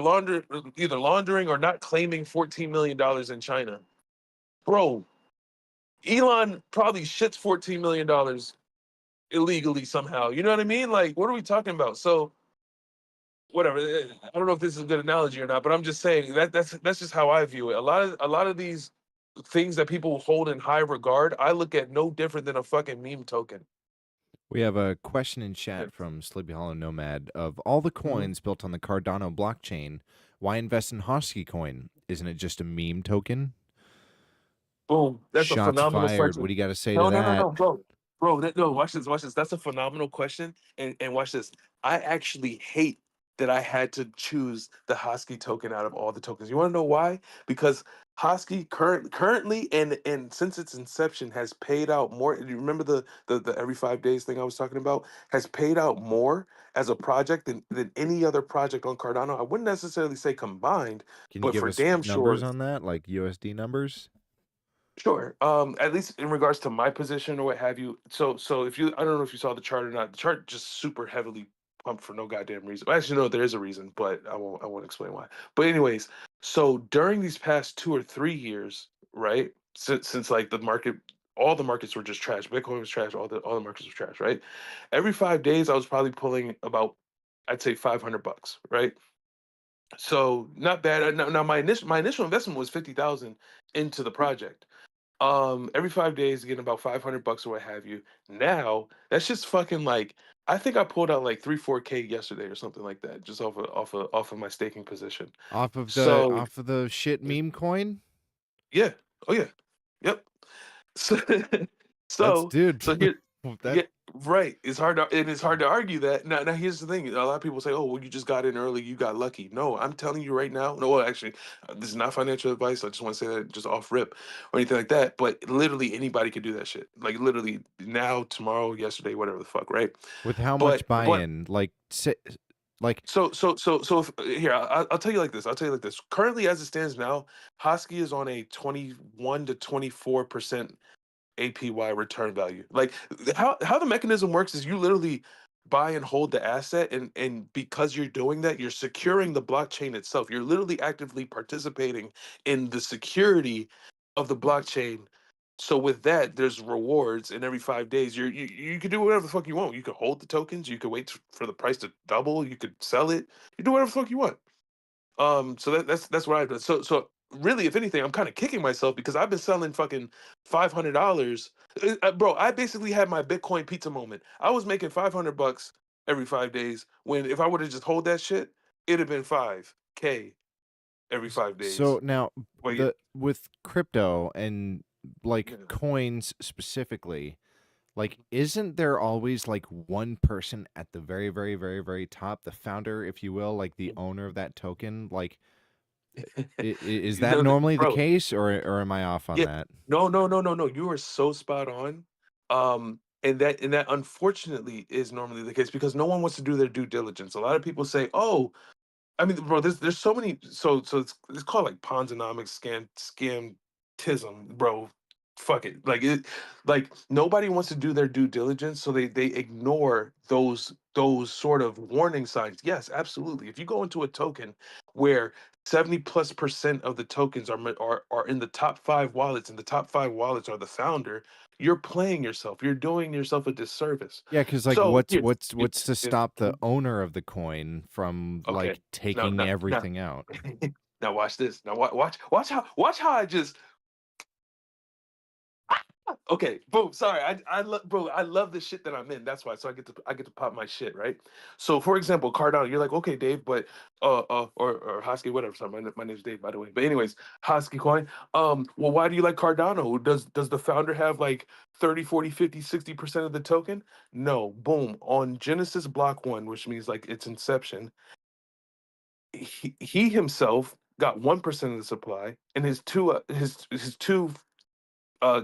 Speaker 9: either laundering or not claiming $14 million in China. Bro, Elon probably shits $14 million illegally somehow. You know what I mean? Like, what are we talking about? So whatever. I don't know if this is a good analogy or not, but I'm just saying that's just how I view it. A lot of these things that people hold in high regard, I look at no different than a fucking meme token.
Speaker 1: We have a question in
Speaker 9: Yeah.
Speaker 1: chat from Sleepy Hollow Nomad. Of all the
Speaker 9: Mhm.
Speaker 1: coins built on the Cardano blockchain, why invest in Hosky coin? Isn't it just a meme token?
Speaker 9: Boom. That's a
Speaker 1: Shots
Speaker 9: phenomenal
Speaker 1: fired. What
Speaker 9: question.
Speaker 1: do you got to say to
Speaker 9: No,
Speaker 1: that?
Speaker 9: bro. Bro, no, watch this, watch this. That's a phenomenal question. And watch this. I actually hate that I had to choose the Hosky token out of all the tokens. You want to know why? Because Hosky currently and since its inception has paid out more. Do you remember the every 5 days thing I was talking about? Has paid out more as a project than any other project on Cardano. I wouldn't necessarily say combined,
Speaker 1: Can you
Speaker 9: but
Speaker 1: give
Speaker 9: for
Speaker 1: us
Speaker 9: damn
Speaker 1: numbers
Speaker 9: sure.
Speaker 1: on that, like USD numbers?
Speaker 9: Sure. At least in regards to my position or what have you. So if you, I don't know if you saw the chart or not. The chart just super heavily pumped for no goddamn reason. Well, actually, no, there is a reason, but I won't explain why. But anyways, so during these past 2 or 3 years, right? Since like the market, all the markets were just trash. Bitcoin was trash. All the markets were trash, right? Every 5 days, I was probably pulling about, I'd say $500, right? So not bad. Now my initial investment was 50,000 into the project. Every 5 days, getting about $500 or what have you. Now that's just fucking like I think I pulled out like 3-4K yesterday or something like that, just off of my staking position. So
Speaker 1: Off of the shit meme coin?
Speaker 9: yeah, oh yeah, yep. So
Speaker 1: That's
Speaker 9: so
Speaker 1: dude.
Speaker 9: so here,
Speaker 1: That
Speaker 9: yeah, right. It's hard to argue that. Now here's the thing. A lot of people say, "Oh, well, you just got in early, you got lucky." No, I'm telling you right now. No, well, actually, this is not financial advice. I just want to say that just off rip or anything like that. But literally anybody could do that shit. Like literally now, tomorrow, yesterday, whatever the fuck, right?
Speaker 1: with how
Speaker 9: But
Speaker 1: much
Speaker 9: but
Speaker 1: buy-in? Like
Speaker 9: so if, here I'll tell you like this. I'll tell you like this. Currently, as it stands now, Hosky is on a 21 to 24% APY return value. Like how the mechanism works is you literally buy and hold the asset, and because you're doing that, you're securing the blockchain itself. You're literally actively participating in the security of the blockchain. So with that, there's rewards, and every 5 days, you can do whatever the fuck you want. You could hold the tokens, you could wait for the price to double, you could sell it, you do whatever the fuck you want. So that's what I've done. So really, if anything, I'm kind of kicking myself because I've been selling fucking $500. Bro, I basically had my Bitcoin pizza moment. I was making $500 every 5 days. When if I would have just hold that shit, it'd have been 5K every 5 days.
Speaker 1: So now
Speaker 9: Well, yeah,
Speaker 1: with crypto and like
Speaker 9: yeah.
Speaker 1: coins specifically, like isn't there always like one person at the very, very, very, very top, the founder, if you will, like the owner of that token? Like is
Speaker 9: You
Speaker 1: that
Speaker 9: know,
Speaker 1: normally the
Speaker 9: bro.
Speaker 1: case, or am I off on
Speaker 9: Yeah.
Speaker 1: that?
Speaker 9: No, no, no, no, no. You are so spot on. And that unfortunately is normally the case because no one wants to do their due diligence. A lot of people say, "Oh, I mean, bro, there's so many. So it's called like Ponzonomics, scamtism, bro. Fuck it. Like nobody wants to do their due diligence, so they ignore those sort of warning signs. Yes, absolutely. If you go into a token where 70+% of the tokens are in the top 5 wallets, and the top 5 wallets are the founder, you're playing yourself. You're doing yourself a disservice.
Speaker 1: Yeah, because like
Speaker 9: So
Speaker 1: what's
Speaker 9: here,
Speaker 1: what's
Speaker 9: here-
Speaker 1: what's to
Speaker 9: here-
Speaker 1: stop the owner of the coin from
Speaker 9: okay.
Speaker 1: like
Speaker 9: Now,
Speaker 1: taking
Speaker 9: now,
Speaker 1: everything out?
Speaker 9: now watch this. Now watch how I just okay. Boom. Sorry. I love bro. I love the shit that I'm in. That's why. So I get to pop my shit, right? So for example, Cardano. You're like, okay, Dave, but or Hosky, whatever. Sorry, my name's Dave, by the way. But anyways, Hosky coin. Well, why do you like Cardano? Does the founder have like 30, 40, 50, 60% of the token? No. Boom. On Genesis block one, which means like its inception, he himself got 1% of the supply, and his two uh,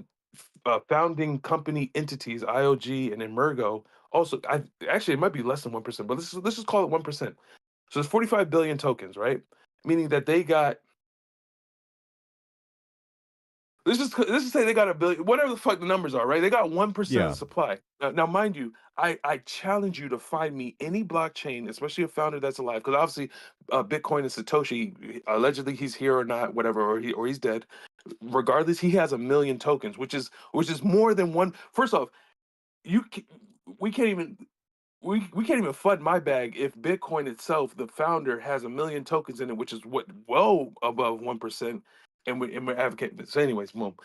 Speaker 9: founding company entities, IOG and Emergo, also, actually it might be less than 1%, but let's just call it 1%. So it's 45 billion tokens, right? Meaning that they got, let's just say they got a billion, whatever the fuck the numbers are, right? They got 1% of
Speaker 1: Yeah.
Speaker 9: the supply. Now, mind you, I challenge you to find me any blockchain, especially a founder that's alive, because obviously Bitcoin and Satoshi, allegedly he's here or not, whatever, or he's dead. Regardless, he has a million tokens, which is more than one. First off, you ca- we can't even we can't even fund my bag if Bitcoin itself, the founder, has a million tokens in it, which is what well above 1%, and we're advocating. So, anyways, boom.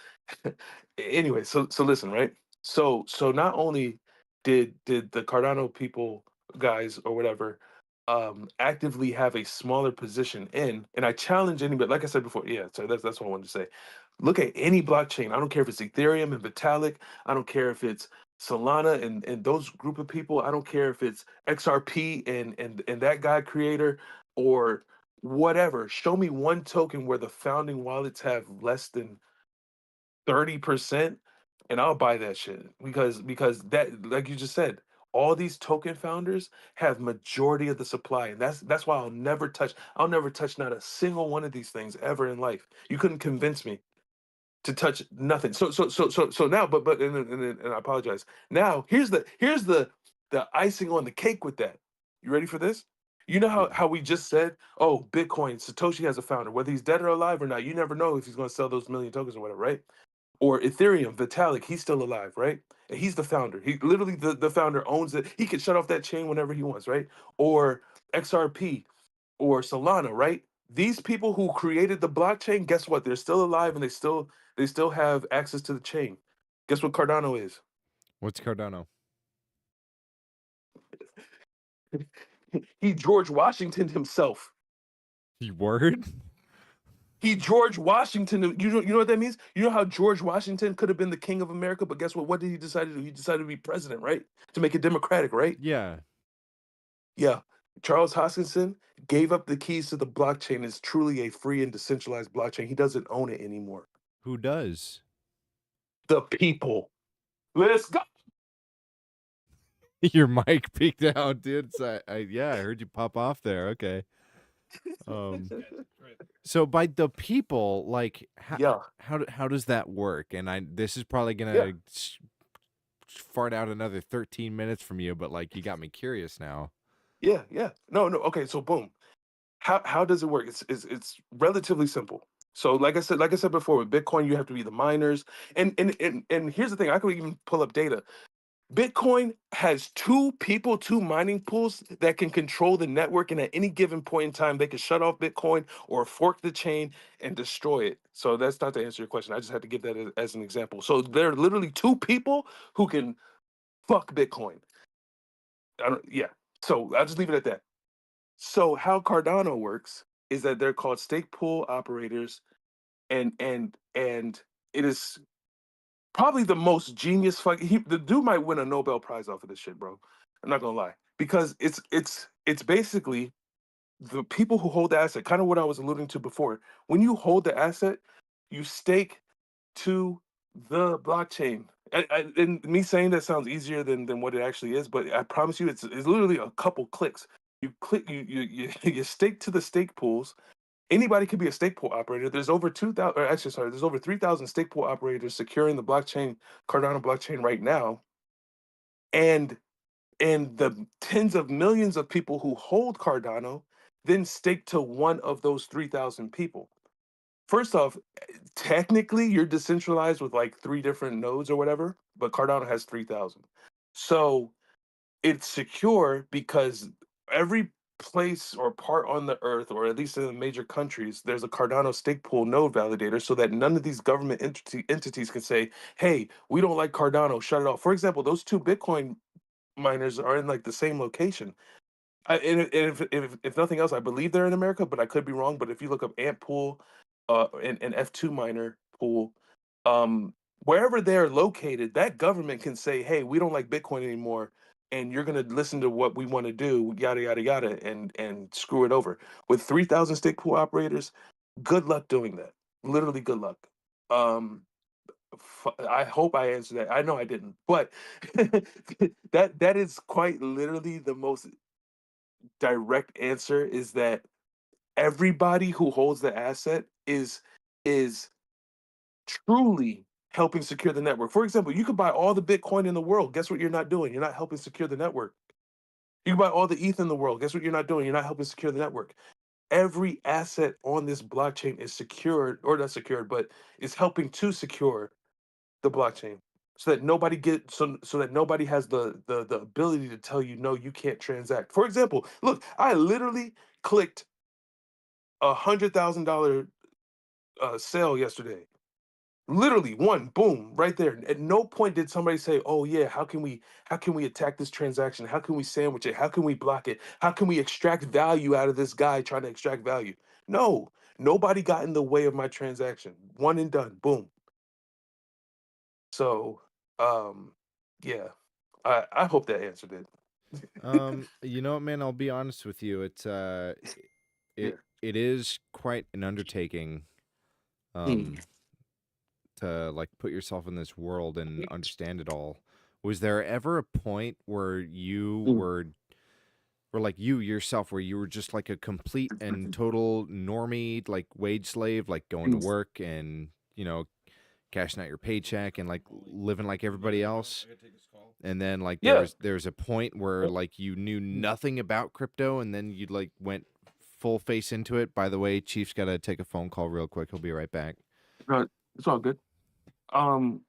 Speaker 9: Anyway, so listen, right? So not only did the Cardano people, guys or whatever, actively have a smaller position in, and I challenge anybody. Like I said before, yeah. So that's what I wanted to say. Look at any blockchain. I don't care if it's Ethereum and Vitalik. I don't care if it's Solana and those group of people. I don't care if it's XRP and that guy creator or whatever. Show me one token where the founding wallets have less than 30%, and I'll buy that shit because that, like you just said, all these token founders have majority of the supply, and that's why I'll never touch not a single one of these things ever in life. You couldn't convince me to touch nothing. So now, but and I apologize. Now here's the icing on the cake with that. You ready for this? You know how we just said, oh, Bitcoin, Satoshi has a founder, whether he's dead or alive or not. You never know if he's going to sell those million tokens or whatever, right? Or Ethereum, Vitalik, he's still alive, right? And he's the founder. He literally the founder owns it. He can shut off that chain whenever he wants, right? Or XRP or Solana, right? These people who created the blockchain, guess what? They're still alive and they still have access to the chain. Guess what Cardano is?
Speaker 1: What's Cardano?
Speaker 9: He George Washington himself.
Speaker 1: You word?
Speaker 9: He George Washington. You know what that means? You know how George Washington could have been the king of America, but guess what? What did he decide to do? He decided to be president, right? To make it democratic, right?
Speaker 1: Yeah.
Speaker 9: Yeah. Charles Hoskinson gave up the keys to the blockchain. It's truly a free and decentralized blockchain. He doesn't own it anymore.
Speaker 1: Who does?
Speaker 9: The people. Let's go.
Speaker 1: Your mic peaked out, dude. So yeah, I heard you pop off there. Okay. Um. So by the people, like,
Speaker 9: Yeah.
Speaker 1: how does that work? And this is probably
Speaker 9: Yeah.
Speaker 1: gonna fart out another 13 minutes from you, but like you got me curious now.
Speaker 9: Yeah, yeah. No, no. Okay, so boom. How does it work? It's relatively simple. So like I said before, with Bitcoin, you have to be the miners. And here's the thing, I could even pull up data. Bitcoin has two mining pools that can control the network, and at any given point in time, they can shut off Bitcoin or fork the chain and destroy it. So that's not to answer your question. I just had to give that as an example. So there are literally two people who can fuck Bitcoin. Yeah. So I'll just leave it at that. So how Cardano works is that they're called stake pool operators, and it is probably the most genius the dude might win a Nobel Prize off of this shit, bro. I'm not gonna lie. Because it's basically the people who hold the asset, kind of what I was alluding to before. When you hold the asset, you stake to the blockchain. And me saying that sounds easier than what it actually is, but I promise you, it's literally a couple clicks. You click, you stake to the stake pools. Anybody could be a stake pool operator. There's over 2,000, or actually, sorry, there's over 3,000 stake pool operators securing the blockchain, Cardano blockchain right now, and the tens of millions of people who hold Cardano then stake to one of those 3,000 people. First off, technically you're decentralized with like three different nodes or whatever, but Cardano has 3,000. So it's secure because every place or part on the earth, or at least in the major countries, there's a Cardano stake pool node validator so that none of these government entities can say, hey, we don't like Cardano, shut it off. For example, those two Bitcoin miners are in like the same location. And if nothing else, I believe they're in America, but I could be wrong. But if you look up Ant Pool, and F2 miner pool, um, wherever they're located, that government can say, "Hey, we don't like Bitcoin anymore, and you're going to listen to what we want to do, yada yada yada," and screw it over. With 3,000 stake pool operators, good luck doing that. Literally, good luck. Um, I hope I answered that. I know I didn't, but that is quite literally the most direct answer, is that everybody who holds the asset is truly helping secure the network. For example, you could buy all the Bitcoin in the world. Guess what you're not doing? You're not helping secure the network. You can buy all the ETH in the world. Guess what you're not doing? You're not helping secure the network. Every asset on this blockchain is secured, or not secured, but is helping to secure the blockchain, so that nobody has the ability to tell you, no, you can't transact. For example, look, I literally clicked $100,000 sale yesterday. Literally one, boom, right there. At no point did somebody say, "Oh yeah, how can we attack this transaction? How can we sandwich it? How can we block it? How can we extract value out of this guy trying to extract value?" No, nobody got in the way of my transaction. One and done, boom. So, um, yeah, I hope that answered it.
Speaker 1: You know what, man? I'll be honest with you.
Speaker 9: Yeah.
Speaker 1: It is quite an undertaking,
Speaker 9: Hmm.
Speaker 1: to like put yourself in this world and understand it all. Was there ever a point where you
Speaker 9: Hmm.
Speaker 1: were like you yourself, where you were just like a complete and total normie, like wage slave, like going to work and, cashing out your paycheck and like living like everybody else? And then like
Speaker 9: Yeah.
Speaker 1: there's a point where like you knew nothing about crypto, and then you like went full face into it. By the way, Chief's got to take a phone call real quick. He'll be right back.
Speaker 9: It's all good. Um,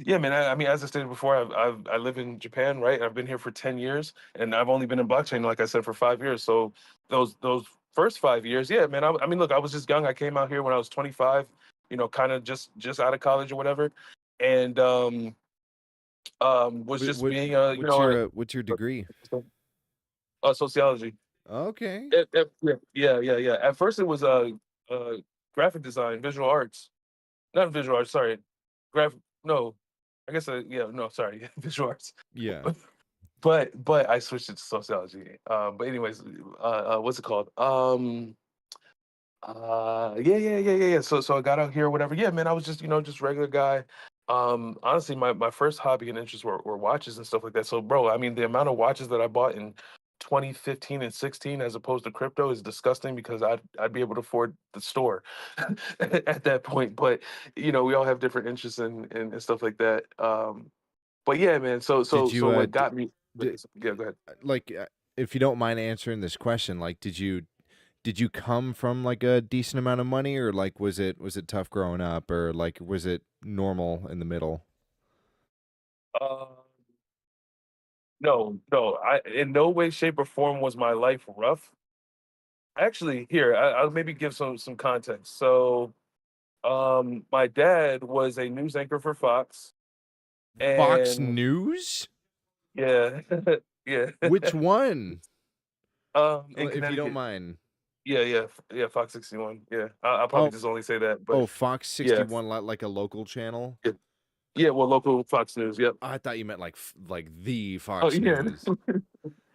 Speaker 9: Yeah, man. I mean, as I stated before, I live in Japan, right? I've been here for 10 years, and I've only been in blockchain, like I said, for 5 years. So those first 5 years, yeah, man. I mean, look, I was just young. I came out here when I was 25, kind of just out of college or whatever, and was just being
Speaker 1: What's your degree?
Speaker 9: sociology.
Speaker 1: Okay.
Speaker 9: Yeah. At first, it was graphic design, visual arts, not visual arts. Sorry, graphic. No, I guess yeah. No, sorry, visual arts.
Speaker 1: Yeah.
Speaker 9: But I switched it to sociology. But anyways, what's it called? Yeah. So I got out here, whatever. Yeah, man, I was just regular guy. Honestly, my first hobby and interest were watches and stuff like that. So, bro, I mean, the amount of watches that I bought in 2015 and 16 as opposed to crypto is disgusting, because I'd be able to afford the store at that point. But we all have different interests and stuff like that. but yeah, man. So
Speaker 1: Did you
Speaker 9: what got me?
Speaker 1: d-
Speaker 9: Yeah, go ahead.
Speaker 1: like if you don't mind answering this question, like did you come from like a decent amount of money, or like was it tough growing up, or like was it normal in the middle?
Speaker 9: Uh, no. I in no way, shape, or form was my life rough. Actually, here I'll maybe give some context. So, my dad was a news anchor for Fox,
Speaker 1: Fox
Speaker 9: and
Speaker 1: News?
Speaker 9: yeah, yeah,
Speaker 1: Which one?
Speaker 9: in
Speaker 1: If you don't
Speaker 9: Connecticut.
Speaker 1: mind.
Speaker 9: Yeah, Fox 61. Yeah, I'll probably
Speaker 1: Oh,
Speaker 9: just only say that, but
Speaker 1: oh, Fox
Speaker 9: yeah,
Speaker 1: 61, like a local channel.
Speaker 9: yeah, yeah. Well, local Fox News. Yep.
Speaker 1: I thought you meant like like the
Speaker 9: Oh
Speaker 1: Fox
Speaker 9: yeah.
Speaker 1: News.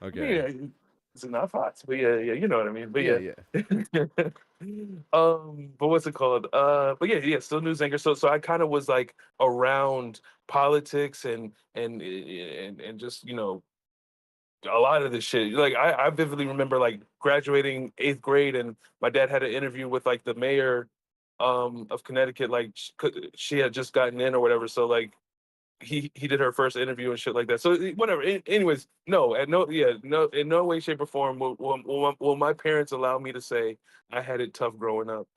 Speaker 1: Okay.
Speaker 9: Yeah, it's not Fox, but yeah, you know what I mean. But
Speaker 1: Yeah,
Speaker 9: yeah.
Speaker 1: yeah.
Speaker 9: But what's it called? But yeah, still news anchor. So I kind of was like around politics and just a lot of this shit. Like I vividly remember like graduating 8th grade, and my dad had an interview with like the mayor of Connecticut. Like she had just gotten in or whatever. So like he did her first interview and shit like that. So whatever. Anyways, no, at no, yeah, no, in no way, shape, or form will my parents allow me to say I had it tough growing up.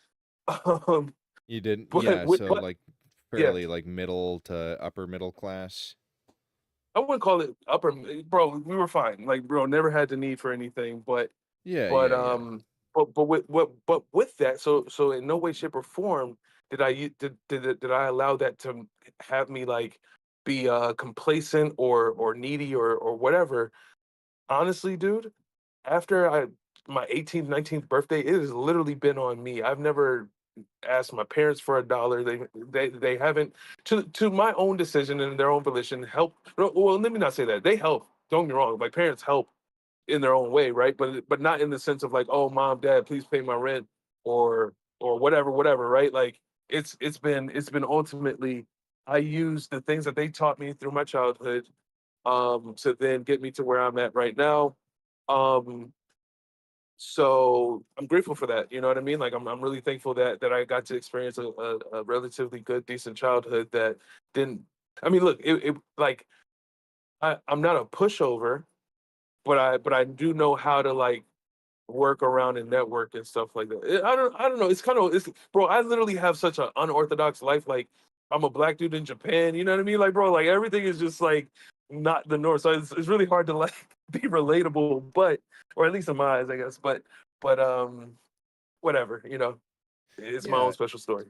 Speaker 9: Um,
Speaker 1: You didn't?
Speaker 9: but
Speaker 1: Yeah, so
Speaker 9: but
Speaker 1: like
Speaker 9: yeah,
Speaker 1: fairly like middle to upper middle class.
Speaker 9: I wouldn't call it upper, bro. We were fine. Like, bro, never had the need for anything.
Speaker 1: Yeah,
Speaker 9: But
Speaker 1: yeah, yeah.
Speaker 9: um, but with that, so in no way, shape, or form did did I allow that to have me like be complacent or needy or whatever. Honestly, dude, after my 18th, 19th birthday, it has literally been on me. I've never asked my parents for a dollar. They haven't, to my own decision and their own volition, help. No, well, let me not say that. They help. Don't get me wrong. My parents help in their own way, right? But not in the sense of like, oh, mom, dad, please pay my rent or whatever, right? Like it's been ultimately I use the things that they taught me through my childhood to then get me to where I'm at right now. Um, so I'm grateful for that. You know what I mean? Like I'm really thankful that I got to experience a relatively good, decent childhood that didn't. I mean, look, it like I'm not a pushover, but I do know how to like work around and network and stuff like that. I don't know. It's kind of it's bro. I literally have such an unorthodox life. Like I'm a black dude in Japan. You know what I mean? Like bro, like everything is just like not the north. So it's really hard to like be relatable, but or at least in my eyes, I guess. But whatever. It's my own
Speaker 1: Yeah.
Speaker 9: special story.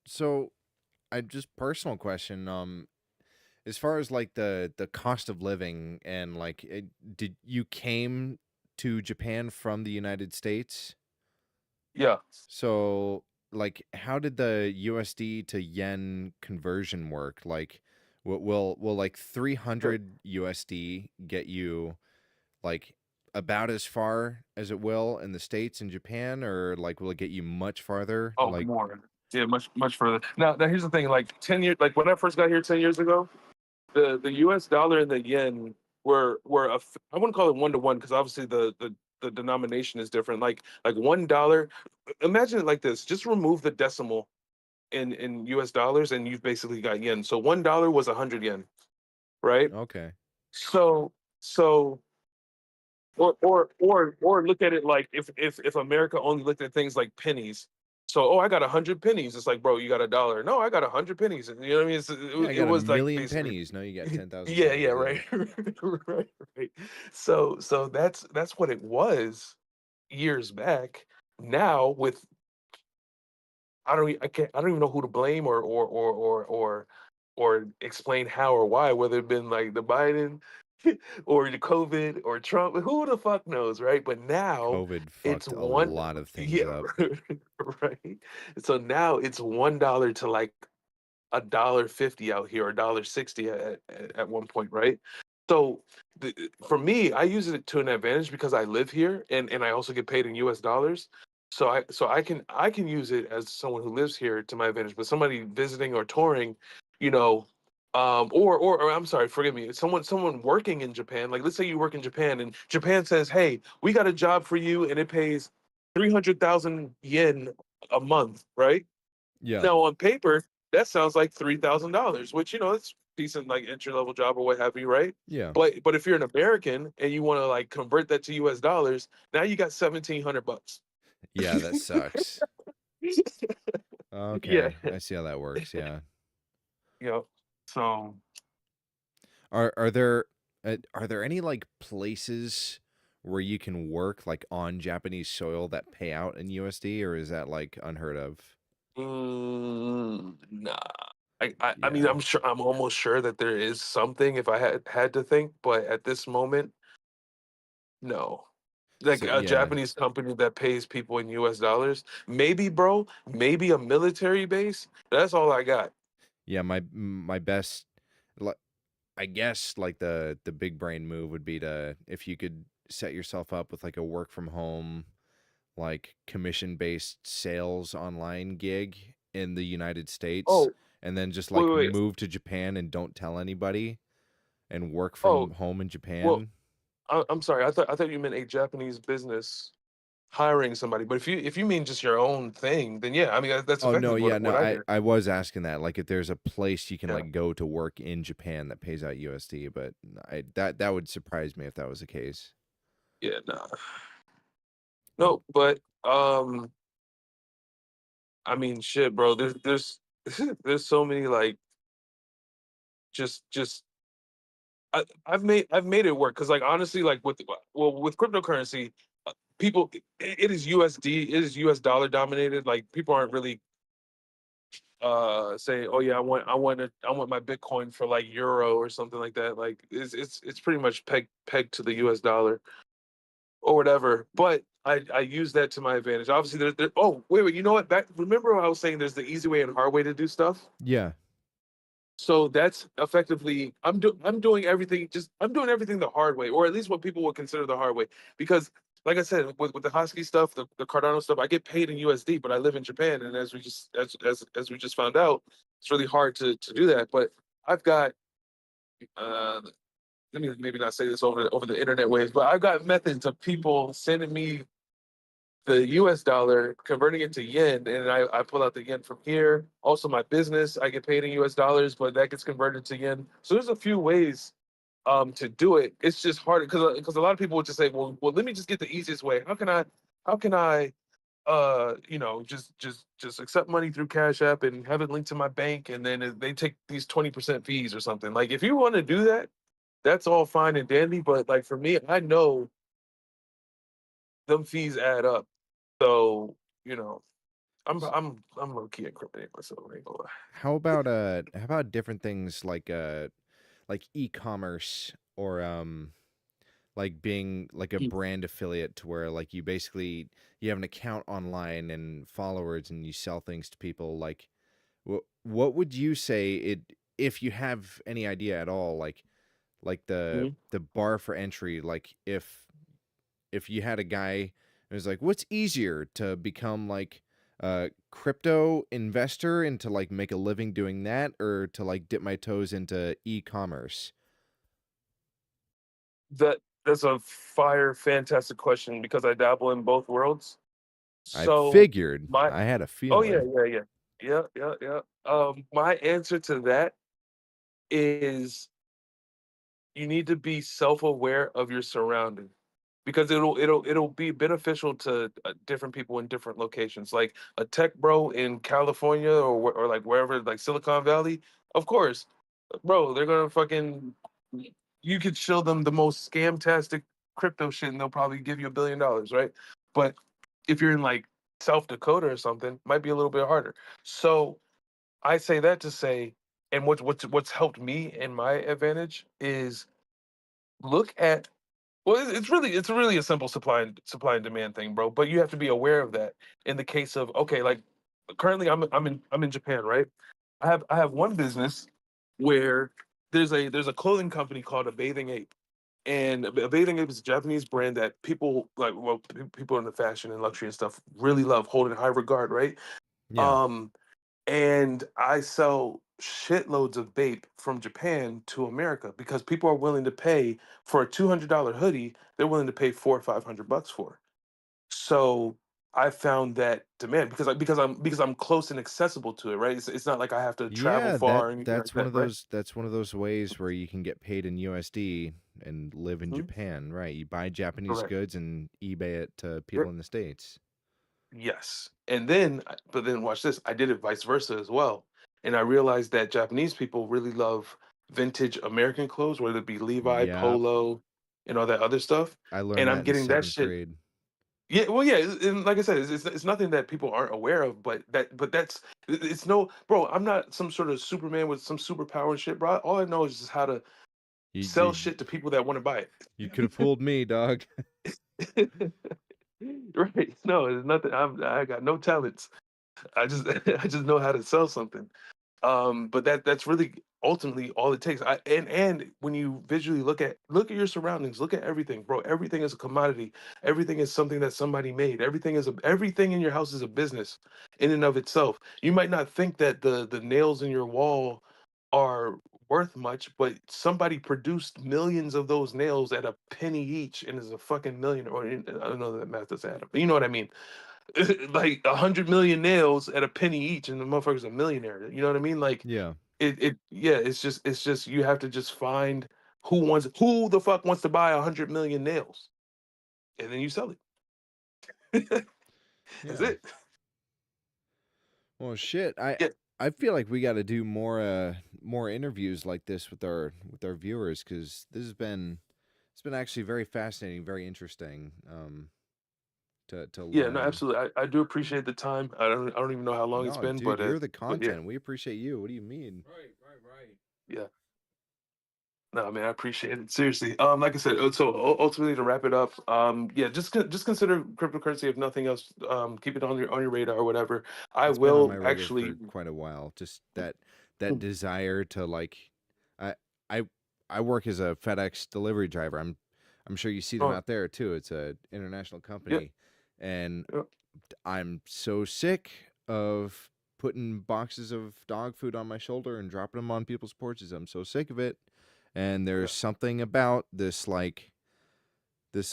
Speaker 1: So I just personal question. As far as like the cost of living and like, did you came to Japan from the United States?
Speaker 9: Yeah.
Speaker 1: So like, how did the USD to yen conversion work? Like, will like
Speaker 9: Sure.
Speaker 1: 300 USD get you like about as far as it will in the States and Japan, or like will it get you much farther?
Speaker 9: Oh,
Speaker 1: Like,
Speaker 9: more. Yeah, much further. Now here's the thing. Like 10 years, like when I first got here 10 years ago, the U.S. dollar and the yen I wouldn't call it 1 to 1 because obviously the denomination is different. Like $1. Imagine it like this: just remove the decimal in U.S. dollars, and you've basically got yen. So $1 was 100 yen, right?
Speaker 1: okay,
Speaker 9: So or look at it like if America only looked at things like pennies. So I got 100 pennies. It's like, bro, you got a dollar. No, I got 100 pennies. You know what I mean?
Speaker 1: yeah, I
Speaker 9: It
Speaker 1: got a
Speaker 9: was like
Speaker 1: million
Speaker 9: basically,
Speaker 1: pennies. No, you got ten thousand
Speaker 9: yeah,
Speaker 1: dollars.
Speaker 9: right,
Speaker 1: Yeah.
Speaker 9: right. So that's what it was years back. Now with I don't even know who to blame or explain how or why, whether it been like the Biden or the COVID or Trump, who the fuck knows, right? But now
Speaker 1: COVID
Speaker 9: it's
Speaker 1: fucked a
Speaker 9: one,
Speaker 1: lot of things
Speaker 9: yeah,
Speaker 1: up.
Speaker 9: right. So now it's $1 to like $1.50 out here, or $1.60 at one point, right? So for me, I use it to an advantage because I live here and I also get paid in U.S. dollars. So I can use it as someone who lives here to my advantage. But somebody visiting or touring, you know, or I'm sorry, forgive me, someone working in Japan. Like let's say you work in Japan and Japan says, hey, we got a job for you and it pays 300,000 yen a month, right?
Speaker 1: Yeah.
Speaker 9: Now on paper, that sounds like $3,000, which it's decent like entry level job or what have you, right?
Speaker 1: Yeah.
Speaker 9: But if you're an American and you want to like convert that to US dollars, now you got $1,700.
Speaker 1: Yeah, that sucks.
Speaker 9: Yeah,
Speaker 1: Okay, I see how that works. Yeah.
Speaker 9: you know. So
Speaker 1: Are there any like places where you can work like on Japanese soil that pay out in USD, or is that like unheard of?
Speaker 9: nah. I mean,
Speaker 1: Yeah.
Speaker 9: I'm almost sure that there is something if I had to think, but at this moment, no. Like
Speaker 1: So
Speaker 9: a
Speaker 1: yeah.
Speaker 9: Japanese company that pays people in US dollars. Maybe, bro, maybe a military base. That's all I got.
Speaker 1: Yeah, my best li- I guess like the big brain move would be to if you could set yourself up with like a work from home like commission based sales online gig in the United States
Speaker 9: Oh,
Speaker 1: and then just
Speaker 9: wait,
Speaker 1: like
Speaker 9: wait, wait.
Speaker 1: move to Japan and don't tell anybody and work
Speaker 9: Oh,
Speaker 1: from home in
Speaker 9: well,
Speaker 1: Japan.
Speaker 9: I'm sorry. I thought you meant a Japanese business hiring somebody. But if you mean just your own thing, then yeah, I mean that's
Speaker 1: Oh no,
Speaker 9: effectively
Speaker 1: yeah,
Speaker 9: what
Speaker 1: no,
Speaker 9: I
Speaker 1: I
Speaker 9: did.
Speaker 1: I was asking that like if there's a place you can
Speaker 9: Yeah,
Speaker 1: like go to work in Japan that pays out USD, but that would surprise me if that was the case.
Speaker 9: yeah, nah, no, but I mean, shit, bro. There's there's so many like just I've made it work because like honestly like with cryptocurrency, people it is USD, it is US dollar dominated. Like people aren't really say, oh yeah, I want my Bitcoin for like euro or something like that. Like it's pretty much pegged to the US dollar or whatever. But I use that to my advantage. Obviously, oh wait, you know what? Back remember how I was saying there's the easy way and hard way to do stuff.
Speaker 1: Yeah.
Speaker 9: So that's effectively I'm doing everything I'm doing everything the hard way, or at least what people would consider the hard way. Because like I said, with the Husky stuff, the Cardano stuff, I get paid in USD, but I live in Japan, and as we just found out, it's really hard to do that. But I've got uh let me maybe not say this over the internet waves, but I've got methods of people sending me the US dollar, converting it to yen, and I pull out the yen from here. Also, my business, I get paid in US dollars, but that gets converted to yen. So there's a few ways to do it. It's just hard because a lot of people would just say, well, let me just get the easiest way. How can I just accept money through Cash App and have it linked to my bank, and then they take these 20% fees or something. Like if you want to do that, that's all fine and dandy. But like for me, I know them fees add up. So, you know, I'm low key incriminating myself. I ain't gonna lie.
Speaker 1: How about different things like e-commerce or like being like a brand affiliate to where like you basically you have an account online and followers and you sell things to people like what would you say it if you have any idea at all like
Speaker 9: Mhm.
Speaker 1: the bar for entry like if you had a guy who was like what's easier to become like a crypto investor and to like make a living doing that or to like dip my toes into e-commerce.
Speaker 9: That's a fantastic question because I dabble in both worlds.
Speaker 1: I
Speaker 9: So
Speaker 1: figured.
Speaker 9: my
Speaker 1: I had a
Speaker 9: oh yeah,
Speaker 1: feeling.
Speaker 9: yeah, yeah. Yeah, yeah, yeah. My answer to that is you need to be self-aware of your surroundings because it'll be beneficial to different people in different locations. Like a tech bro in California or like wherever, like Silicon Valley, of course, bro, they're gonna fucking. You could show them the most scam-tastic crypto shit, and they'll probably give you $1 billion, right? But if you're in like South Dakota or something, might be a little bit harder. So I say that to say, and what's helped me in my advantage is look at well, it's really a simple supply and demand thing, bro. But you have to be aware of that in the case of okay, like currently I'm in Japan, right? I have one business where there's a clothing company called a Bathing Ape, and a Bathing Ape is a Japanese brand that people like well people in the fashion and luxury and stuff really love, hold in high regard, right?
Speaker 1: Yeah.
Speaker 9: Um, and I sell shitloads of Bape from Japan to America because people are willing to pay for a $200 hoodie. They're willing to pay 400 or $500 for. So I found that demand because I'm close and accessible to it, right? It's not like I have to travel
Speaker 1: Yeah,
Speaker 9: far or anything like that, right?
Speaker 1: that's one of those ways where you can get paid in USD and live in
Speaker 9: Mhm.
Speaker 1: Japan, right? You buy Japanese
Speaker 9: Correct.
Speaker 1: goods and eBay it to people
Speaker 9: Yep.
Speaker 1: in the States.
Speaker 9: Yes. And then, but then watch this. I did it vice versa as well, and I realized that Japanese people really love vintage American clothes, whether it be Levi,
Speaker 1: Yep.
Speaker 9: Polo, and all that other stuff.
Speaker 1: I
Speaker 9: And
Speaker 1: learned
Speaker 9: I'm
Speaker 1: that in
Speaker 9: getting that
Speaker 1: 7th
Speaker 9: shit.
Speaker 1: grade.
Speaker 9: Yeah, well, yeah, and like I said, it's nothing that people aren't aware of, but that's it's no, bro. I'm not some sort of Superman with some superpower and shit, bro. All I know is just how to
Speaker 1: You
Speaker 9: sell
Speaker 1: you,
Speaker 9: shit to people that want to buy
Speaker 1: you could have fooled me, dog.
Speaker 9: it. Right? No, it's nothing. I got no talents. I just I just know how to sell something. But that's really ultimately all it takes. And when you visually look at your surroundings, look at everything, bro. Everything is a commodity. Everything is something that somebody made. Everything in your house is a business in and of itself. You might not think that the nails in your wall are worth much, but somebody produced millions of those nails at a penny each and is a fucking million. Or I don't know that math doesn't add up, but you know what I mean. Like 100 million nails at a penny each, and the motherfucker's a millionaire. You know what I mean? Like
Speaker 1: Yeah.
Speaker 9: yeah, it's just you have to just find who the fuck wants to buy 100 million nails, and then you sell it. That's
Speaker 1: Yeah.
Speaker 9: it.
Speaker 1: Well, shit. I
Speaker 9: Yeah,
Speaker 1: I feel like we got to do more interviews like this with our viewers, cuz it's been actually very fascinating, very interesting to
Speaker 9: yeah, no,
Speaker 1: learn.
Speaker 9: absolutely. I do appreciate the time. I don't even know how long it's
Speaker 1: No,
Speaker 9: been,
Speaker 1: dude, you're the
Speaker 9: but yeah,
Speaker 1: content. We appreciate you. What do you mean?
Speaker 9: yeah. No, man, I appreciate it. Seriously. Like I said, so ultimately to wrap it up, yeah, just consider cryptocurrency if nothing else. Keep it on your radar or whatever. I
Speaker 1: It's been on my
Speaker 9: will
Speaker 1: radar
Speaker 9: actually.
Speaker 1: for quite a while. Just that desire to like I I I work as a FedEx delivery driver. I'm sure you see them
Speaker 9: Oh,
Speaker 1: out there too. It's a international
Speaker 9: yeah,
Speaker 1: company, and
Speaker 9: yeah.
Speaker 1: I'm so sick of putting boxes of dog food on my shoulder and dropping them on people's porches. I'm so sick of it. And
Speaker 9: Yeah.
Speaker 1: there's something about this like
Speaker 9: This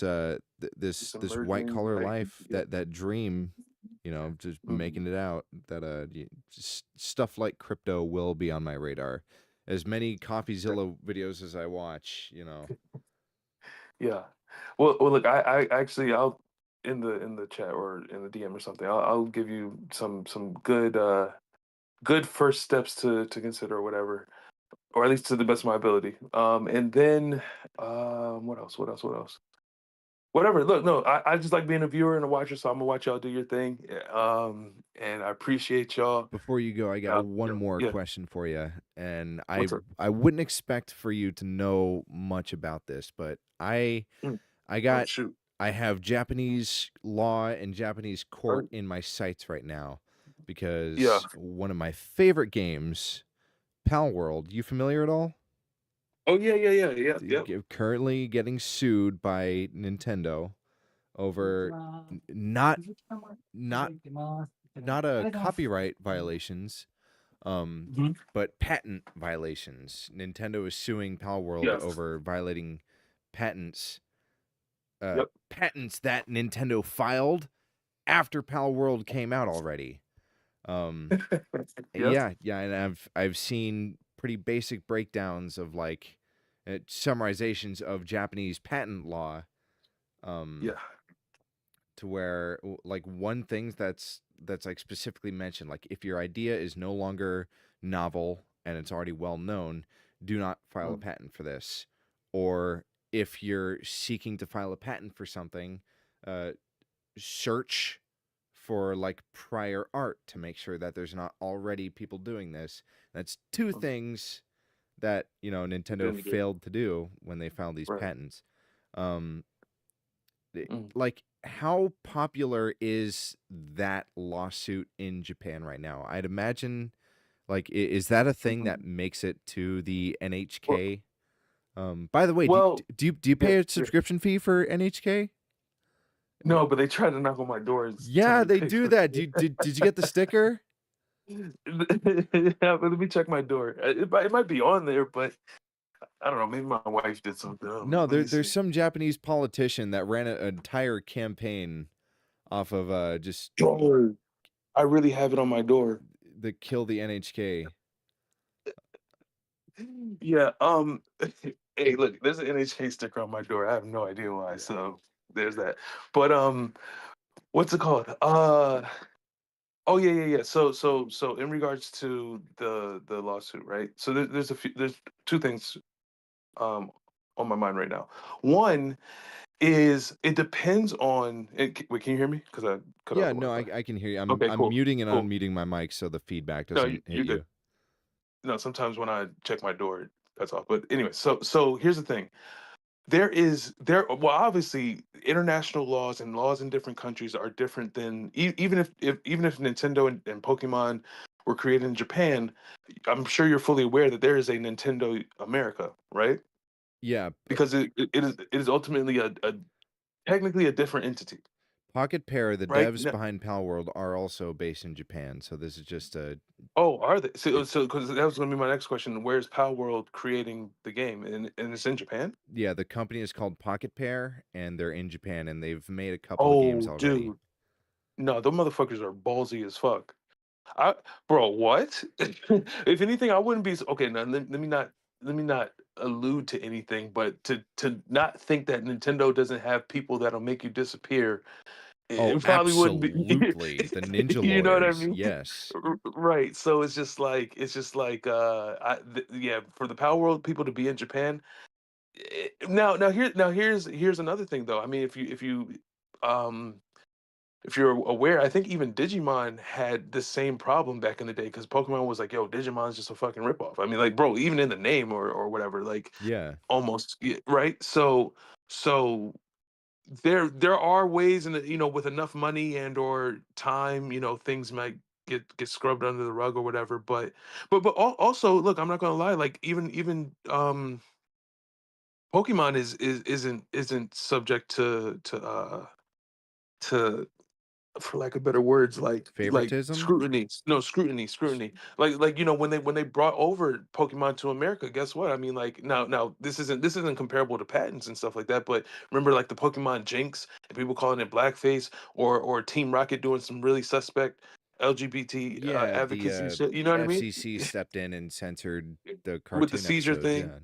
Speaker 1: this white
Speaker 9: emerging,
Speaker 1: collar
Speaker 9: like,
Speaker 1: life,
Speaker 9: yeah.
Speaker 1: that dream, you know, just
Speaker 9: Mhm.
Speaker 1: making it out, that stuff like crypto will be on my radar. As many CoffeeZilla videos as I watch, you know.
Speaker 9: Yeah. Well, look, I actually, I'll in the chat or in the DM or something. I'll give you some good first steps to consider or whatever, or at least to the best of my ability. And then what else? What else? What else? Whatever. Look, no, I just like being a viewer and a watcher, so I'm gonna watch y'all do your thing. And I appreciate y'all.
Speaker 1: Before you go, I got one
Speaker 9: Yeah,
Speaker 1: more
Speaker 9: yeah.
Speaker 1: question for you, and
Speaker 9: What's up?
Speaker 1: I wouldn't expect for you to know much about this, but
Speaker 9: Mm.
Speaker 1: I
Speaker 9: Oh
Speaker 1: got
Speaker 9: shoot.
Speaker 1: I have Japanese law and Japanese court
Speaker 9: Oh,
Speaker 1: in my sights right now
Speaker 9: yeah.
Speaker 1: because one of my favorite games, Pal World. You familiar at all?
Speaker 9: Oh yeah, yeah, yeah, yeah, yeah.
Speaker 1: Currently getting sued by Nintendo over not not not a copyright violations,
Speaker 9: Mhm.
Speaker 1: but patent violations. Nintendo is suing Pal World
Speaker 9: Yeah.
Speaker 1: over violating patents,
Speaker 9: Yep.
Speaker 1: patents that Nintendo filed after Pal World came out already. Um,
Speaker 9: Yep.
Speaker 1: yeah, and I've seen pretty basic breakdowns of like summarizations of Japanese patent law. Um,
Speaker 9: Yeah.
Speaker 1: to where like one thing that's like specifically mentioned, like if your idea is no longer novel and it's already well known, do not file a
Speaker 9: Mm.
Speaker 1: patent for this. Or if you're seeking to file a patent for something, uh, search for like prior art to make sure that there's not already people doing this. That's two
Speaker 9: Mm.
Speaker 1: things that, you know, Nintendo
Speaker 9: Didn't do.
Speaker 1: failed to do when they filed these
Speaker 9: Right.
Speaker 1: patents. Um,
Speaker 9: Mm.
Speaker 1: like how popular is that lawsuit in Japan right now? I'd imagine like is that a thing that
Speaker 9: Mhm.
Speaker 1: makes it to the
Speaker 9: Well,
Speaker 1: NHK? By the way,
Speaker 9: well,
Speaker 1: do you
Speaker 9: yeah,
Speaker 1: pay a
Speaker 9: yeah.
Speaker 1: subscription fee for NHK?
Speaker 9: No, but they tried to knock on my door and tell
Speaker 1: Yeah,
Speaker 9: me to
Speaker 1: they
Speaker 9: pay
Speaker 1: do
Speaker 9: for
Speaker 1: that.
Speaker 9: it.
Speaker 1: Did you get the sticker?
Speaker 9: Yeah, but let me check my door. It might be on there, but I don't know. Maybe my wife did something. I don't know.
Speaker 1: No,
Speaker 9: Let me
Speaker 1: there's
Speaker 9: see.
Speaker 1: some Japanese politician that ran an entire campaign off of just
Speaker 9: Door. I really have it on my door.
Speaker 1: the kill the NHK.
Speaker 9: Yeah. Hey, look, there's an NHK sticker on my door. I have no idea why. So there's that. But what's it called? Oh yeah. So in regards to the lawsuit, right? So there's two things um on my mind right now. One is it depends on. Wait, can you hear me? Because I cut out
Speaker 1: Yeah,
Speaker 9: the
Speaker 1: no,
Speaker 9: Wi-Fi.
Speaker 1: I can hear you. I'm
Speaker 9: Okay,
Speaker 1: I'm
Speaker 9: cool,
Speaker 1: muting and
Speaker 9: cool.
Speaker 1: unmuting my mic so the feedback
Speaker 9: No,
Speaker 1: doesn't hit
Speaker 9: you're
Speaker 1: you.
Speaker 9: good. No, sometimes when I check my door, it cuts off. But anyway, so here's the thing. Well, obviously international laws and laws in different countries are different than even if Nintendo and Pokemon were created in Japan. I'm sure you're fully aware that there is a Nintendo America, right?
Speaker 1: Yeah,
Speaker 9: Because it is ultimately a technically a different entity,
Speaker 1: Pocket Pair, the
Speaker 9: right?
Speaker 1: devs behind Pal World, are also based in Japan. So this is just a
Speaker 9: Oh, are they? So,
Speaker 1: it's
Speaker 9: because that was going to be my next question. Where's Pal World creating the game? And it's in Japan?
Speaker 1: yeah, the company is called Pocket Pair and they're in Japan and they've made a couple of games
Speaker 9: Oh,
Speaker 1: already.
Speaker 9: dude. No, those motherfuckers are ballsy as fuck. I, bro, what? If anything, I wouldn't be okay. Now, let me not allude to anything, but to not think that Nintendo doesn't have people that'll make you disappear,
Speaker 1: Oh,
Speaker 9: it probably wouldn't be.
Speaker 1: absolutely. The ninja
Speaker 9: You know what I
Speaker 1: lawyers.
Speaker 9: mean?
Speaker 1: Yes.
Speaker 9: Right. So it's just like yeah, for the Power World people to be in Japan. Now here's another thing though. I mean, um if you're aware, I think even Digimon had the same problem back in the day because Pokemon was like, yo, Digimon's just a fucking ripoff. I mean, like, bro, even in the name or whatever, like
Speaker 1: Yeah.
Speaker 9: almost right. So there are ways in with enough money and or time, things might get scrubbed under the rug or whatever. But also, look, I'm not gonna lie, like even Pokemon isn't subject to for lack of better words, like
Speaker 1: Favoritism?
Speaker 9: scrutiny. No, scrutiny. Like when they brought over Pokemon to America, guess what? I mean, like now this isn't comparable to patents and stuff like that. But remember, like the Pokemon Jinx and people calling it blackface, or Team Rocket doing some really suspect LGBT
Speaker 1: Yeah, the
Speaker 9: advocacy shit. You know what I mean?
Speaker 1: FCC stepped in and censored the
Speaker 9: With the
Speaker 1: cartoon
Speaker 9: seizure
Speaker 1: episodes.
Speaker 9: thing.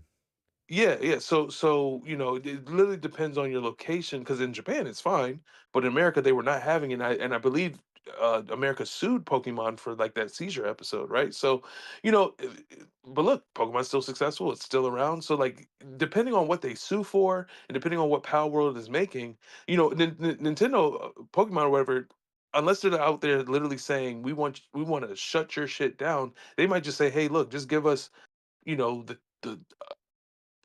Speaker 1: Yeah.
Speaker 9: Yeah. So it literally depends on your location. Because in Japan it's fine, but in America they were not having it. And I believe America sued Pokemon for like that seizure episode, right? So, but look, Pokemon's still successful. It's still around. So like, depending on what they sue for, and depending on what Power World is making, Nintendo, Pokemon or whatever. Unless they're out there literally saying we want to shut your shit down, they might just say, hey, look, just give us the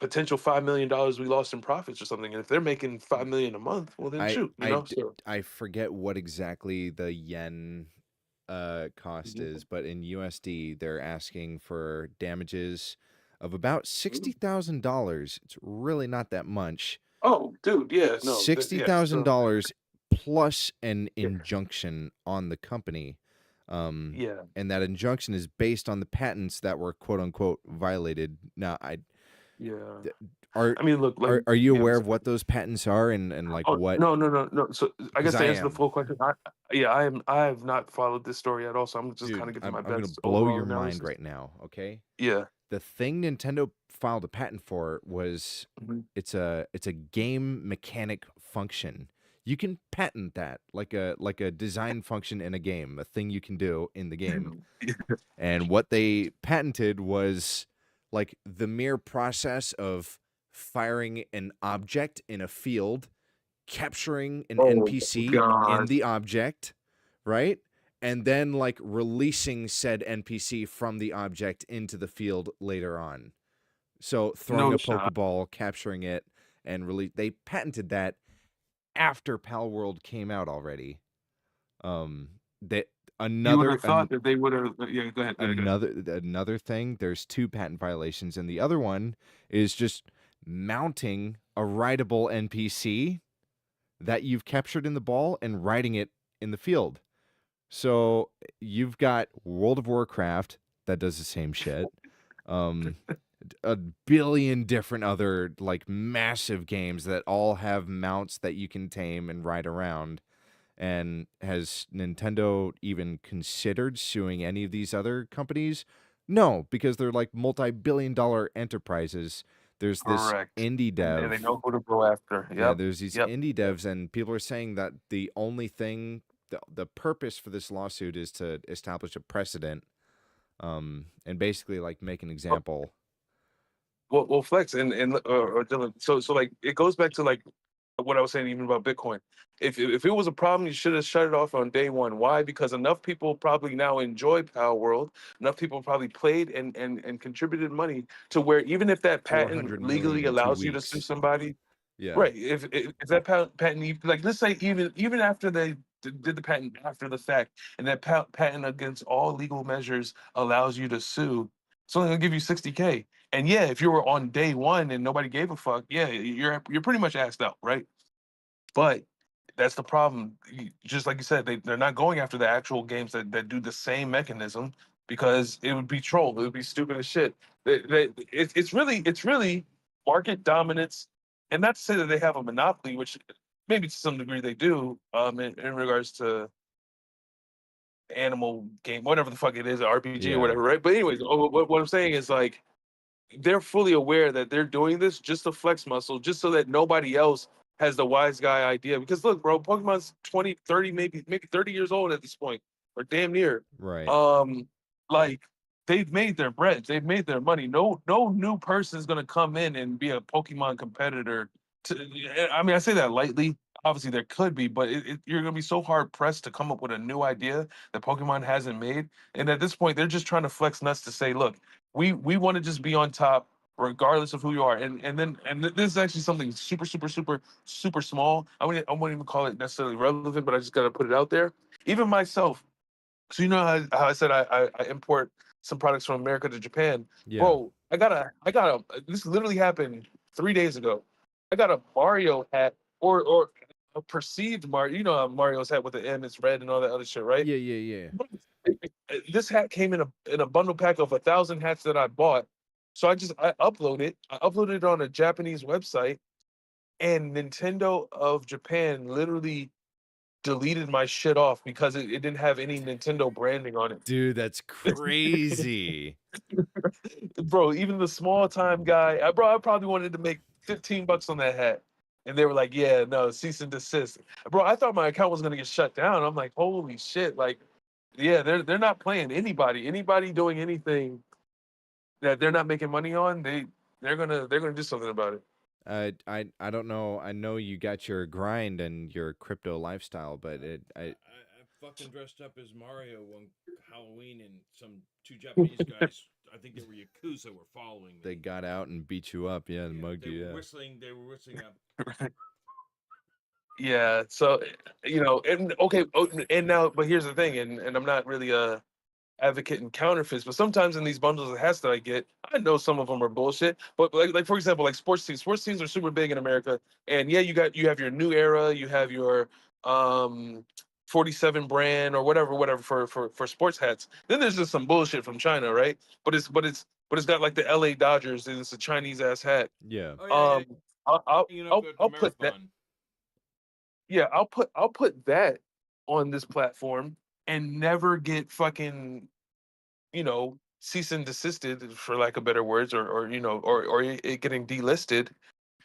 Speaker 9: potential $5 million we lost in profits or something. And if they're making 5 million a month, well then
Speaker 1: I
Speaker 9: shoot,
Speaker 1: I d-
Speaker 9: So
Speaker 1: I forget what exactly the yen cost
Speaker 9: Mhm.
Speaker 1: is, but in USD they're asking for damages of about
Speaker 9: Ooh.
Speaker 1: $60,000. It's really not that much.
Speaker 9: Oh, dude, yeah, no,
Speaker 1: sixty
Speaker 9: yeah,
Speaker 1: thousand
Speaker 9: so
Speaker 1: dollars plus an
Speaker 9: yeah,
Speaker 1: injunction on the company.
Speaker 9: yeah,
Speaker 1: And that injunction is based on the patents that were quote unquote violated. Now,
Speaker 9: yeah.
Speaker 1: d- are
Speaker 9: I mean, look, like,
Speaker 1: are you
Speaker 9: yeah.
Speaker 1: aware
Speaker 9: What's
Speaker 1: of what those patents are and like
Speaker 9: Oh
Speaker 1: what?
Speaker 9: no, no, no, no. So I
Speaker 1: Because
Speaker 9: guess
Speaker 1: I
Speaker 9: to answer the
Speaker 1: am,
Speaker 9: full question, I have not followed this story at all, so I'm just kind
Speaker 1: dude.
Speaker 9: of giving
Speaker 1: I'm
Speaker 9: my
Speaker 1: I'm gonna
Speaker 9: best
Speaker 1: blow
Speaker 9: overall
Speaker 1: your mind
Speaker 9: analysis.
Speaker 1: right now. Okay,
Speaker 9: Yeah.
Speaker 1: the thing Nintendo filed a patent for was
Speaker 9: Mhm.
Speaker 1: it's a game mechanic function. You can patent that like a design function in a game, a thing you can do in the game. And what they patented was like the mere process of firing an object in a field, capturing an
Speaker 9: Oh my
Speaker 1: NPC in
Speaker 9: God.
Speaker 1: the object, right? And then like releasing said NPC from the object into the field later on. So throwing
Speaker 9: No
Speaker 1: a
Speaker 9: shot.
Speaker 1: Pokeball, capturing it, and release. They patented that after Pal World came out already. That
Speaker 9: You would
Speaker 1: another
Speaker 9: have thought that they would have. Yeah, go ahead. Go ahead. Go ahead.
Speaker 1: another thing, there's two patent violations, and the other one is just mounting a rideable NPC that you've captured in the ball and riding it in the field. So you've got World of Warcraft that does the same shit. Um, a billion different other like massive games that all have mounts that you can tame and ride around. And has Nintendo even considered suing any of these other companies? No, because they're like multi-billion-dollar enterprises. There's this
Speaker 9: Correct.
Speaker 1: indie
Speaker 9: And they
Speaker 1: dev.
Speaker 9: know who to go after.
Speaker 1: Yeah,
Speaker 9: Yep.
Speaker 1: there's these
Speaker 9: Yep.
Speaker 1: indie devs, and people are saying that the only thing, the purpose for this lawsuit is to establish a precedent, and basically like make an example.
Speaker 9: Well, Flex or Dylan. So like it goes back to like what I was saying even about Bitcoin. If it was a problem, you should have shut it off on day one. Why? Because enough people probably now enjoy Power World. Enough people probably played and contributed money to where even if that patent
Speaker 1: 400 million
Speaker 9: legally
Speaker 1: in 2
Speaker 9: allows you to sue
Speaker 1: weeks.
Speaker 9: somebody,
Speaker 1: Yeah.
Speaker 9: right? If that patent, like let's say even after they did the patent after the fact, and that patent against all legal measures allows you to sue, it's only gonna give you 60K. And yeah, if you were on day one and nobody gave a fuck, yeah, you're pretty much asked out, right? But that's the problem. Just like you said, they're not going after the actual games that do the same mechanism because it would be troll. It would be stupid as shit. It's really market dominance, and not to say that they have a monopoly, which maybe to some degree they do, in regards to animal game, whatever the fuck it is, RPG or
Speaker 1: Yeah.
Speaker 9: whatever, right? But anyways, what I'm saying is like they're fully aware that they're doing this just to flex muscle, just so that nobody else has the wise guy idea. Because look, bro, Pokemon's 20, 30, maybe 30 years old at this point, or damn near.
Speaker 1: Right.
Speaker 9: Like they've made their bread, they've made their money. No new person is gonna come in and be a Pokemon competitor. I mean, I say that lightly. Obviously, there could be, but you're gonna be so hard pressed to come up with a new idea that Pokemon hasn't made. And at this point, they're just trying to flex nuts to say, look, we want to just be on top regardless of who you are. This is actually something super small. I wouldn't even call it necessarily relevant, but I just gotta put it out there. Even myself, so you know how I said I import some products from America to Japan.
Speaker 1: Yeah.
Speaker 9: Bro, I got a this literally happened 3 days ago. I got a Mario hat or a perceived Mario. You know how Mario's hat with the M is red and all that other shit, right?
Speaker 1: Yeah, yeah,
Speaker 9: This hat came in a bundle pack of 1,000 hats that I bought. So I uploaded it. I uploaded it on a Japanese website, and Nintendo of Japan literally deleted my shit off because it didn't have any Nintendo branding on it.
Speaker 1: Dude, that's crazy.
Speaker 9: Bro, even the small time guy, I probably wanted to make $15 on that hat. And they were like, yeah, no, cease and desist. Bro, I thought my account was gonna get shut down. I'm like, holy shit. Like, yeah, they're not playing anybody. Anybody doing anything that they're not making money on, they're gonna do something about it.
Speaker 1: I don't know. I know you got your grind and your crypto lifestyle, but
Speaker 2: I fucking dressed up as Mario one Halloween, and some two Japanese guys, I think they were Yakuza, were following me.
Speaker 1: they got out and beat you up, yeah, and mugged
Speaker 2: They
Speaker 1: you,
Speaker 2: were
Speaker 1: yeah.
Speaker 2: whistling. They were whistling up.
Speaker 9: Yeah, so and okay, and now, but here's the thing, and I'm not really advocating counterfeits, but sometimes in these bundles of hats that I get, I know some of them are bullshit. But like for example, like sports teams. Sports teams are super big in America, and yeah, you have your New Era, you have your 47 brand or whatever for sports hats. Then there's just some bullshit from China, right? But it's got like the LA Dodgers, and it's a Chinese ass hat.
Speaker 1: Yeah.
Speaker 2: Oh yeah,
Speaker 9: Um, I'll
Speaker 2: hanging up
Speaker 9: I'll,
Speaker 2: at the
Speaker 9: I'll put that.
Speaker 2: marathon.
Speaker 9: Yeah, I'll put that on this platform and never get fucking cease and desisted, for lack of better words, or it getting delisted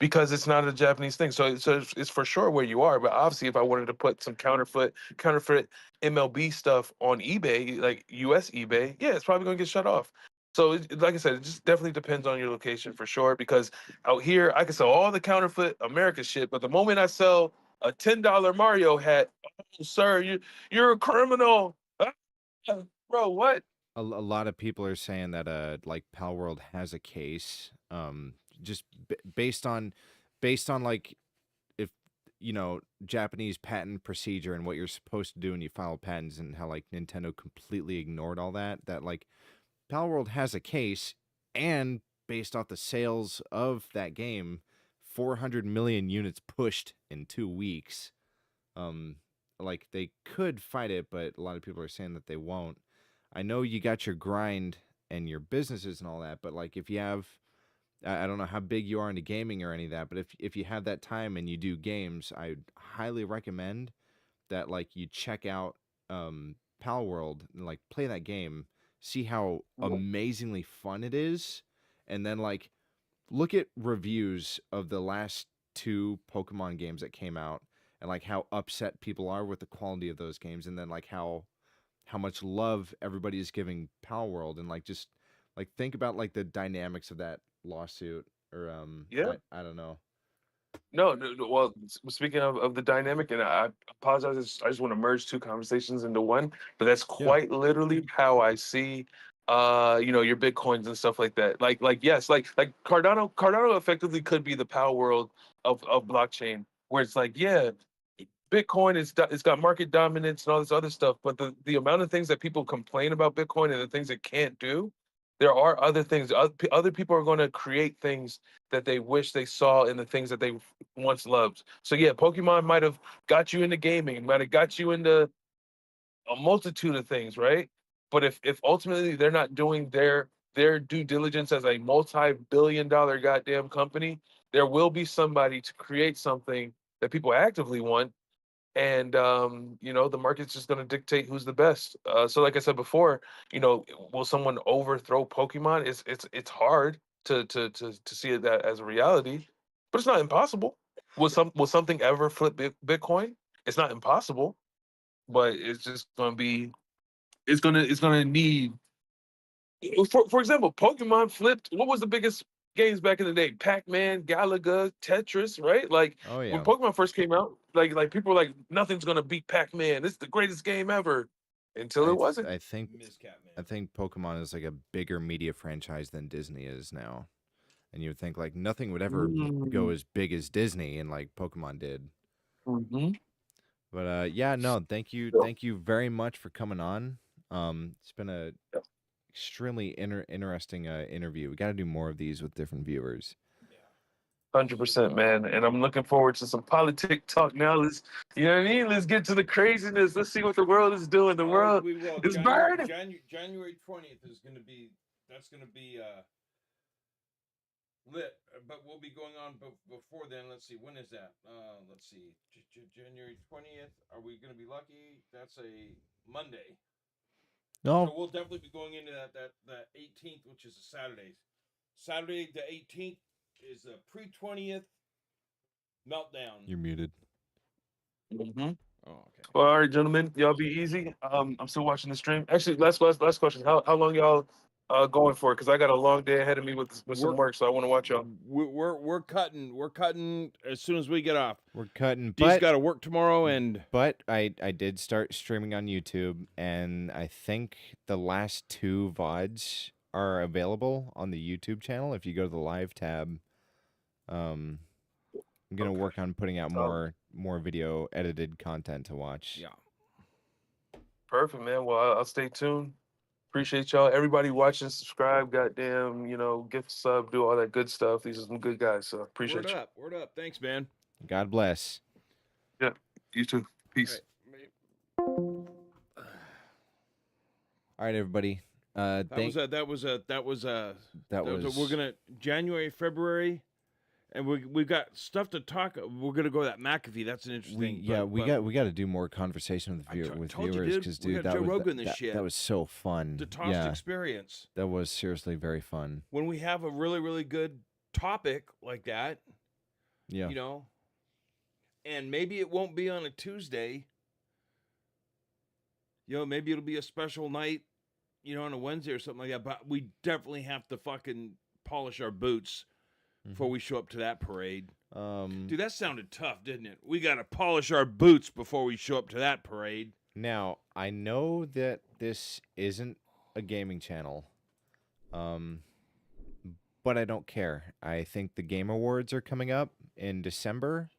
Speaker 9: because it's not a Japanese thing. So it's for sure where you are. But obviously, if I wanted to put some counterfeit MLB stuff on eBay, like US eBay, yeah, it's probably gonna get shut off. So like I said, it just definitely depends on your location for sure. Because out here, I can sell all the counterfeit America shit, but the moment I sell a $10 Mario hat, oh, sir, you're a criminal. Ah, bro, what?
Speaker 1: A lot of people are saying that like Pal World has a case, just based on like, if Japanese patent procedure and what you're supposed to do when you file patents, and how like Nintendo completely ignored all that like Pal World has a case, and based off the sales of that game, 400 million units pushed in 2 weeks. Um, like they could fight it, but a lot of people are saying that they won't. I know you got your grind and your businesses and all that, but like if you have, I don't know how big you are into gaming or any of that, but if you have that time and you do games, I highly recommend that like you check out Pal World and like play that game, see how amazingly fun it is, and then like look at reviews of the last 2 Pokemon games that came out and like how upset people are with the quality of those games, and then like how much love everybody is giving Pal World, and like just like think about like the dynamics of that lawsuit or
Speaker 9: Yeah.
Speaker 1: I don't know.
Speaker 9: No. Well, speaking of the dynamic, and I apologize, I just want to merge 2 conversations into one, but that's quite literally how I see, your Bitcoins and stuff like that. Like yes, like Cardano effectively could be the power world of blockchain, where it's like, yeah, Bitcoin it's got market dominance and all this other stuff, but the amount of things that people complain about Bitcoin and the things it can't do, there are other things. Other people are going to create things that they wish they saw in the things that they once loved. So yeah, Pokemon might have got you into gaming, might have got you into a multitude of things, right? But if ultimately they're not doing their due diligence as a multi-billion-dollar goddamn company, there will be somebody to create something that people actively want, and the market's just going to dictate who's the best. So like I said before, will someone overthrow Pokemon? It's hard to see it that as a reality, but it's not impossible. Will something ever flip Bitcoin? It's not impossible, but it's just going to be it's going to need, for example, Pokemon flipped. What was the biggest games back in the day? Pac-Man, Galaga, Tetris, right? Like
Speaker 1: Oh
Speaker 9: when
Speaker 1: yeah.
Speaker 9: Pokemon first came out, like people were like, nothing's gonna beat Pac-Man. This is the greatest game ever. Until it wasn't.
Speaker 1: I think Pokemon is like a bigger media franchise than Disney is now. And you would think like nothing would ever go as big as Disney, and like Pokemon did.
Speaker 9: Mm-hmm.
Speaker 1: But yeah, no, thank you very much for coming on. It's been a extremely interesting interview. We got to do more of these with different viewers.
Speaker 9: 100%, man. And I'm looking forward to some politic talk now. You know what I mean? Let's get to the craziness. Let's see what the world is doing. The world is burning.
Speaker 2: January 20th is going to be lit, but we'll be going on before then. Let's see, when is that? Let's see, January 20th. Are we going to be lucky? That's a Monday.
Speaker 1: No,
Speaker 2: So we'll definitely be going into that 18th, which is a Saturday. Saturday the 18th is the pre-20th meltdown.
Speaker 1: you're muted.
Speaker 9: Mm-hmm.
Speaker 2: Oh, okay.
Speaker 9: Well, all right, gentlemen, y'all be easy. I'm still watching the stream. Actually, last question. How long y'all going for? Because I got a long day ahead of me with some work, so I want to watch y'all.
Speaker 2: We're cutting. We're cutting as soon as we get off.
Speaker 1: We're cutting,
Speaker 2: Dee's
Speaker 1: but
Speaker 2: got to work tomorrow, and
Speaker 1: I did start streaming on YouTube, and I think the last 2 VODs are available on the YouTube channel. If you go to the live tab, I'm gonna work on putting out more video edited content to watch.
Speaker 2: yeah.
Speaker 9: Perfect, man. Well, I'll stay tuned. Appreciate y'all. Everybody watching, subscribe, goddamn, gift sub, do all that good stuff. These are some good guys, so appreciate you.
Speaker 2: Word up. Thanks, man.
Speaker 1: God bless.
Speaker 9: Yeah, you too. Peace.
Speaker 1: All right, everybody.
Speaker 2: That was we're gonna January, February, and we've got stuff to talk. We're gonna go to that McAfee. That's an interesting.
Speaker 1: We got to do more conversation with viewers, because
Speaker 2: we
Speaker 1: dude,
Speaker 2: got Joe Rogan this shit.
Speaker 1: That was so fun.
Speaker 2: The Tossed experience.
Speaker 1: That was seriously very fun.
Speaker 2: When we have a really, really good topic like that,
Speaker 1: yeah,
Speaker 2: and maybe it won't be on a Tuesday. Maybe it'll be a special night, on a Wednesday or something like that. But we definitely have to fucking polish our boots before we show up to that parade. Dude, that sounded tough, didn't it? We got to polish our boots before we show up to that parade.
Speaker 1: Now, I know that this isn't a gaming channel, but I don't care. I think the Game Awards are coming up in December.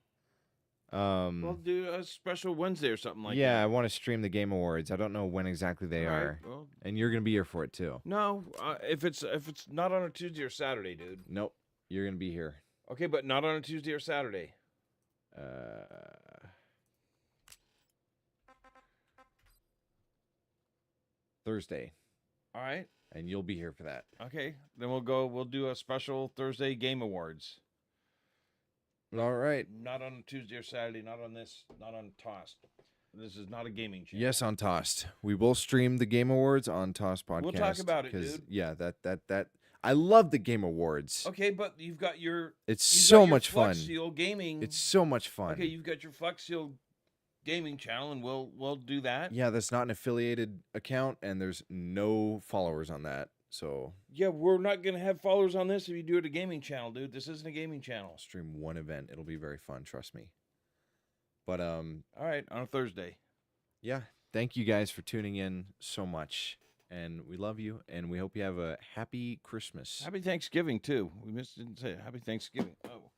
Speaker 2: We'll do a special Wednesday or something like that.
Speaker 1: Yeah, I want to stream the Game Awards. I don't know when exactly they are.
Speaker 2: Well,
Speaker 1: and you're going to be here for it, too.
Speaker 2: No, if it's not on a Tuesday or Saturday, dude.
Speaker 1: Nope, you're going to be here.
Speaker 2: Okay, but not on a Tuesday or Saturday.
Speaker 1: Thursday.
Speaker 2: All right.
Speaker 1: And you'll be here for that.
Speaker 2: Okay, then we'll do a special Thursday Game Awards.
Speaker 1: All right.
Speaker 2: Not on Tuesday or Saturday, not on Tossed. This is not a gaming channel.
Speaker 1: Yes, on Tossed. We will stream the Game Awards on Tossed Podcast.
Speaker 2: We'll talk about it,
Speaker 1: 'cause,
Speaker 2: dude.
Speaker 1: Yeah, that I love the Game Awards.
Speaker 2: Okay, but you've got your
Speaker 1: It's
Speaker 2: you've
Speaker 1: so
Speaker 2: got your
Speaker 1: much fun.
Speaker 2: FlexSeal gaming.
Speaker 1: It's so much fun.
Speaker 2: Okay, you've got your FlexSeal gaming channel, and we'll do that.
Speaker 1: Yeah, that's not an affiliated account, and there's no followers on that. So
Speaker 2: Yeah, we're not gonna have followers on this if you do it a gaming channel, dude. This isn't a gaming channel.
Speaker 1: I'll stream one event. It'll be very fun, trust me. But
Speaker 2: All right, on a Thursday.
Speaker 1: yeah, thank you guys for tuning in so much. And we love you, and we hope you have a happy Christmas.
Speaker 2: Happy Thanksgiving too. We didn't say it. Happy Thanksgiving. Oh.